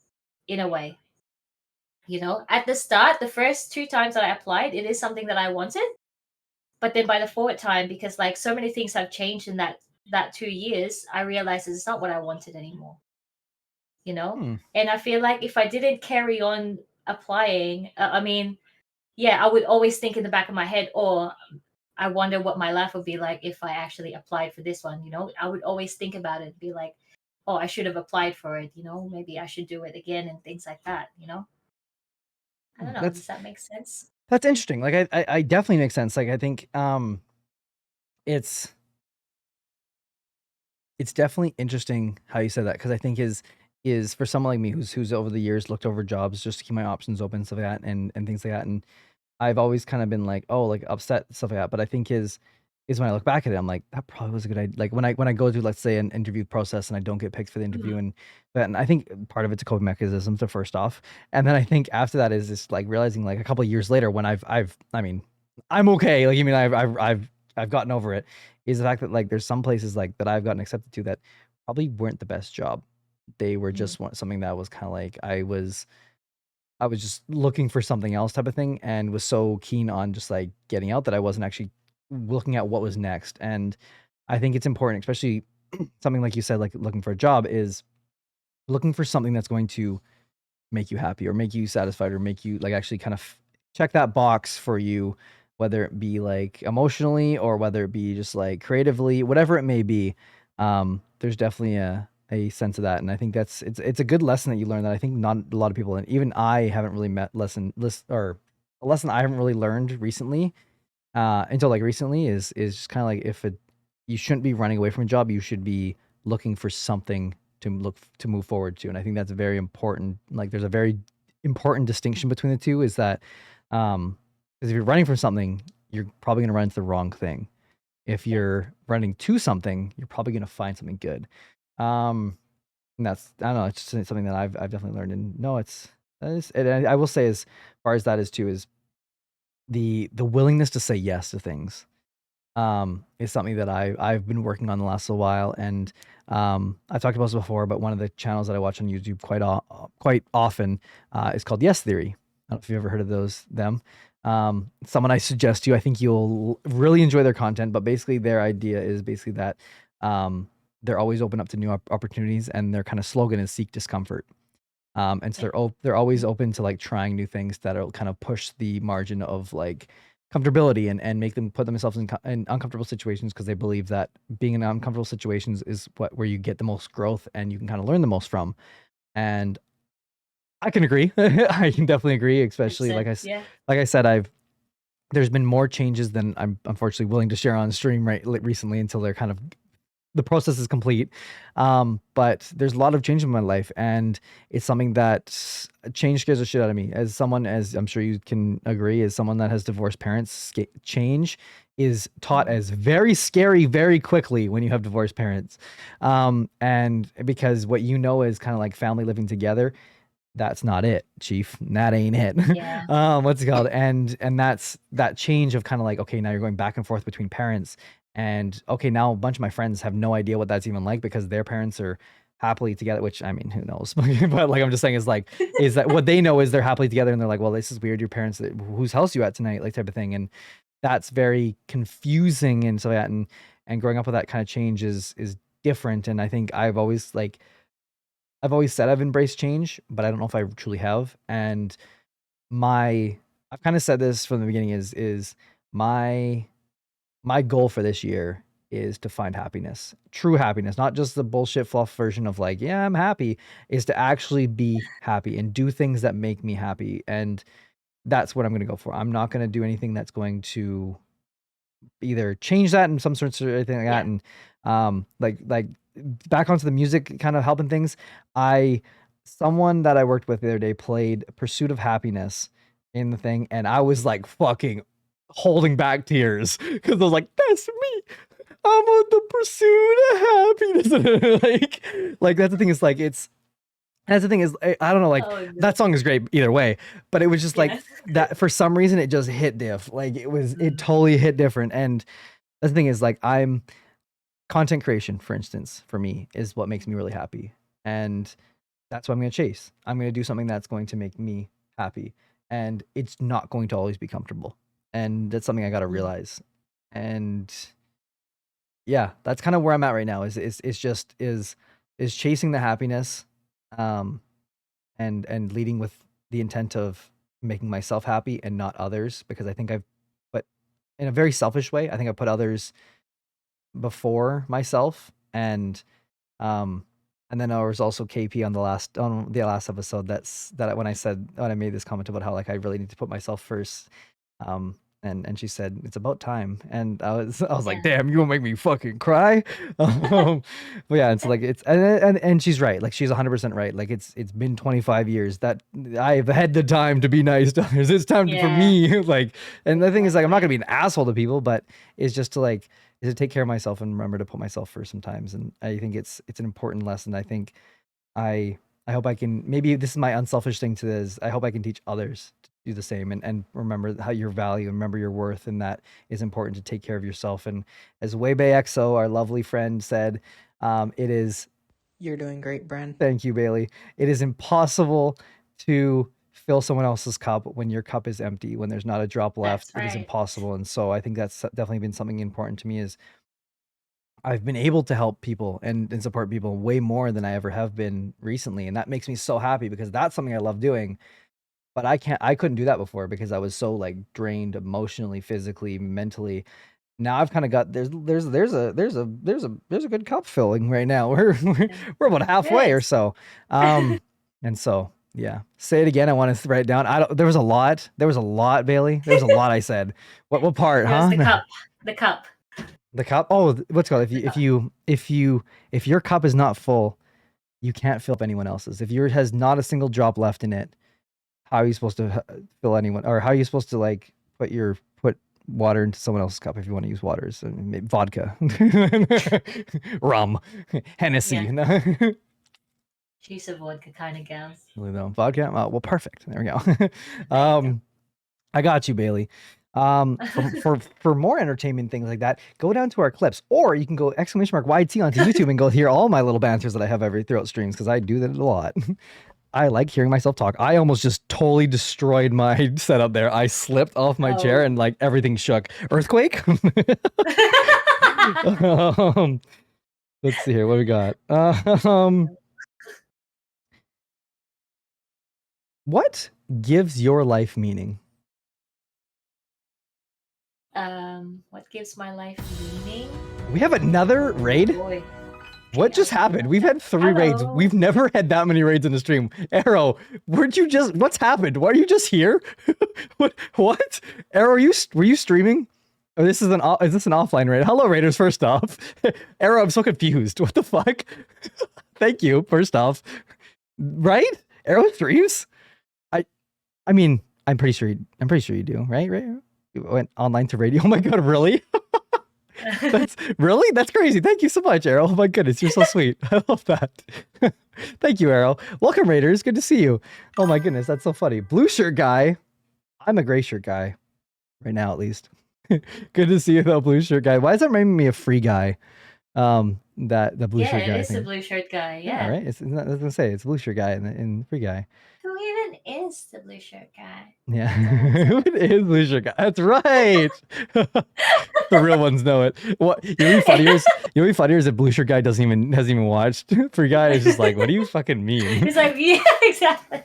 in a way. You know, at the start, the first 2 times that I applied, it is something that I wanted. But then by the fourth time, because like so many things have changed in that 2 years, I realized it's not what I wanted anymore. You know, and I feel like if I didn't carry on applying, I mean, yeah, I would always think in the back of my head, or I wonder what my life would be like if I actually applied for this one. You know, I would always think about it, be like, oh, I should have applied for it. You know, maybe I should do it again and things like that. You know. I don't know. Does that make sense? That's interesting. Like I definitely makes sense. Like I think it's definitely interesting how you said that because I think is for someone like me who's over the years looked over jobs just to keep my options open, stuff like that, and things like that. And I've always kind of been like, oh, like upset, stuff like that. But I think is when I look back at it, I'm like, that probably was a good idea. Like when I go through, let's say, an interview process and I don't get picked for the interview, and I think part of it's a coping mechanism to first off, and then I think after that is just like realizing like a couple of years later when I mean, I'm okay. Like, you mean I've gotten over it. Is the fact that like there's some places like that I've gotten accepted to that probably weren't the best job. They were just something that was kind of like I was just looking for something else type of thing and was so keen on just like getting out that I wasn't actually looking at what was next. And I think it's important, especially something like you said, like looking for a job is looking for something that's going to make you happy or make you satisfied or make you like actually kind of check that box for you, whether it be like emotionally or whether it be just like creatively, whatever it may be. There's definitely a sense of that, and I think it's a good lesson that you learn that I think not a lot of people, and even I haven't really or a lesson I haven't really learned recently until like recently is just kind of like you shouldn't be running away from a job, you should be looking for something to move forward to. And I think that's very important. Like there's a very important distinction between the two is that because if you're running from something, you're probably going to run into the wrong thing. If you're running to something, you're probably going to find something good. And that's, I don't know, it's just something that I've definitely learned. And no, and I will say as far as that is too, is the willingness to say yes to things is something that I've been working on the last little while. And I've talked about this before, but one of the channels that I watch on YouTube quite often is called Yes Theory. I don't know if you've ever heard of them. Someone I suggest you, I think you'll really enjoy their content, but basically their idea is basically that they're always open up to new opportunities, and their kind of slogan is seek discomfort. And so they're always open to like trying new things that'll kind of push the margin of like comfortability and make them put themselves in uncomfortable situations, because they believe that being in uncomfortable situations is where you get the most growth and you can kind of learn the most from. And I can agree. I can definitely agree, especially like I said, there's been more changes than I'm unfortunately willing to share on stream recently until they're kind of the process is complete. But there's a lot of change in my life, and it's something that change scares the shit out of me. As someone, as I'm sure you can agree, as someone that has divorced parents, change is taught as very scary very quickly when you have divorced parents. And because what you know is kind of like family living together, that's not it, chief. That ain't it. Yeah. What's it called? And that's that change of kind of like, okay, now you're going back and forth between parents, and okay, now a bunch of my friends have no idea what that's even like because their parents are happily together, which I mean, who knows? But like I'm just saying is that what they know is they're happily together, and they're like, well, this is weird. Your parents, whose house you at tonight, like type of thing, and that's very confusing and so that, and growing up with that kind of change is different. And I think I've always said I've embraced change, but I don't know if I truly have. And I've kind of said this from the beginning is my goal for this year is to find happiness, true happiness, not just the bullshit fluff version of like, yeah, I'm happy, is to actually be happy and do things that make me happy. And that's what I'm going to go for. I'm not going to do anything that's going to either change that in some sorts of anything like that. And like back onto the music kind of helping things. Someone that I worked with the other day played Pursuit of Happiness in the thing, and I was like fucking holding back tears because I was like, that's me. I'm on the pursuit of happiness. like that's the thing, is like that's the thing is, I don't know, like that song is great either way, but it was just like that for some reason it just hit diff. Like it totally hit different. And the thing is, like, content creation, for instance, for me is what makes me really happy. And that's what I'm going to chase. I'm going to do something that's going to make me happy. And it's not going to always be comfortable. And that's something I got to realize. And yeah, that's kind of where I'm at right now is chasing the happiness, and leading with the intent of making myself happy and not others, because I think but in a very selfish way, I think I put others before myself. And then there was also KP on the last episode that when I made this comment about how like I really need to put myself first, and she said it's about time, and I was like, damn, you gonna make me fucking cry. But yeah, it's like it's and she's right, like she's 100% right. Like it's been 25 years that I've had the time to be nice to others. It's time for me. Like, and the thing is, like, I'm not gonna be an asshole to people, but it's just to take care of myself and remember to put myself first sometimes. And I think it's an important lesson. I think I hope I can, maybe this is my unselfish thing to this, I hope I can teach others to do the same, and remember how your value, and remember your worth, and that is important to take care of yourself. And as WayBayXO, our lovely friend, said, it is... You're doing great, Bren. Thank you, Bailey. It is impossible to fill someone else's cup when your cup is empty, when there's not a drop left. It is impossible. And so I think that's definitely been something important to me, is I've been able to help people and support people way more than I ever have been recently. And that makes me so happy, because that's something I love doing. But I couldn't do that before because I was so like drained emotionally, physically, mentally. Now I've kind of got there's a good cup filling right now. We're about halfway or so. And so yeah. Say it again. I want to write it down. There was a lot, Bailey. There was a lot I said. What part, huh? The cup. The cup. Oh, what's it called? If your cup is not full, you can't fill up anyone else's. If yours has not a single drop left in it, how are you supposed to fill anyone, or how are you supposed to like put water into someone else's cup if you want to use waters? So maybe vodka, rum, Hennessy. Yeah. She's a vodka kind of gal. Vodka. Well, perfect. There we go. I got you, Bailey. For more entertainment things like that, go down to our clips, or you can go !YT onto YouTube and go hear all my little banters that I have throughout streams, because I do that a lot. I like hearing myself talk. I almost just totally destroyed my setup there. I slipped off my chair and like everything shook. Earthquake. Let's see here. What we got? What gives your life meaning? What gives my life meaning? We have another raid? Oh boy. What just happened? We've had 3 raids. We've never had that many raids in the stream. Arrow, what's happened? Why are you just here? What? Arrow, were you streaming? Oh, is this an offline raid? Hello, raiders. First off, Arrow, I'm so confused. What the fuck? Thank you. First off, right? Arrow streams. I mean, I'm pretty sure you do, right? Right? You went online to radio. Oh my god, really? That's crazy. Thank you so much, Arrow. Oh my goodness, you're so sweet. I love that. Thank you, Arrow. Welcome, raiders. Good to see you. Oh my goodness, that's so funny. Blue shirt guy. I'm a gray shirt guy, right now at least. Good to see you though, blue shirt guy. Why is that reminding me of Free Guy? That the blue Yeah, shirt guy it is the thing. blue shirt guy. Yeah, Yeah. right. I was gonna say it's blue shirt guy in Free Guy. Who even is the blue shirt guy? Yeah, who is blue shirt guy? That's right. The real ones know it. What you know? What's funnier is that blue shirt guy hasn't even watched. Free Guy is just like, what do you fucking mean? He's like, yeah, exactly.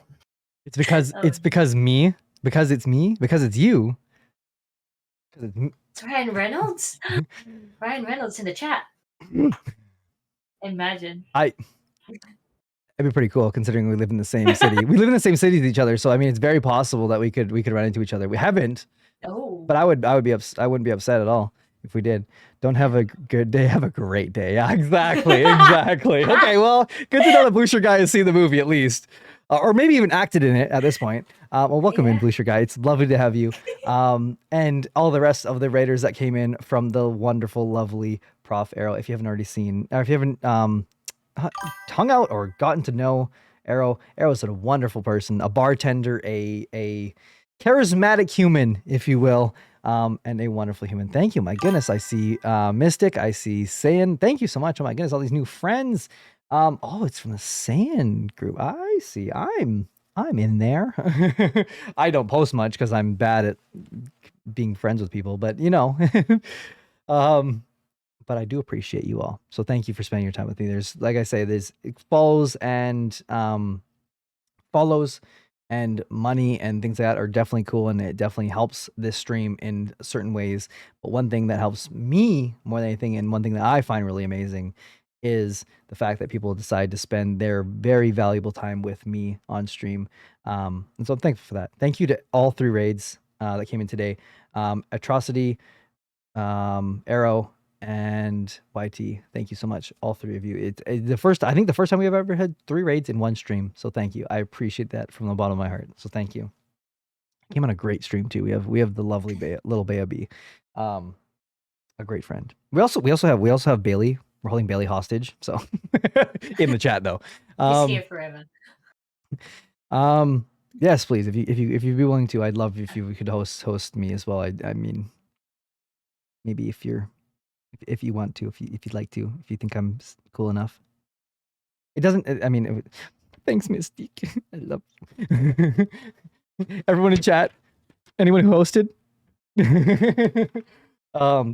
It's because it's me. Because it's me. Because it's you. It's Ryan Reynolds. Ryan Reynolds in the chat. Imagine. It'd be pretty cool considering we live in the same city. We live in the same city as each other, so I mean, it's very possible that we could run into each other. We haven't. Oh. But I wouldn't be upset at all if we did. Don't have a good day. Have a great day. Yeah, exactly. Okay, well, good to know that Blue Shirt Guy has seen the movie at least. Or maybe even acted in it at this point. Well, welcome in, Blue Shirt Guy. It's lovely to have you. And all the rest of the raiders that came in from the wonderful, lovely Prof. Arrow. If you haven't already seen, or if you haven't hung out or gotten to know Arrow, Arrow's a wonderful person, a bartender, a charismatic human, if you will, and a wonderful human. Thank you. My goodness, I see Mystic. I see Saiyan. Thank you so much. Oh my goodness, all these new friends. Oh, it's from the Saiyan group. I see. I'm in there. I don't post much because I'm bad at being friends with people, but you know, but I do appreciate you all. So thank you for spending your time with me. There's, like I say, there's follows and money and things like that are definitely cool, and it definitely helps this stream in certain ways. But one thing that helps me more than anything, and one thing that I find really amazing, is the fact that people decide to spend their very valuable time with me on stream. And so I'm thankful for that. Thank you to all 3 raids that came in today. Atrocity, Arrow, and YT. Thank you so much, all 3 of you. I think the first time we've ever had 3 raids in one stream. So thank you. I appreciate that from the bottom of my heart. So thank you. Came on a great stream too. We have the lovely lilbeabee, a great friend. We also have Bailey. We're holding Bailey hostage. So in the chat though. He's here forever. Yes, please. If you'd be willing to, I'd love if you could host me as well. I mean, maybe if you want to, if you'd like to, if you think I'm cool enough. It doesn't. I mean, thanks, Mystique. I love you. Everyone in chat. Anyone who hosted.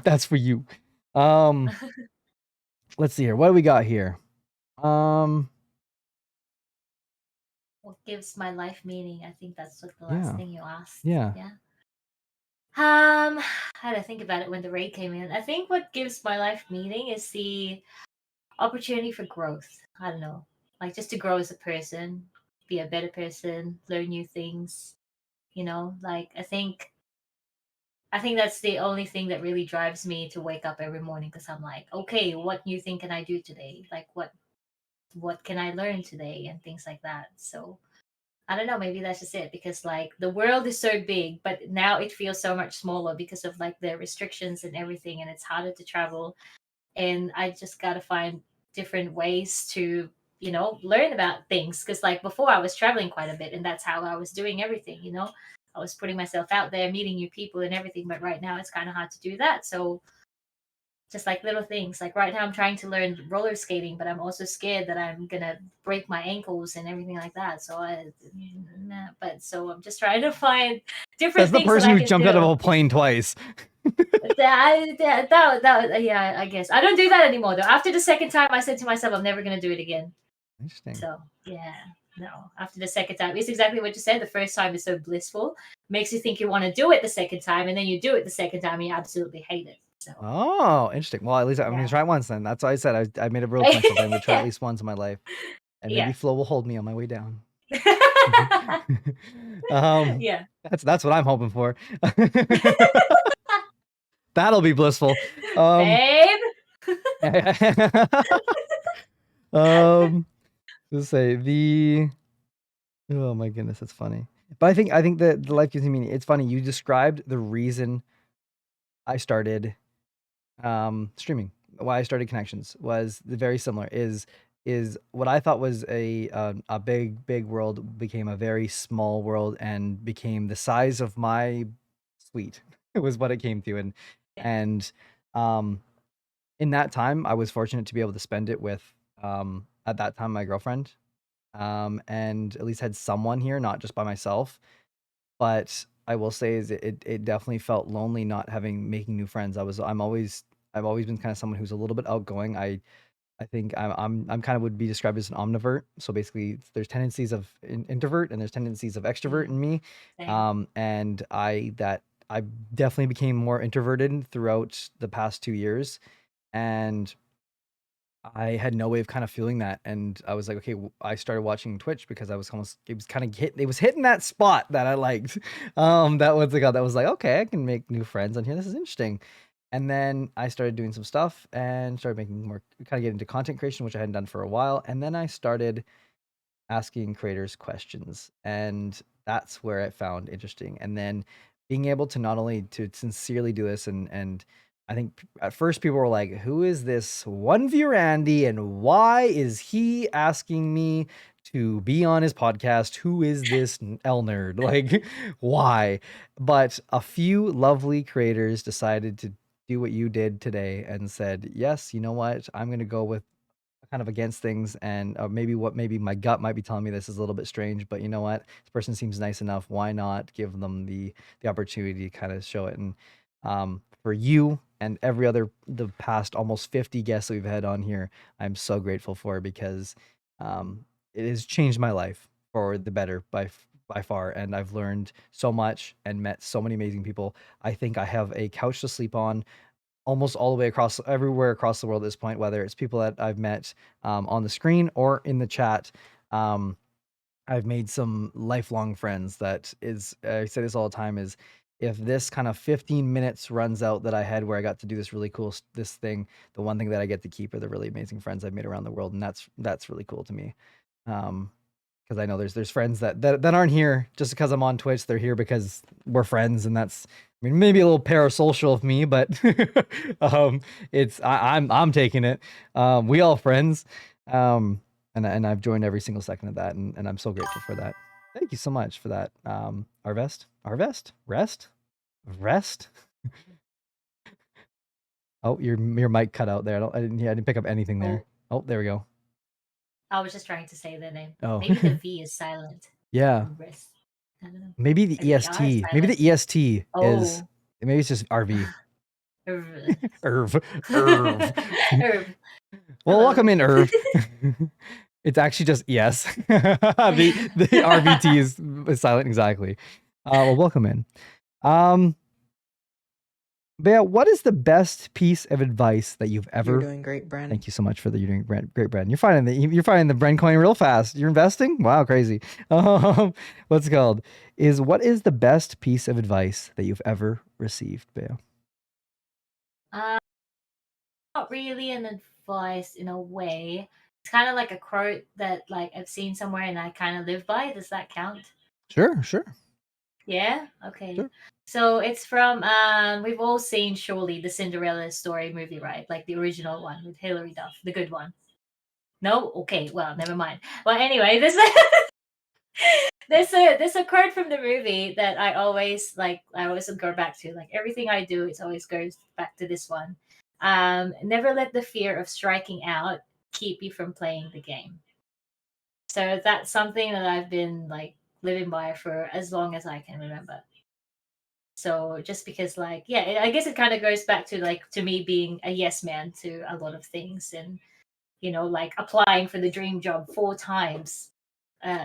That's for you. Let's see here. What do we got here? What gives my life meaning? I think that's what the last thing you asked. Yeah. I had to think about it when the raid came in. I think what gives my life meaning is the opportunity for growth. I don't know, like just to grow as a person, be a better person, learn new things. You know, like I think that's the only thing that really drives me to wake up every morning, because I'm like, okay, what new thing can I do today? Like what can I learn today, and things like that. So I don't know, maybe that's just it, because like the world is so big, but now it feels so much smaller because of like the restrictions and everything, and it's harder to travel. And I just got to find different ways to, you know, learn about things. Because like before I was traveling quite a bit, and that's how I was doing everything, you know. I was putting myself out there, meeting new people and everything, but right now it's kind of hard to do that. So just like little things, like right now I'm trying to learn roller skating, but I'm also scared that I'm gonna break my ankles and everything like that. So so I'm just trying to find different That's the things person that I who can jumped out do. of a plane twice. Yeah, I guess I don't do that anymore though. After the second time, I said to myself, I'm never gonna do it again. Interesting. So yeah, no. After the second time, it's exactly what you said. The first time is so blissful, makes you think you want to do it the second time, and then you do it the second time, and you absolutely hate it. So Oh, interesting. Well, at least I'm gonna try it once then. That's why I said I made a rule to myself. I'm gonna try at least once in my life, and maybe Yeah. Flo will hold me on my way down. Yeah. That's what I'm hoping for. That'll be blissful. Babe. Let's say the. Oh my goodness, that's funny. But I think that the life gives me meaning. It's funny. You described the reason I started streaming, why I started Connections was very similar. Is what I thought was a big world became a very small world and became the size of my suite. It was what it came to, and um in that time I was fortunate to be able to spend it with at that time my girlfriend, and at least had someone here, not just by myself. But I will say is it definitely felt lonely not making new friends. I've always been kind of someone who's a little bit outgoing. I think I'm kind of would be described as an omnivert. So basically, there's tendencies of introvert and there's tendencies of extrovert in me. And I definitely became more introverted throughout the past 2 years, and I had no way of kind of feeling that, and I was like, okay, I started watching Twitch because I was almost, it was kind of it was hitting that spot that I liked. That was like, okay, I can make new friends on here. This is interesting. And then I started doing some stuff and started making more, kind of get into content creation, which I hadn't done for a while. And then I started asking creators questions, and that's where I found interesting. And then being able to not only to sincerely do this, and I think at first people were like, who is this one viewer Andy, and why is he asking me to be on his podcast? Who is this L nerd? Like, why? But a few lovely creators decided to do what you did today and said, yes, you know what, I'm going to go with kind of against things, and maybe my gut might be telling me this is a little bit strange, but you know what, this person seems nice enough, why not give them the opportunity to kind of show it. And for you and every other, the past almost 50 guests that we've had on here, I'm so grateful for, because it has changed my life for the better by far, and I've learned so much and met so many amazing people. I think I have a couch to sleep on almost all the way across, everywhere across the world at this point, whether it's people that I've met on the screen or in the chat. I've made some lifelong friends that is, I say this all the time, is if this kind of 15 minutes runs out that I had where I got to do this really cool, this thing, the one thing that I get to keep are the really amazing friends I've made around the world. And that's really cool to me. Because I know there's friends that aren't here just because I'm on Twitch. They're here because we're friends, and that's, I mean, maybe a little parasocial of me, but I'm taking it. We all friends, and I've joined every single second of that, and I'm so grateful for that. Thank you so much for that, rest. Oh, your mic cut out there. I didn't pick up anything there. Oh, there we go. I was just trying to say the name. Oh. Maybe the V is silent. Yeah. Rest. I don't know. Maybe the Maybe the R is EST. Maybe the silent. EST is. Oh. Maybe it's just RV. Irv. Irv. Well, Hello. welcome in, Irv. It's actually just yes. The RVT is silent, exactly. Well, welcome in. Bea, what is the best piece of advice that you've ever? You're doing great, Bren. Thank you so much for the you're doing great, Bren. You're finding the Bren coin real fast. You're investing? Wow, crazy. What's it called? What is the best piece of advice that you've ever received, Bea? Not really an advice in a way. It's kind of like a quote that like I've seen somewhere and I kind of live by. Does that count? Sure. Yeah. Okay. Sure. So it's from we've all seen surely the Cinderella story movie, right? Like the original one with Hilary Duff, the good one. No? Okay, well, never mind. Well, anyway, there's a quote from the movie that I always go back to. Like everything I do, it always goes back to this one. Never let the fear of striking out keep you from playing the game. So that's something that I've been like living by for as long as I can remember. So just because like, yeah, I guess it kind of goes back to like to me being a yes man to a lot of things, and you know, like applying for the dream job 4 times.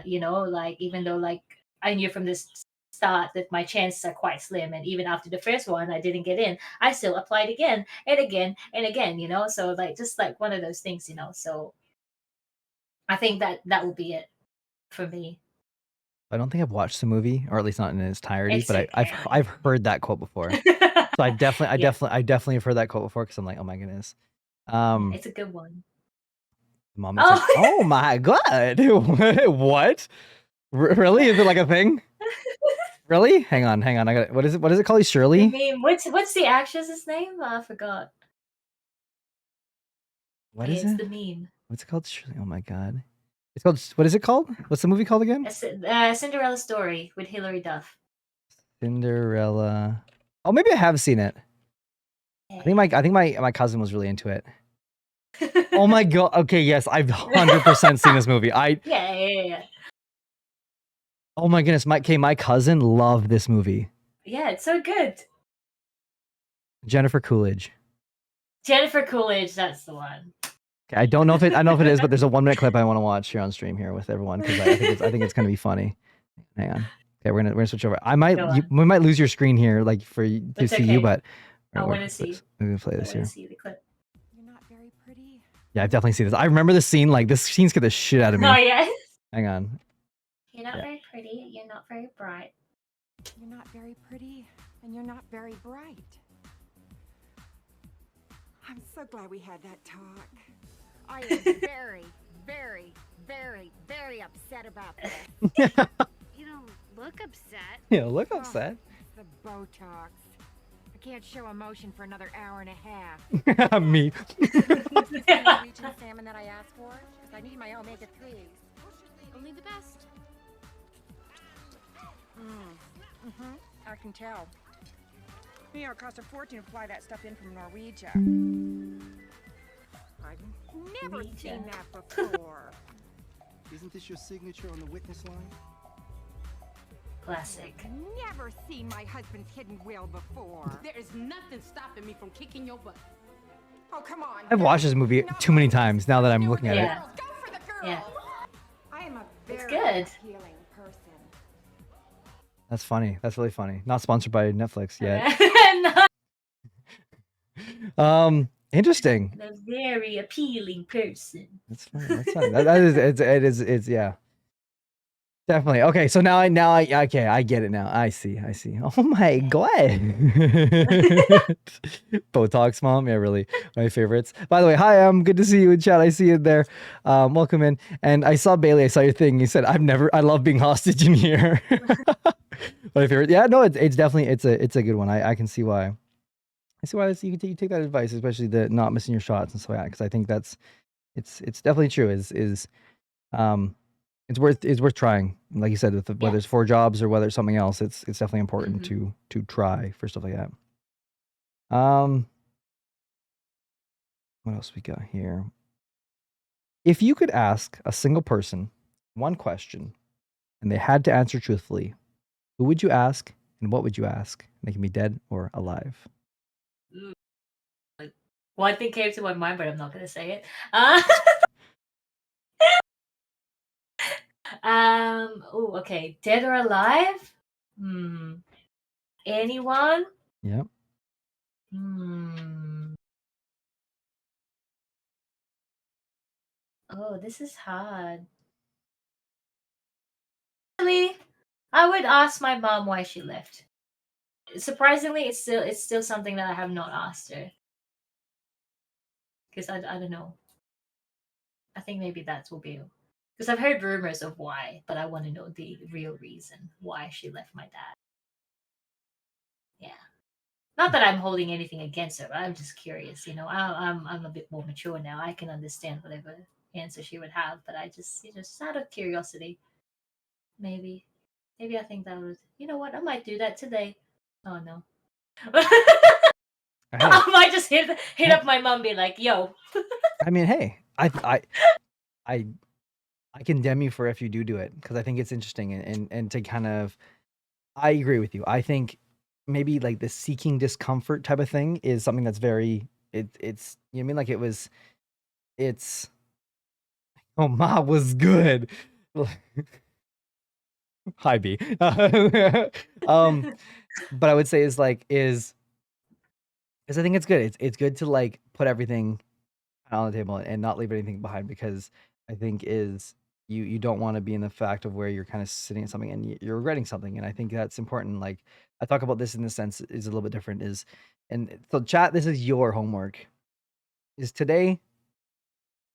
You know, like even though like I knew from this start that my chances are quite slim, and even after the first one I didn't get in, I still applied again and again and again, you know. So like just like one of those things, you know. So I think that will be it for me. I don't think I've watched the movie, or at least not in its entirety, It's but okay. I've heard that quote before. So So I definitely Yeah. I definitely have heard that quote before because I'm like, oh my goodness. It's a good one. Mom is like, oh my god, what? Really? Is it like a thing? Really? Hang on. I got what is it? What is it called? I Shirley? mean, what's the actress's name? I forgot. What Okay, is it's it? the meme. What's it called? Shirley? Oh my god. It's called. What is it called? What's the movie called again? Cinderella Story with Hilary Duff. Cinderella. Oh, maybe I have seen it. I think my cousin was really into it. Oh my god. Okay, yes, I've 100% seen this movie. Yeah. Oh my goodness, my cousin loved this movie. Yeah, it's so good. Jennifer Coolidge. Jennifer Coolidge, that's the one. Okay, I don't know if it is, but there's a 1-minute clip I want to watch here on stream here with everyone because I think it's gonna be funny. Hang on. Okay, we're gonna switch over. We might lose your screen here, like to It's see you, okay. but I want to see. I'm gonna play this I here. want to see the clip. Yeah, I've definitely seen this. I remember this scene. Like this scene scared the shit out of me. Oh yeah. Hang on. You're not very pretty. You're not very bright. You're not very pretty, and you're not very bright. I'm so glad we had that talk. I am very, very, very, very upset about this. You don't look upset. Yeah, look upset. It's the Botox. I can't show emotion for another hour and a half. Me. Norwegian salmon that I asked for, because I need my omega-3s. Only the best. I can tell. You know, it costs a fortune to fly that stuff in from Norwegian. I've never seen that before. Isn't this your signature on the witness line? Classic. I've never seen my husband's hidden will before. There is nothing stopping me from kicking your butt. Oh, come on. I've watched this movie too many times now that I'm looking at it. Yeah. I am a It's very good. appealing person. That's funny. That's really funny. Not sponsored by Netflix yet. Interesting. A very appealing person. That's funny. That's funny. It is yeah. Definitely. Okay, so now I okay, I get it now. I see. Oh my god. Botox mom, yeah, really. My favorites. By the way, hi, good to see you in chat. I see you there. Welcome in. And I saw Bailey, I saw your thing. You said I love being hostage in here. My favorite. Yeah, no, it's definitely it's a good one. I can see why. I see why you take that advice, especially the not missing your shots and stuff like that, because I think that's it's definitely true. It's worth trying. Like you said, whether it's 4 jobs or whether it's something else, it's definitely important to try for stuff like that. What else we got here? If you could ask a single person one question and they had to answer truthfully, who would you ask and what would you ask? They can be dead or alive. One thing came to my mind, but I'm not going to say it. Oh, okay. Dead or alive? Anyone? Yep. Oh, this is hard. Actually, I would ask my mom why she left. Surprisingly, it's still something that I have not asked her. Because I don't know. I think maybe that will be. Because I've heard rumors of why, but I want to know the real reason why she left my dad. Yeah. Not that I'm holding anything against her, but I'm just curious. You know, I'm a bit more mature now. I can understand whatever answer she would have, but I just out of curiosity, maybe I think that would. You know what? I might do that today. Oh no. I might just hit up my mom, be like, "Yo." I mean, hey, I condemn you for if you do it because I think it's interesting and to kind of, I agree with you. I think maybe like the seeking discomfort type of thing is something that's very it's you know what I mean, like it's oh Ma was good. Hi B. But I would say is I think it's good. It's good to like put everything on the table and not leave anything behind because I think you don't want to be in the fact of where you're kind of sitting in something and you're regretting something, and I think that's important. Like I talk about this in the sense is a little bit different. And so chat, this is your homework. Is today,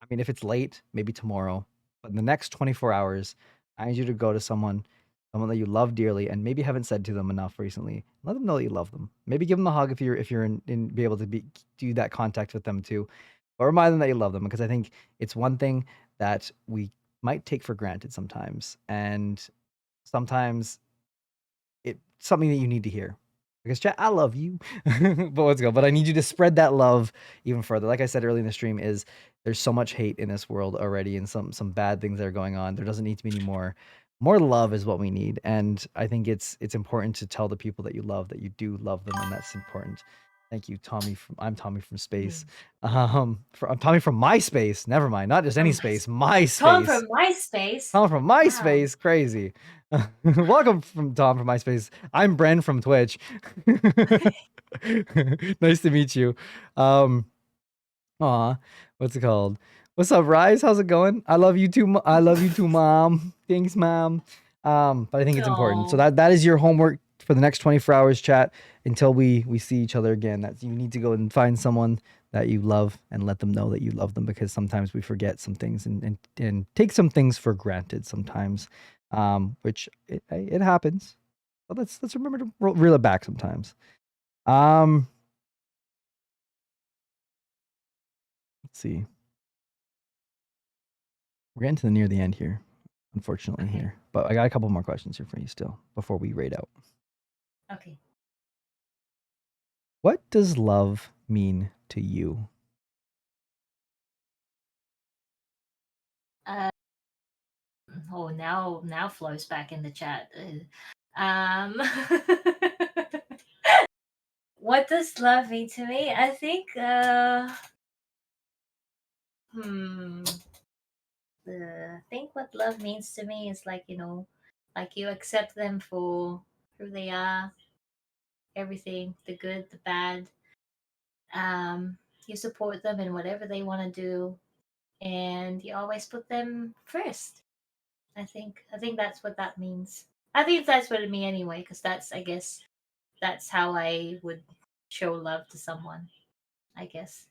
I mean, if it's late, maybe tomorrow, but in the next 24 hours, I need you to go to someone that you love dearly, and maybe haven't said to them enough recently. Let them know that you love them. Maybe give them a hug if you're in be able to do that contact with them too, or remind them that you love them, because I think it's one thing that we might take for granted sometimes, and sometimes it's something that you need to hear. Because chat, I love you, but let's go. But I need you to spread that love even further. Like I said early in the stream, there's so much hate in this world already, and some bad things that are going on. There doesn't need to be any more. More love is what we need, and I think it's important to tell the people that you love that you do love them, and that's important. Thank you, Tommy. I'm Tommy from space. I'm Tommy from MySpace. Never mind, not just any space. MySpace. Tom from MySpace. Tom from MySpace. Crazy. Welcome from Tom from MySpace. I'm Bren from Twitch. Nice to meet you. Aw, what's it called? What's up, Rise? How's it going? I love you too. I love you too, Mom. Thanks, Mom. But I think it's important. So that is your homework for the next 24 hours, chat, until we see each other again. That you need to go and find someone that you love and let them know that you love them, because sometimes we forget some things and take some things for granted sometimes, which it happens. But let's remember to reel it back sometimes. Let's see. We're getting to the near the end here, unfortunately here. But I got a couple more questions here for you still before we raid out. Okay. What does love mean to you? Now flows back in the chat. Um, what does love mean to me? I think I think what love means to me is like, like you accept them for who they are, everything, the good, the bad. You support them in whatever they want to do, and you always put them first. I think that's what that means. I think that's what it means anyway, because I guess that's how I would show love to someone. I guess,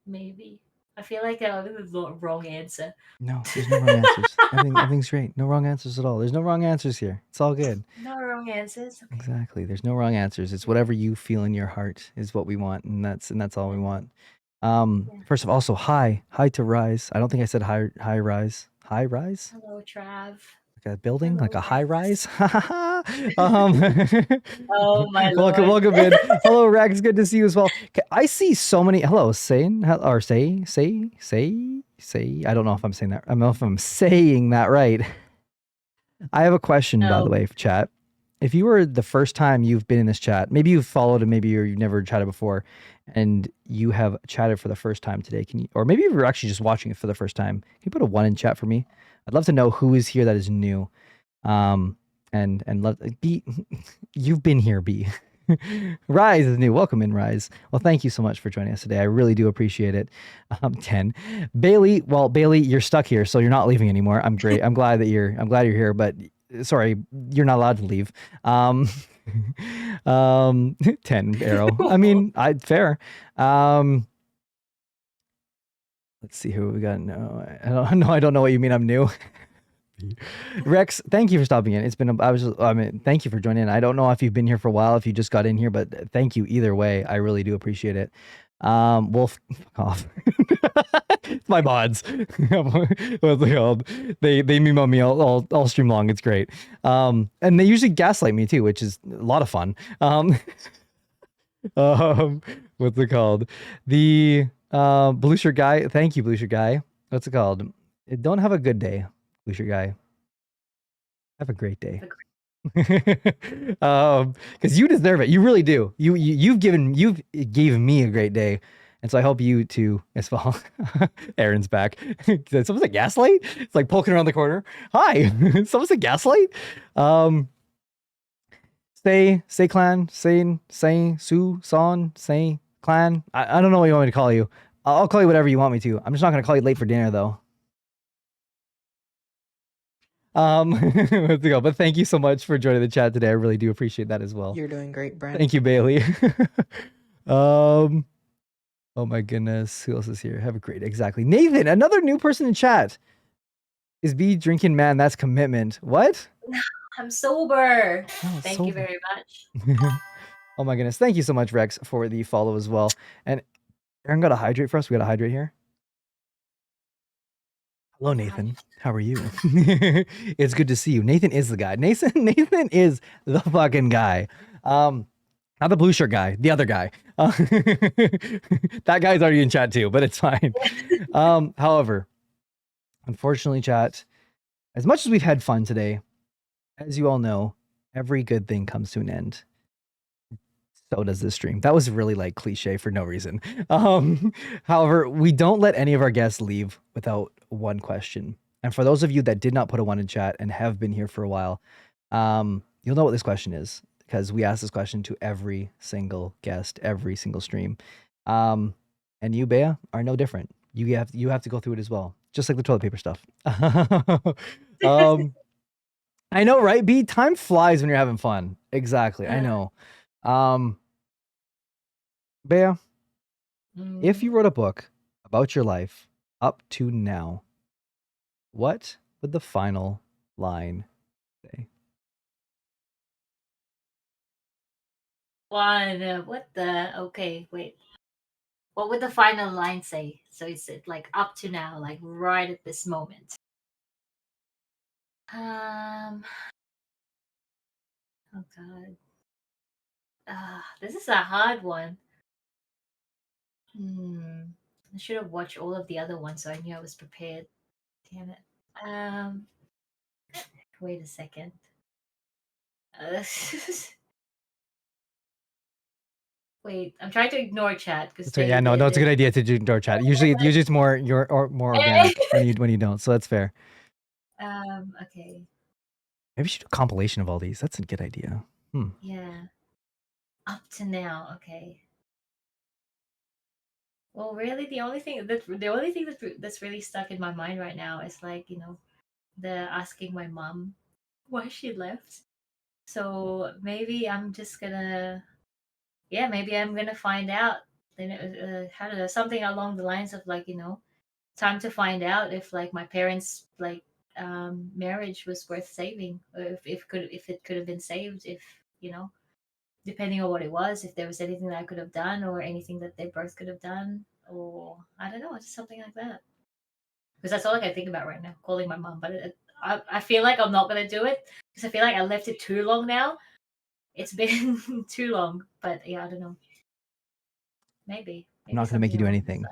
maybe. I feel like this is the wrong answer. No, there's no wrong answers. Everything's great. No wrong answers at all. There's no wrong answers here. It's all good. No wrong answers. Okay. Exactly. There's no wrong answers. It's whatever you feel in your heart is what we want, and that's all we want. First of all, also hi to Rise. I don't think I said hi Rise. Hi Rise. Hello, Trav. Like a building, like a high rise. Oh my lord. Welcome in. Hello, Rex. Good to see you as well. I see so many. Hello, saying or say. I don't know if I'm saying that. I don't know if I'm saying that right. I have a question, by the way, for chat. If you were the first time you've been in this chat, maybe you've followed and maybe you've never chatted before, and you have chatted for the first time today, can you, or maybe you're actually just watching it for the first time, can you put a 1 in chat for me? I'd love to know who is here that is new. And B, you've been here, B. Rise is new. Welcome in, Rise. Well, thank you so much for joining us today. I really do appreciate it. 10. Bailey, well, Bailey, you're stuck here, so you're not leaving anymore. I'm great. I'm glad you're here, but sorry, you're not allowed to leave. 10 arrow. I mean, fair. Let's see who we got. No, I don't know what you mean. I'm new. Rex, thank you for stopping in. It's been, thank you for joining in. I don't know if you've been here for a while, if you just got in here, but thank you either way. I really do appreciate it. Wolf, fuck off. It's my mods. What's it called? They meme on me all stream long. It's great. And they usually gaslight me too, which is a lot of fun. What's it called? The blue shirt guy. Thank you, blue shirt guy. What's it called? Don't have a good day, blue shirt guy. Have a great day. Because you deserve it. You really do. You've gave me a great day, and so I hope you too as well. Aaron's back. Did someone say gaslight? It's like poking around the corner. Hi. Someone said gaslight. Say clan, say Sue, Son, say clan. I don't know what you want me to call you. I'll call you whatever you want me to. I'm just not gonna call you late for dinner though. Let's go. But thank you so much for joining the chat today. I really do appreciate that as well. You're doing great, Brent. Thank you, Bailey. Oh my goodness. Who else is here? Have a great, exactly. Nathan, another new person in chat. Is B drinking, man? That's commitment. What? I'm sober. Oh, Thank you sober. very much. Oh my goodness. Thank you so much, Rex, for the follow as well. And Aaron got to hydrate for us. We got to hydrate here. Hello, Nathan. How are you? It's good to see you. Nathan is the guy. Nathan is the fucking guy. Not the blue shirt guy, the other guy. That guy's already in chat too, but it's fine. However, unfortunately, chat, as much as we've had fun today, as you all know, every good thing comes to an end. So does this stream. That was really like cliche for no reason. However, we don't let any of our guests leave without one question. And for those of you that did not put a one in chat and have been here for a while, you'll know what this question is because we ask this question to every single guest, every single stream. And you, Bea, are no different. You have to go through it as well, just like the toilet paper stuff. I know, right? B, time flies when you're having fun. Exactly. I know. Bea, if you wrote a book about your life up to now, what would the final line say? What the? Okay, wait. What would the final line say? So is it like up to now, like right at this moment? Oh God. This is a hard one. I should have watched all of the other ones so I knew I was prepared. Damn it. Wait a second. Wait, I'm trying to ignore chat because Yeah, no, it's a good idea to do door chat. Usually it's more more organic when you don't, so that's fair. Okay. Maybe we should do a compilation of all these. That's a good idea. Yeah. Up to now, okay. Well, really, the only thing that's really stuck in my mind right now is like the asking my mom why she left. So maybe I'm just gonna, maybe I'm gonna find out. Then how to something along the lines of like time to find out if like my parents like marriage was worth saving, or if it could have been saved, if depending on what it was, if there was anything that I could have done or anything that they both could have done, or I don't know, just something like that. Because that's all I can think about right now, calling my mom. But I feel like I'm not gonna do it because I feel like I left it too long now. It's been too long, but yeah, I don't know. Maybe I'm not going to make you do anything.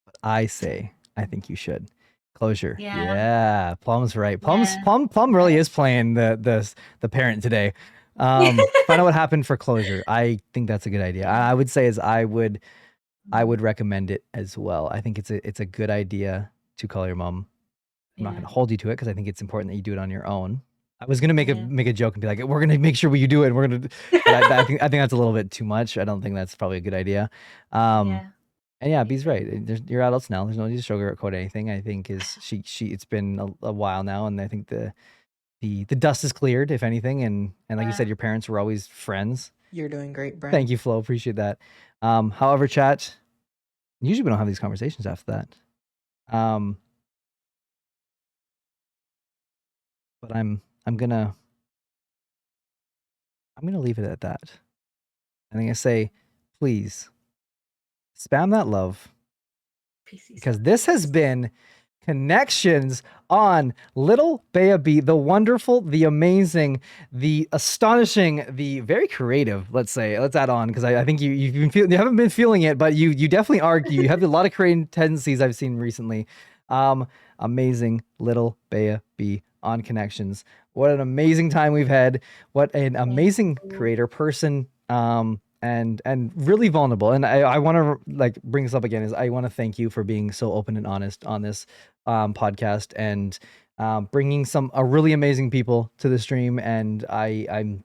But I say I think you should. Closure. Yeah. Plum's right. Plum really is playing the parent today. Find out what happened for closure. I think that's a good idea. I would say I would recommend it as well. I think it's a good idea to call your mom. I'm not going to hold you to it because I think it's important that you do it on your own. I was gonna make a joke and be like, we're gonna make sure you do it. We're gonna. But I think that's a little bit too much. I don't think that's probably a good idea. And yeah, B's right. You're adults now. There's no need to sugarcoat anything. I think it's been a while now, and I think the dust is cleared, if anything. And like you said, your parents were always friends. You're doing great, Brent. Thank you, Flo. Appreciate that. However, chat. Usually we don't have these conversations after that. But I'm gonna leave it at that. I'm gonna say, please spam that love because this has been Connections on Little Beabee, the wonderful, the amazing, the astonishing, the very creative. Let's add on because I think you haven't been feeling it, but you definitely are. You have a lot of creative tendencies I've seen recently. Amazing Little Beabee on Connections. What an amazing time we've had. What an amazing creator person. And really vulnerable. And I want to like bring this up again is I want to thank you for being so open and honest on this podcast and bringing a really amazing people to the stream. And I'm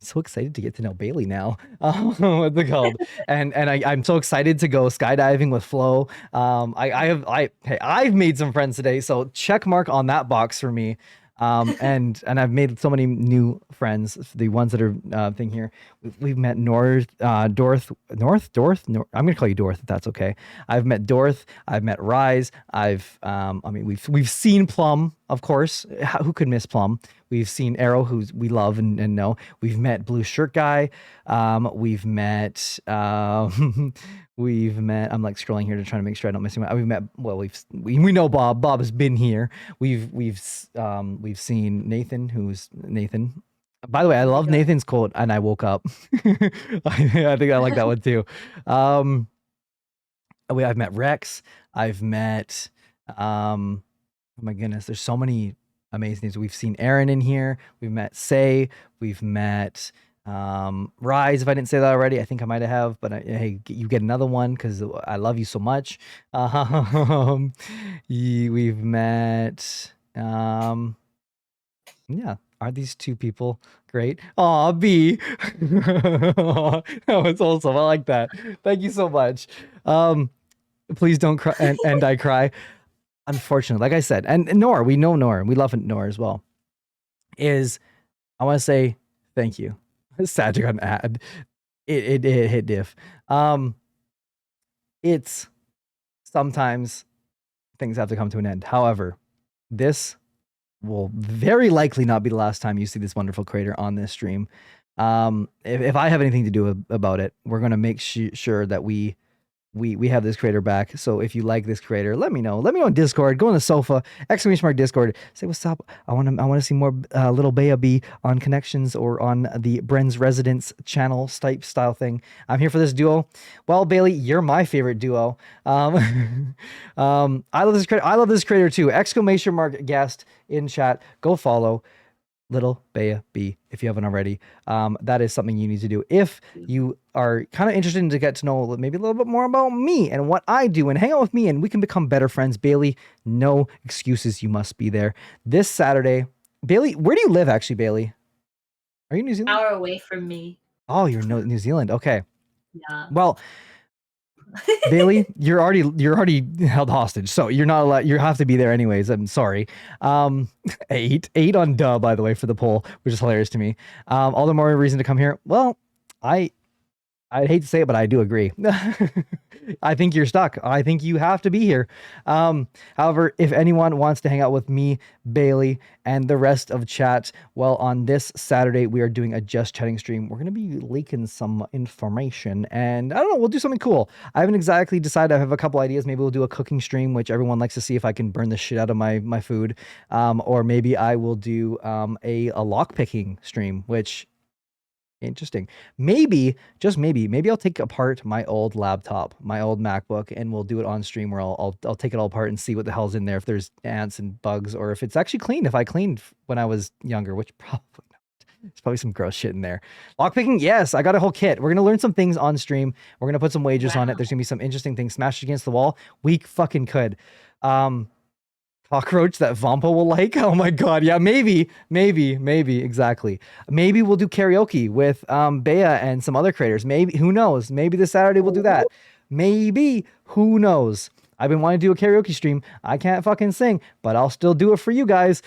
so excited to get to know Bailey now. What's it called? And I'm so excited to go skydiving with Flo. I've made some friends today, so check mark on that box for me. And I've made so many new friends. The ones that are thing here, we've met North, Dorth. I'm gonna call you Dorth if that's okay. I've met Dorth. I've met Rise. I mean, we've seen Plum, of course. Who could miss Plum? We've seen Arrow, who we love and know. We've met Blue Shirt Guy. We've met. We've met. I'm like scrolling here to try to make sure I don't miss anyone. We've met. Well, we know Bob. Bob has been here. We've seen Nathan, who's Nathan. By the way, I love Nathan's quote, and I woke up. I think I like that one too. I've met Rex. I've met. Oh my goodness, there's so many amazing things. We've seen Aaron in here. We've met Say. We've met Rise. If I didn't say that already, I think I might have. But hey, you get another one because I love you so much. We've met. Yeah, are these two people great? Aw, B. That was awesome. I like that. Thank you so much. Please don't cry and I cry. Unfortunately, like I said, and Nora, we know Nora, and we love Nora as well. I want to say thank you. Sad to an ad. It hit diff. It's sometimes things have to come to an end. However, this will very likely not be the last time you see this wonderful creator on this stream. If I have anything to do about it, we're going to make sure that we have this creator back. So if you like this creator, let me know. Let me know on Discord. Go on the sofa, ! Discord. Say what's up. I want to see more lilbeabee on Connections or on the Bren's Residence channel style thing. I'm here for this duo. Well, Bailey, you're my favorite duo. I love this creator. I love this creator too! ! Guest in chat. Go follow lilbeabee if you haven't already. That is something you need to do if you are kind of interested to get to know maybe a little bit more about me and what I do and hang out with me and we can become better friends. Bailey, no excuses. You must be there this Saturday. Bailey, where do you live actually, Bailey? Are you in New Zealand? Hour away from me. Oh, you're in New Zealand. Okay. Yeah. Well, Bailey, you're already held hostage, so you're not allowed. You have to be there anyways. I'm sorry. 8 on duh, by the way, for the poll, which is hilarious to me. All the more reason to come here. Well, I'd hate to say it, but I do agree. I think you're stuck. I think you have to be here. However, if anyone wants to hang out with me, Bailey, and the rest of chat, well, on this Saturday, we are doing a Just Chatting stream. We're going to be leaking some information, and I don't know, we'll do something cool. I haven't exactly decided. I have a couple ideas. Maybe we'll do a cooking stream, which everyone likes to see if I can burn the shit out of my food. Or maybe I will do a lock picking stream, which... Interesting. Maybe, just maybe I'll take apart my old laptop, my old MacBook, and we'll do it on stream where I'll take it all apart and see what the hell's in there, if there's ants and bugs, or if it's actually clean, if I cleaned when I was younger, which probably not. There's probably some gross shit in there. Lockpicking, yes, I got a whole kit. We're going to learn some things on stream. We're going to put some wagers on it. There's going to be some interesting things. Smash against the wall. We fucking could. Cockroach that Vampa will like. Oh my god, yeah, maybe, exactly. Maybe we'll do karaoke with Bea and some other creators. Maybe, who knows? Maybe this Saturday we'll do that. Maybe, who knows? I've been wanting to do a karaoke stream. I can't fucking sing, but I'll still do it for you guys.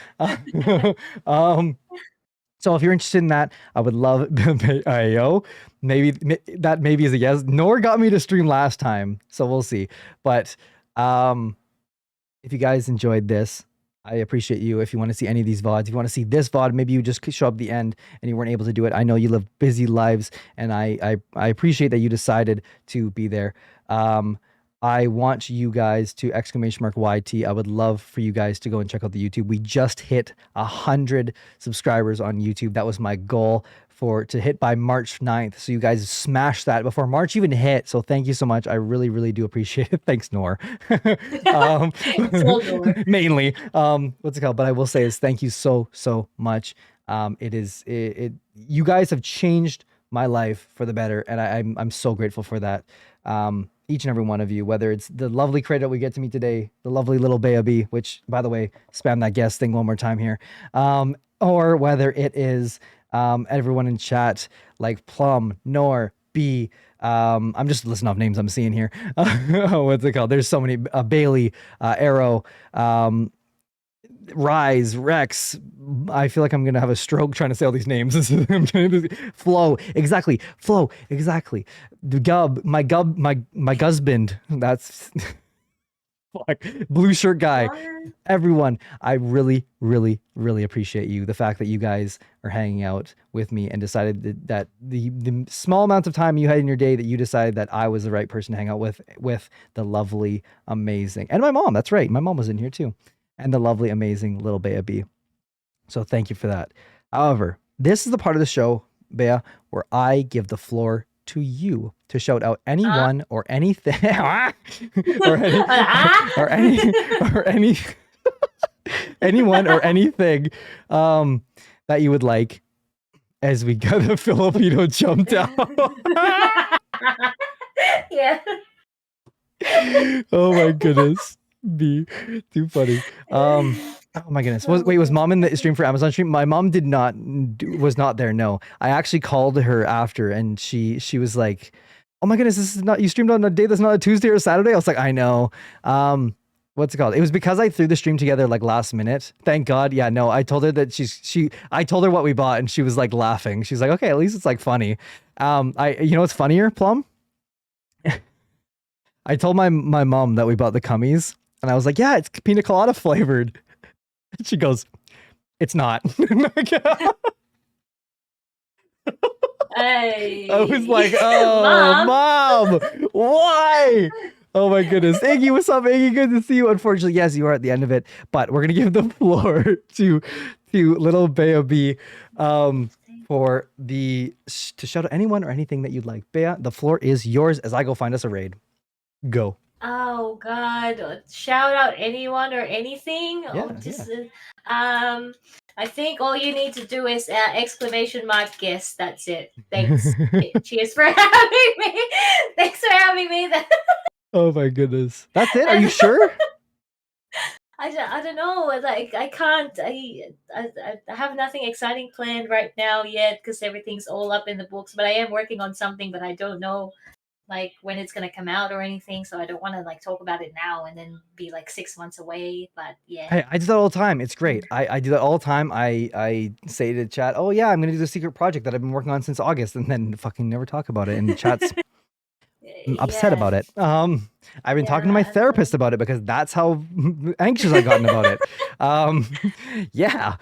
So if you're interested in that, I would love Ayo. Maybe that maybe is a yes. Nor got me to stream last time, so we'll see. But if you guys enjoyed this, I appreciate you. If you want to see any of these VODs, if you want to see this VOD, maybe you just show up at the end and you weren't able to do it. I know you live busy lives, and I appreciate that you decided to be there. I want you guys to ! YT. I would love for you guys to go and check out the YouTube. We just hit 100 subscribers on YouTube. That was my goal to hit by March 9th. So you guys smash that before March even hit. So thank you so much. I really, really do appreciate it. Thanks, Nor. Mainly. What's it called? But I will say is thank you so much. You guys have changed my life for the better, and I'm so grateful for that. Each and every one of you, whether it's the lovely creator we get to meet today, the lovely lilbeabee, which, by the way, spam that guest thing one more time here, or whether it is everyone in chat like Plum, Nor, B. I'm just listing off names I'm seeing here. What's it called? There's so many. Bailey, Arrow, Rise, Rex. I feel like I'm gonna have a stroke trying to say all these names. I'm trying to Flo, exactly. Flo, exactly. The my husband. That's fuck. Blue shirt guy. Everyone, I really, really, really appreciate you. The fact that you guys are hanging out with me and decided that the small amount of time you had in your day that you decided that I was the right person to hang out with the lovely, amazing, and my mom. That's right. My mom was in here too. And the lovely, amazing little Bea. So thank you for that. However, this is the part of the show, Bea, where I give the floor to you to shout out anyone or anything or any anyone or anything that you would like as we got the Filipino jumped out. Yeah. Oh my goodness. Be too funny. Oh my goodness. Was mom in the stream for Amazon stream? My mom was not there. No, I actually called her after and she was like, oh my goodness, this is not, you streamed on a day that's not a Tuesday or Saturday. I was like, I know. What's it called? It was because I threw the stream together like last minute. Thank God. Yeah, no, I told her that I told her what we bought and she was like laughing. She's like, okay, at least it's like funny. You know what's funnier, Plum? I told my mom that we bought the cummies and I was like, yeah, it's pina colada flavored. And she goes, it's not. Hey. I was like, oh, mom, why? Oh my goodness. Iggy, what's up, Iggy? Good to see you. Unfortunately, yes, you are at the end of it, but we're going to give the floor to little Bea for to shout out anyone or anything that you'd like. Bea, the floor is yours as I go find us a raid. Go. Oh God! Shout out anyone or anything. I think all you need to do is exclamation mark guess. That's it. Thanks. Cheers for having me. Thanks for having me. Oh my goodness. That's it? Are you sure? I don't know. Like I can't. I have nothing exciting planned right now yet because everything's all up in the books. But I am working on something, but I don't know like when it's gonna come out or anything. So I don't want to like talk about it now and then be like 6 months away. But yeah. Hey, I do that all the time. It's great. I do that all the time. I say to chat, oh yeah, I'm gonna do the secret project that I've been working on since August, and then fucking never talk about it. And chat's upset about it. I've been talking to my therapist about it because that's how anxious I've gotten about it. Yeah,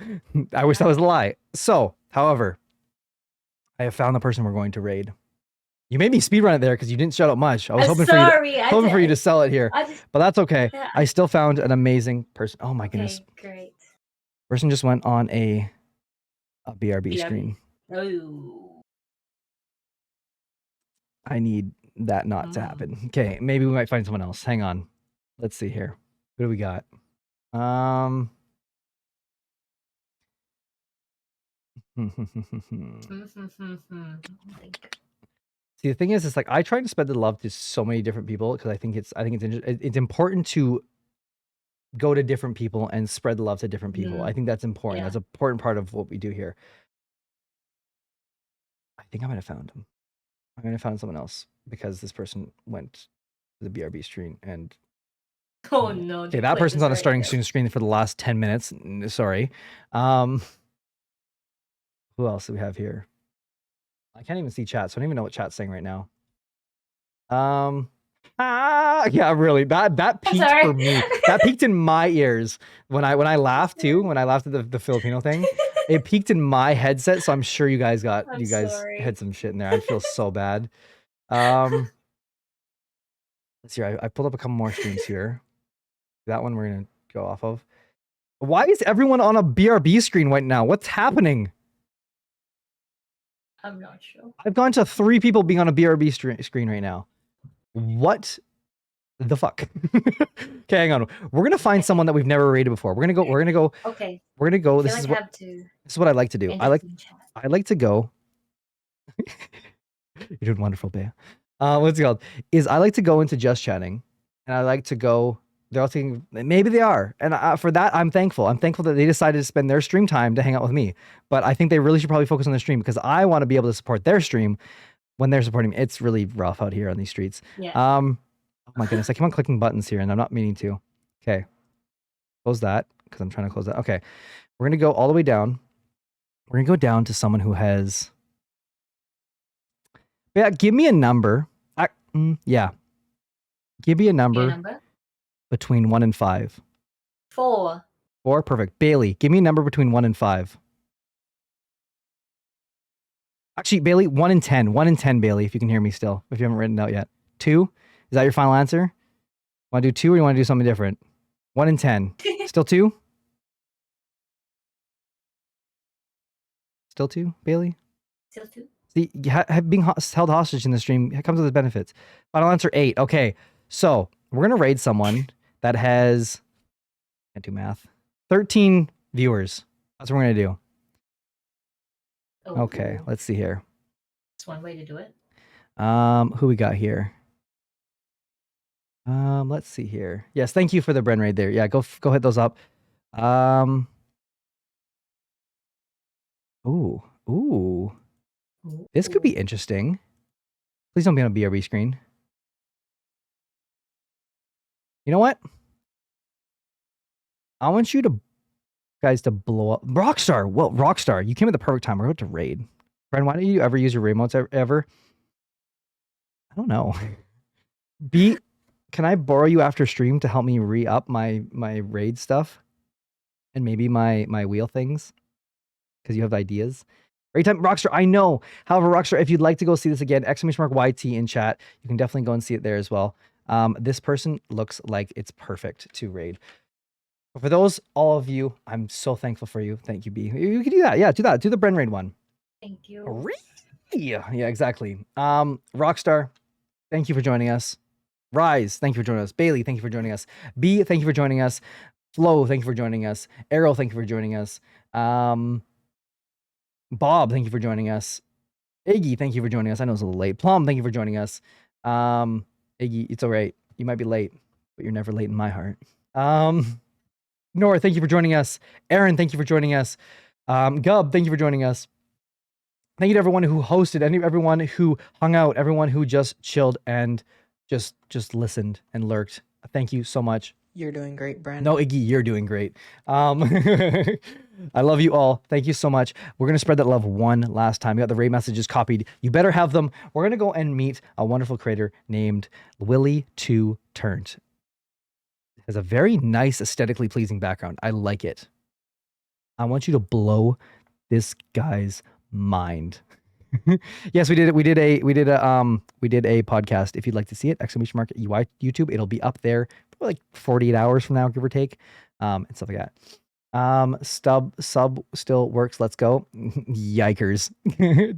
I wish that was a lie. So, however, I have found the person we're going to raid. You made me speedrun it there because you didn't shout out much. I was hoping for you to sell it here, but that's okay. Yeah. I still found an amazing person. Oh my goodness! Great. Person just went on a BRB screen. Oh. I need that not to happen. Okay, maybe we might find someone else. Hang on. Let's see here. What do we got? See, the thing is, it's like I try to spread the love to so many different people because I think it's important to go to different people and spread the love to different people. I think that's important. Yeah. That's an important part of what we do here. I think I might have found him. I'm gonna find someone else because this person went to the BRB stream and. Oh no! Okay, that person's on a starting screen for the last 10 minutes. Sorry. Who else do we have here? I can't even see chat, so I don't even know what chat's saying right now. Yeah, really. That peaked for me. That peaked in my ears when I laughed too. When I laughed at the Filipino thing, it peaked in my headset. So I'm sure you guys had some shit in there. I feel so bad. Let's see. I pulled up a couple more streams here. That one we're gonna go off of. Why is everyone on a BRB screen right now? What's happening? I'm not sure. I've gone to 3 people being on a BRB screen right now. What the fuck? Okay, hang on. We're gonna find someone that we've never raided before. We're gonna go. Okay. We're gonna go. This is what I like to do. I like to go. You're doing wonderful, Bea. What's it called? I like to go into just chatting, and I like to go. They're all thinking maybe they are, and for that I'm thankful. I'm thankful that they decided to spend their stream time to hang out with me. But I think they really should probably focus on their stream because I want to be able to support their stream when they're supporting me. It's really rough out here on these streets. Yeah. Oh my goodness, I keep on clicking buttons here, and I'm not meaning to. Okay, close that. because I'm trying to close that. Okay. We're going to go all the way down. We're going to go down to someone who has... Yeah, give me a number. Yeah. Give me a number between 1 and 5. 4. 4, perfect. Bailey, give me a number between 1 and 5. Actually, Bailey, 1 and 10. 1 and 10, Bailey, if you can hear me still, if you haven't written it out yet. 2? Is that your final answer? Want to do 2 or you want to do something different? 1 and 10. Still 2? Still 2, Bailey? Still 2. See, being held hostage in the stream comes with its benefits. Final answer 8. Okay, so we're going to raid someone that has... Can't do math. 13 viewers. That's what we're going to do. Oh, okay, let's see here. That's one way to do it. Who we got here? Let's see here. Yes, thank you for the Bren raid there. Yeah, go hit those up. Ooh. This could be interesting. Please don't be on a BRB screen. You know what? I want you guys to blow up. Rockstar! Well, Rockstar, you came at the perfect time. We're about to raid. Friend, why don't you ever use your remotes ever? I don't know. B, can I borrow you after stream to help me re-up my raid stuff? And maybe my wheel things? Because you have ideas. Every time, Rockstar, I know. However, Rockstar, if you'd like to go see this again, !YT in chat, you can definitely go and see it there as well. This person looks like it's perfect to raid. But for those, all of you, I'm so thankful for you. Thank you, B. You can do that. Yeah, do that. Do the Bren raid one. Thank you. Yeah, exactly. Rockstar, thank you for joining us. Rise, thank you for joining us. Bailey, thank you for joining us. B, thank you for joining us. Flo, thank you for joining us. Errol, thank you for joining us. Bob, thank you for joining us. Iggy, thank you for joining us. I know it's a little late. Plum, thank you for joining us. Iggy, it's all right. You might be late, but you're never late in my heart. Nora, thank you for joining us. Aaron, thank you for joining us. Gub, thank you for joining us. Thank you to everyone who hosted, everyone who hung out, everyone who just chilled and just listened and lurked. Thank you so much. You're doing great, Brandon. No, Iggy, you're doing great. I love you all. Thank you so much. We're going to spread that love one last time. You got the raid messages copied. You better have them. We're going to go and meet a wonderful creator named Willie2Turnt. Has a very nice, aesthetically pleasing background. I like it. I want you to blow this guy's mind. Yes, we did it. We did a podcast. If you'd like to see it, !UI YouTube. It'll be up there for like 48 hours from now, give or take, and stuff like that. Sub still works. Let's go. Yikers.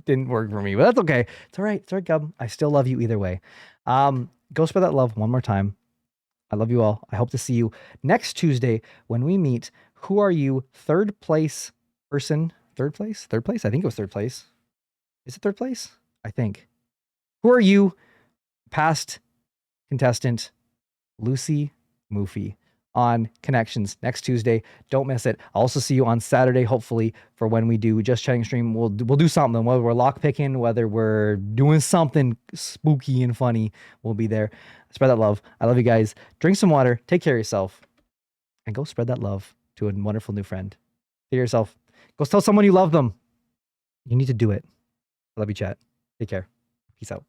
Didn't work for me, but that's okay. It's all right. It's all right, Gub. I still love you either way. Go spread that love one more time. I love you all. I hope to see you next Tuesday when we meet. Who are you? Third place person. Third place? Third place? I think it was third place. Is it third place? I think. Who are you? Past contestant Lucy Moofy on Connections next Tuesday. Don't miss it. I'll also see you on Saturday, hopefully, for when we do Just Chatting stream. We'll do something, whether we're lockpicking, whether we're doing something spooky and funny. We'll be there. Spread that love. I love you guys. Drink some water. Take care of yourself. And go spread that love to a wonderful new friend. Take care of yourself. Go tell someone you love them. You need to do it. I love you, chat. Take care. Peace out.